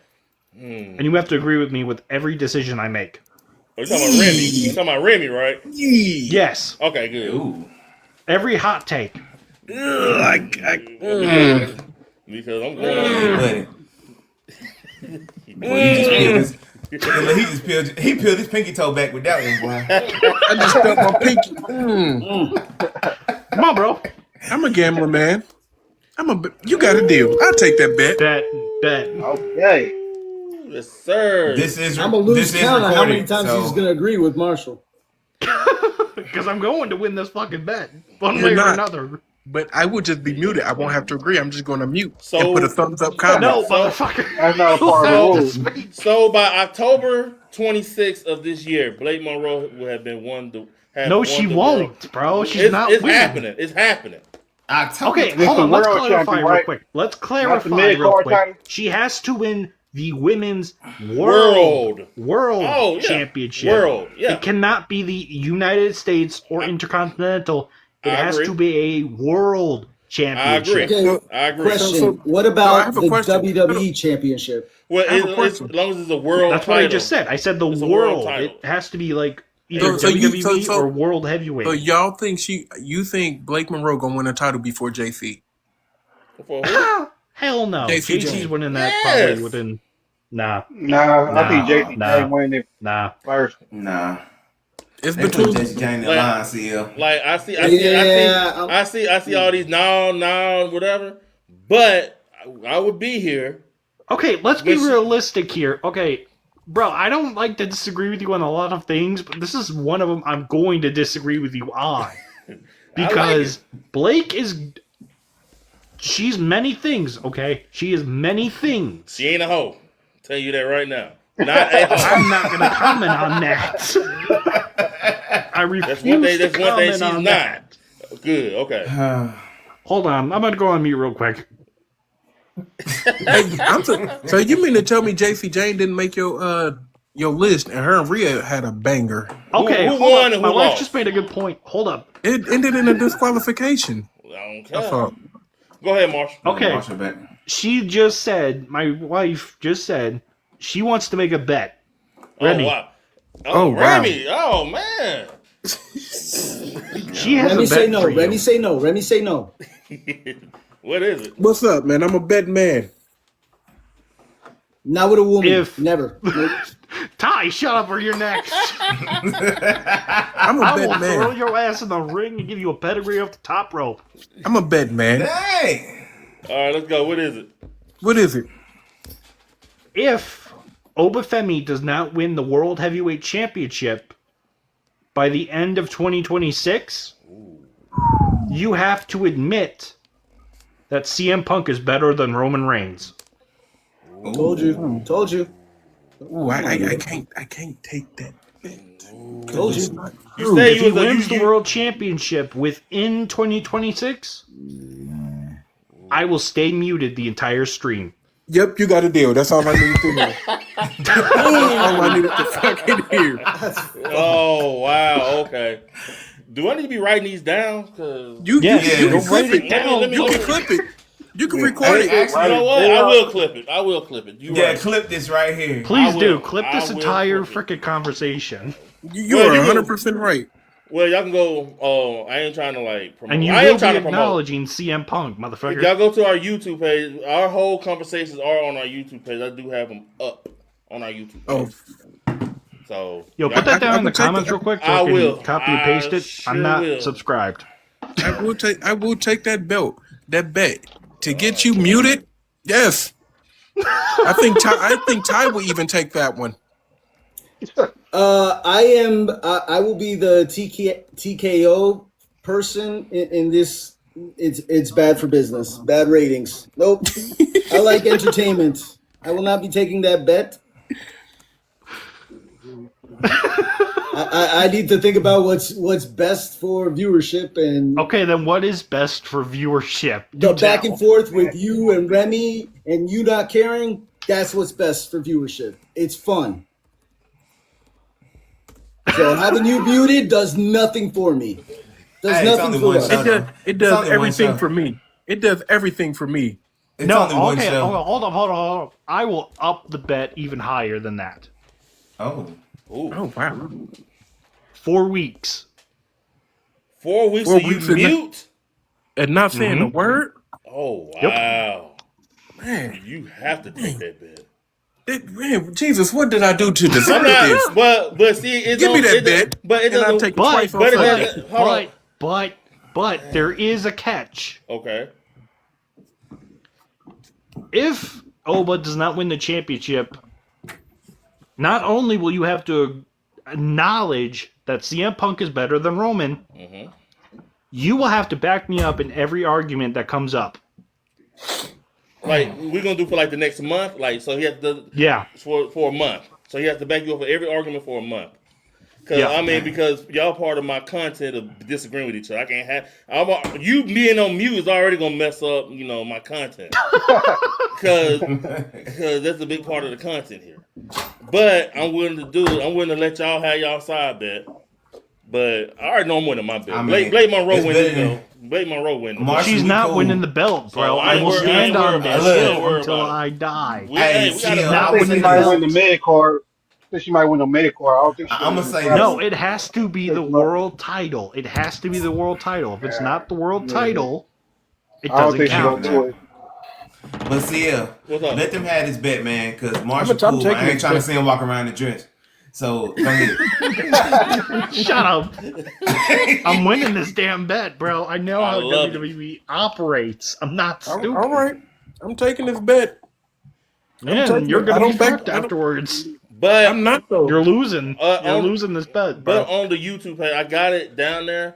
and you have to agree with me with every decision I make. Oh, you talking about Remy? You talking about Remy, right? Yes, Okay, good. Ooh. every hot take. Because I'm going on. Buddy. Boy, he peeled his pinky toe back with that one, boy. I just felt my pinky. Come on, bro. I'm a gambler, man. You got a deal. I'll take that bet. Bet. Okay. Yes, sir. This is I'm going to lose this is count of how many recorded, times so- he's going to agree with Marshall. Because I'm going to win this fucking bet. One You're way or not. another. But I would just be muted. I won't have to agree. I'm just going to mute So- and put a thumbs up comment. No, motherfucker. That's not a part of the rules. So by October 26th of this year, Blake Monroe will have been won the. No, she won't, bro. She's not It's winning. happening. It's happening. October. Okay, This hold the on. Let's world clarify champion, real right? quick. Let's Not the clarify mid-card real quick. title? She has to win the women's World. world Oh, yeah. championship. World, yeah. It cannot be the United States or Intercontinental. It I has agree. to be a world I championship. agree. Okay, I agree. question. So- what I about have a the question. WWE Championship? Well, I have a it's, question. as long as it's a world That's title. what I just said. I said the It's a world world. title. It has to be like either So you- WWE so- or world heavyweight. So y'all think you think Blake Monroe gonna win a title before JC? For who? Hell no. JC JC's James. winning that Yes. probably within. Nah. I think JC Nah. James winning it Nah. first. Nah. It's They put between. Jesse James in the Like- line, CL. Like I see all these whatever. But I would be here. Okay, let's be Listen. realistic here. Okay, bro, I don't like to disagree with you on a lot of things, but this is one of them I'm going to disagree with you on. Because Blake is. She's many things, okay? She is many things. She ain't a hoe. Tell you that right now. Not a hoe. I'm not going to comment on that. I refuse That's to one thing comment she's on not. that. Good. Okay. Hold on, I'm going to go on mute real quick. Hey, so you mean to tell me JC Jane didn't make your list and her and Rhea had a banger? Okay, who hold won up. and My who wife lost? just made a good point. Hold up. It ended in a disqualification. I don't I care. thought. Go ahead, Marshall. Okay. Watch her back. She just said, my wife just said, she wants to make a bet. Remy. Oh, wow. Oh, wow. Remy. Oh, man. She has Remy a say bet no. for you. Remy say no. Remy say no. What is it? What's up, man? I'm a bet man. Not with a woman. If- Never. Nope. Ty, shut up or you're next. I'm a I will bet throw man. your ass in the ring and give you a pedigree off the top rope. I'm a bet man. Dang. All right, let's go. What is it? What is it? If Obafemi does not win the World Heavyweight Championship by the end of 2026, you have to admit that CM Punk is better than Roman Reigns. Told you. Ooh, I can't take that bet. Told you. You say If he wins the world championship within 2026, I will stay muted the entire stream. Yep, you got a deal. That's all I need to know. That's all I needed to fucking hear. Oh wow, okay. Do I need to be writing these down? Cause You Yes, can go clip write it. it down. Let me You look. can clip it. You can record it. Actually, You know what? I will clip it. You Yeah, right. clip this right here. Please I do. will. Clip I this will entire clip it. freaking conversation. You Well, are you can- 100% right. Well, y'all can go. Oh, I ain't trying to like promote. And you I will am be trying to promote. acknowledging CM Punk, motherfucker. Y'all go to our YouTube page. Our whole conversations are on our YouTube page. I do have them up on our YouTube page. Oh, So Yo, y'all- put that down I in the would take comments that. real quick so I I can will. copy and paste I it. sure I'm not will. subscribed. I will take that bet to get you muted. Yes, I think Ty will even take that one. I will be the TKO person in this. It's bad for business. Bad ratings. Nope. I like entertainment. I will not be taking that bet. I need to think about what's best for viewership and Okay, then what is best for viewership? the Do back tell. and forth with you and Remy and you not caring. That's what's best for viewership. It's fun. So having you muted does nothing for me. Does Hey, it's nothing only for one us. show. It It's does only one everything show. for me. It does everything for me. It's No, only one okay, show. hold on. I will up the bet even higher than that. Oh. Ooh. Oh wow! 4 weeks. 4 weeks 4 of you weeks and mute? And not saying a word, Oh Yep. wow. man. You have to take that bet. Man, Jesus, what did I do to I'm deserve not, this? but see, it's Give me on, that it, bet, but it and I'll doesn't. take it But twice on but it Sunday. doesn't- hold on. but there is a catch. Okay. If Oba does not win the championship, not only will you have to acknowledge that CM Punk is better than Roman, you will have to back me up in every argument that comes up. Like we're gonna do for like the next month. Like so, he has to Yeah. for a month. So he has to back you up for every argument for a month. Cause Yeah. I mean, because y'all part of my content of disagreeing with each other. I can't have you being on mute is already gonna mess up, my content. Cause that's a big part of the content here. But I'm willing to do it. I'm willing to let y'all have y'all side bet. But I already know I'm winning my bet. I mean, Blade Monroe it's winning better than- though. Blade Monroe winning. Marshall, She's we not cool. winning the belt, bro. So I I ain't will worried- stand I ain't on worried this about it. I ain't hill worried until about it. I die. We Hey, got see, a I I Not think winning she the might belt. win the mid card. I think she might win the mid card. I don't think she'll I'ma win the say title. No, it has to be the world title. It has to be the world title. If it's not the world Yeah. title, it I don't doesn't think she's count. gonna do it. But see, yeah, What's up? let them have this bet, man, because Marshall I'm cool. taking I ain't this trying to bet. see him walk around the dress. So, go ahead. Shut up. I'm winning this damn bet, bro. I know I how love WWE operates. I'm not stupid. All right, I'm taking this bet. Man, taking you're it. I gonna be don't back- fucked I don't- afterwards. But I'm not though. You're losing. You're on- losing this bet, but bro. on the YouTube page, I got it down there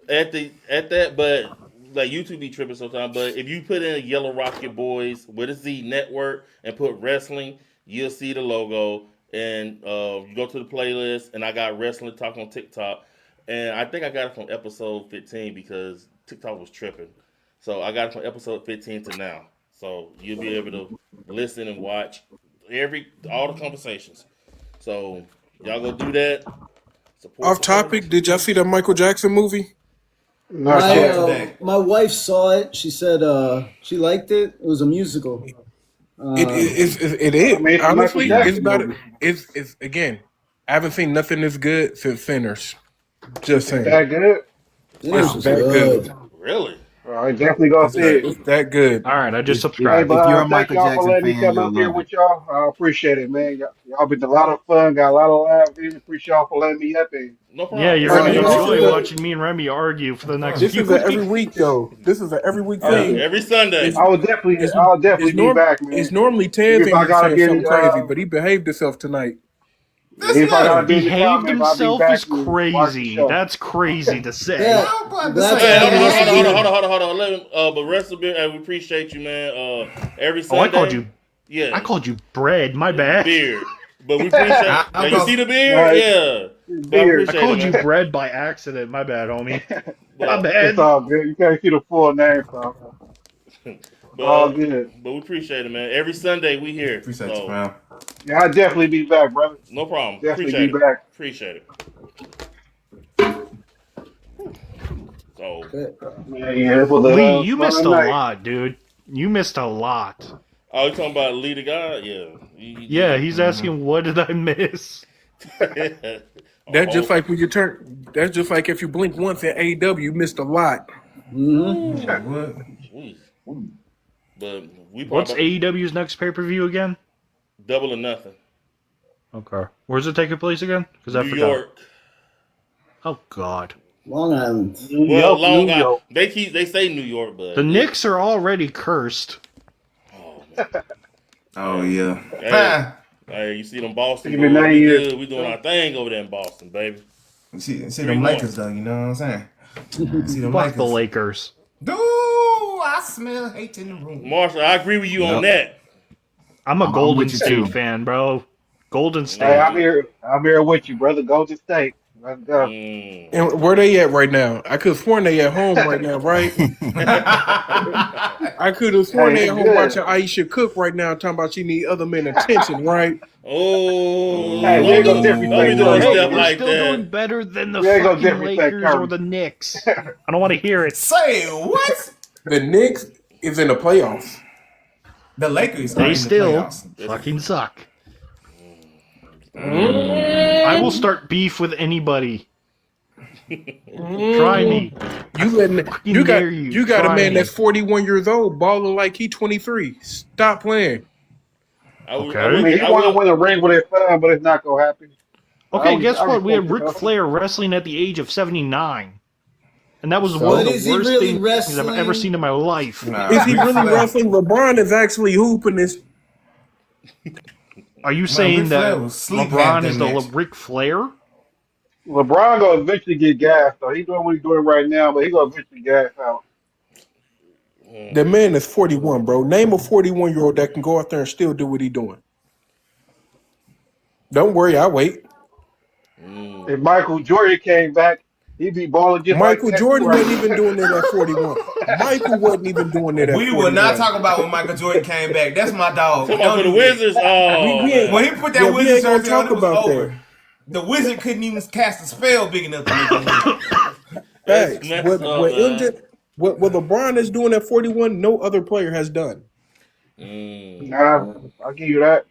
at that. But like YouTube be tripping sometimes. But if you put in Yellow Rocket Boys with a Z Network and put wrestling, you'll see the logo. And you go to the playlist, and I got wrestling talk on TikTok. And I think I got it from episode 15 because TikTok was tripping. So I got it from episode 15 to now. So you'll be able to listen and watch all the conversations. So y'all go do that. Support Off topic. Did y'all see that Michael Jackson movie? Not My, yet. today. my wife saw it. She said she liked it. It was a musical. It is. I mean, it's a Honestly, Michael it's Jackson about it. movie. It's again. I haven't seen nothing as good since Sinners. Just saying. That good? Sinners was that good. Really? I definitely gonna see it. It's that good. All right, I just Hey, subscribed. but If you're a thank Michael y'all for Jackson letting me fan, come you'll up here love with it. y'all. I appreciate it, man. Y'all been a lot of fun. Got a lot of laughs. In. Appreciate y'all for letting me up in. No problem. Yeah, you're Oh, gonna yeah, enjoy this is watching me and Remy argue for the next This few is a weeks. every week though. This is a every week thing. Every Sunday. I'll definitely be back, man. It's normally Tez If in I here gotta saying get something it, crazy, but he behaved himself tonight. If I gotta be in the Behaved comments, I'll be himself back is to watch the crazy. show. That's crazy to say. Yeah. I'm about to Glad say, to have you. Hold on. Let him, but rest of it, we appreciate you, man. Every Sunday. Oh, I called you. Yeah. I called you bread. My bad. Beard. But we appreciate. Now you see the beard? Right. Yeah. But I Beard. I appreciate called it, you man. bread by accident. My bad, homie. My But, bad. It's all good. You can't see the full name, so it's all good. but we appreciate it, man. Every Sunday we here. appreciate So you, man. Yeah, I'll definitely be back, brother. no problem. Definitely Appreciate be it. back. Appreciate it. So Yeah, it was Lee, you missed a fun night. lot, dude. You missed a lot. oh, you talking about Lee the guy? Yeah. Yeah, he's asking, what did I miss? That's just like when you turn. That's just like if you blink once at AEW, you missed a lot. What? But we What's probably AEW's next pay-per-view again? Double or Nothing. Okay. Where's it taking place again? Because I New forgot. York. Oh, God. Long Island. Well, Long New Island. York. They say New York, but The Knicks are already cursed. Oh, man. Oh yeah. Hey, hey, you see them Boston Even boys? 9 We years. good. We doing our thing over there in Boston, baby. See them 3-1. Lakers though. You know what I'm saying? See them Fuck the Lakers. Lakers. Dude, I smell hate in the room. Marshall, I agree with you on that. I'm a Golden with you, State too. fan, bro. Golden State. Hey, I'm here with you, brother. Golden State. Let's go. And where they at right now? I could have sworn they at home right now, right? I could have sworn Hey, they at home good. watching Aisha cook right now, talking about she need other men attention, right? Oh, Hey, we ain't gonna disrespect don't be doing Curry. stuff We're like still that. doing better than the We ain't gonna fucking disrespect Lakers Curry. or the Knicks. I don't want to hear it. Say what? The Knicks is in the playoffs. The Lakers are They in the still playoffs. fucking suck. I will start beef with anybody. Try me. You letting you got dare you. you got a Try man me. that's 41 years old balling like he 23. Stop playing. Okay. I mean, he want to win a ring with his son, but it's not gonna happen. Okay, guess what? We had respect Ric it, Flair wrestling at the age of 79. And that was So one of the is he worst really things I've wrestling? ever seen in my life. Nah, Is he Ric really Flair- wrestling? LeBron is actually hooping this. Are you saying Ric that Flair was sleep LeBron half is that the match. Ric Flair? LeBron gonna eventually get gassed. So he's doing what he's doing right now, but he's gonna eventually gas out. The man is 41, bro. Name a 41-year-old that can go out there and still do what he doing. Don't worry, I'll wait. If Michael Jordan came back, he'd be balling just Michael like that. Jordan too, right? wasn't even doing it at 41. Michael wasn't even doing it at 41. We will not talk about when Michael Jordan came back. That's my dog. Come on for the Wizards. Oh, We ain't- When he put that Yeah, we Wizard ain't gonna jersey on, talk it was about over. that. The Wizard couldn't even cast a spell big enough to make it. Facts. messed What, up, what, man. MJ, what LeBron is doing at 41, no other player has done. Nah, I'll give you that.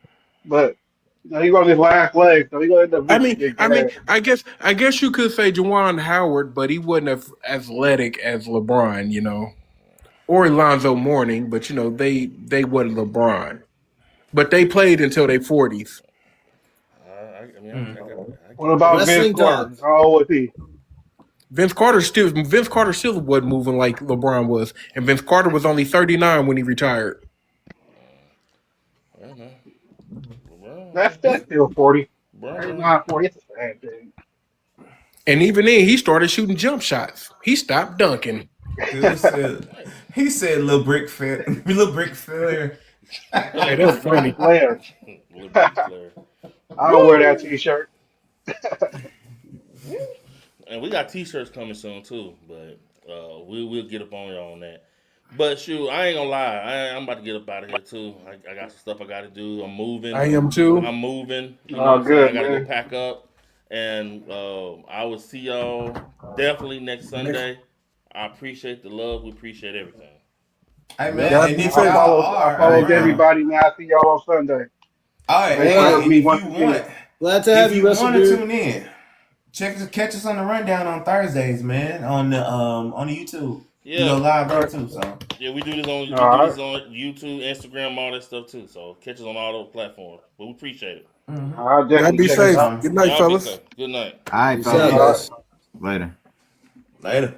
But you know, he's on his last leg, so he's gonna end up eventually getting gassed. I guess you could say Juwan Howard, but he wasn't as athletic as LeBron, you know, or Alonzo Mourning, but you know they wasn't LeBron, but they played until their 40s. What about Wrestling Vince Carter? dogs. How old was he? Vince Carter still wasn't moving like LeBron was, and Vince Carter was only 39 when he retired. That's still 40. 39, 40. It's the same thing. And even then, he started shooting jump shots. He stopped dunking. He said little brick fair. Little brick fair. Hey, that's funny. Flair. I don't wear that T-shirt. And we got T-shirts coming soon too, but we'll get up on y'all on that. But shoot, I ain't gonna lie, I'm about to get up out of here too. I got some stuff I got to do. I'm moving. I am too. I'm moving. You know Oh, what I'm saying? good, I gotta man. go pack up, and I will see y'all definitely next Sunday. I appreciate the love. We appreciate everything. Hey man, Yeah, and if I y'all are followed around, everybody. Now I see y'all on Sunday. all right, Hey, and if you once want, again. Glad to have if you, you Wrestle want to Dude. tune in, catch us on the rundown on Thursdays, man, on the YouTube. Yeah. You go live there too. So Yeah, we do this on All YouTube, Instagram, all that stuff too. So catch us on all those platforms. But we appreciate it. I'll Y'all definitely be check safe. it out. Good night, Y'all be fellas. safe. Good night. All right, Peace out, fellas. guys. Later. later.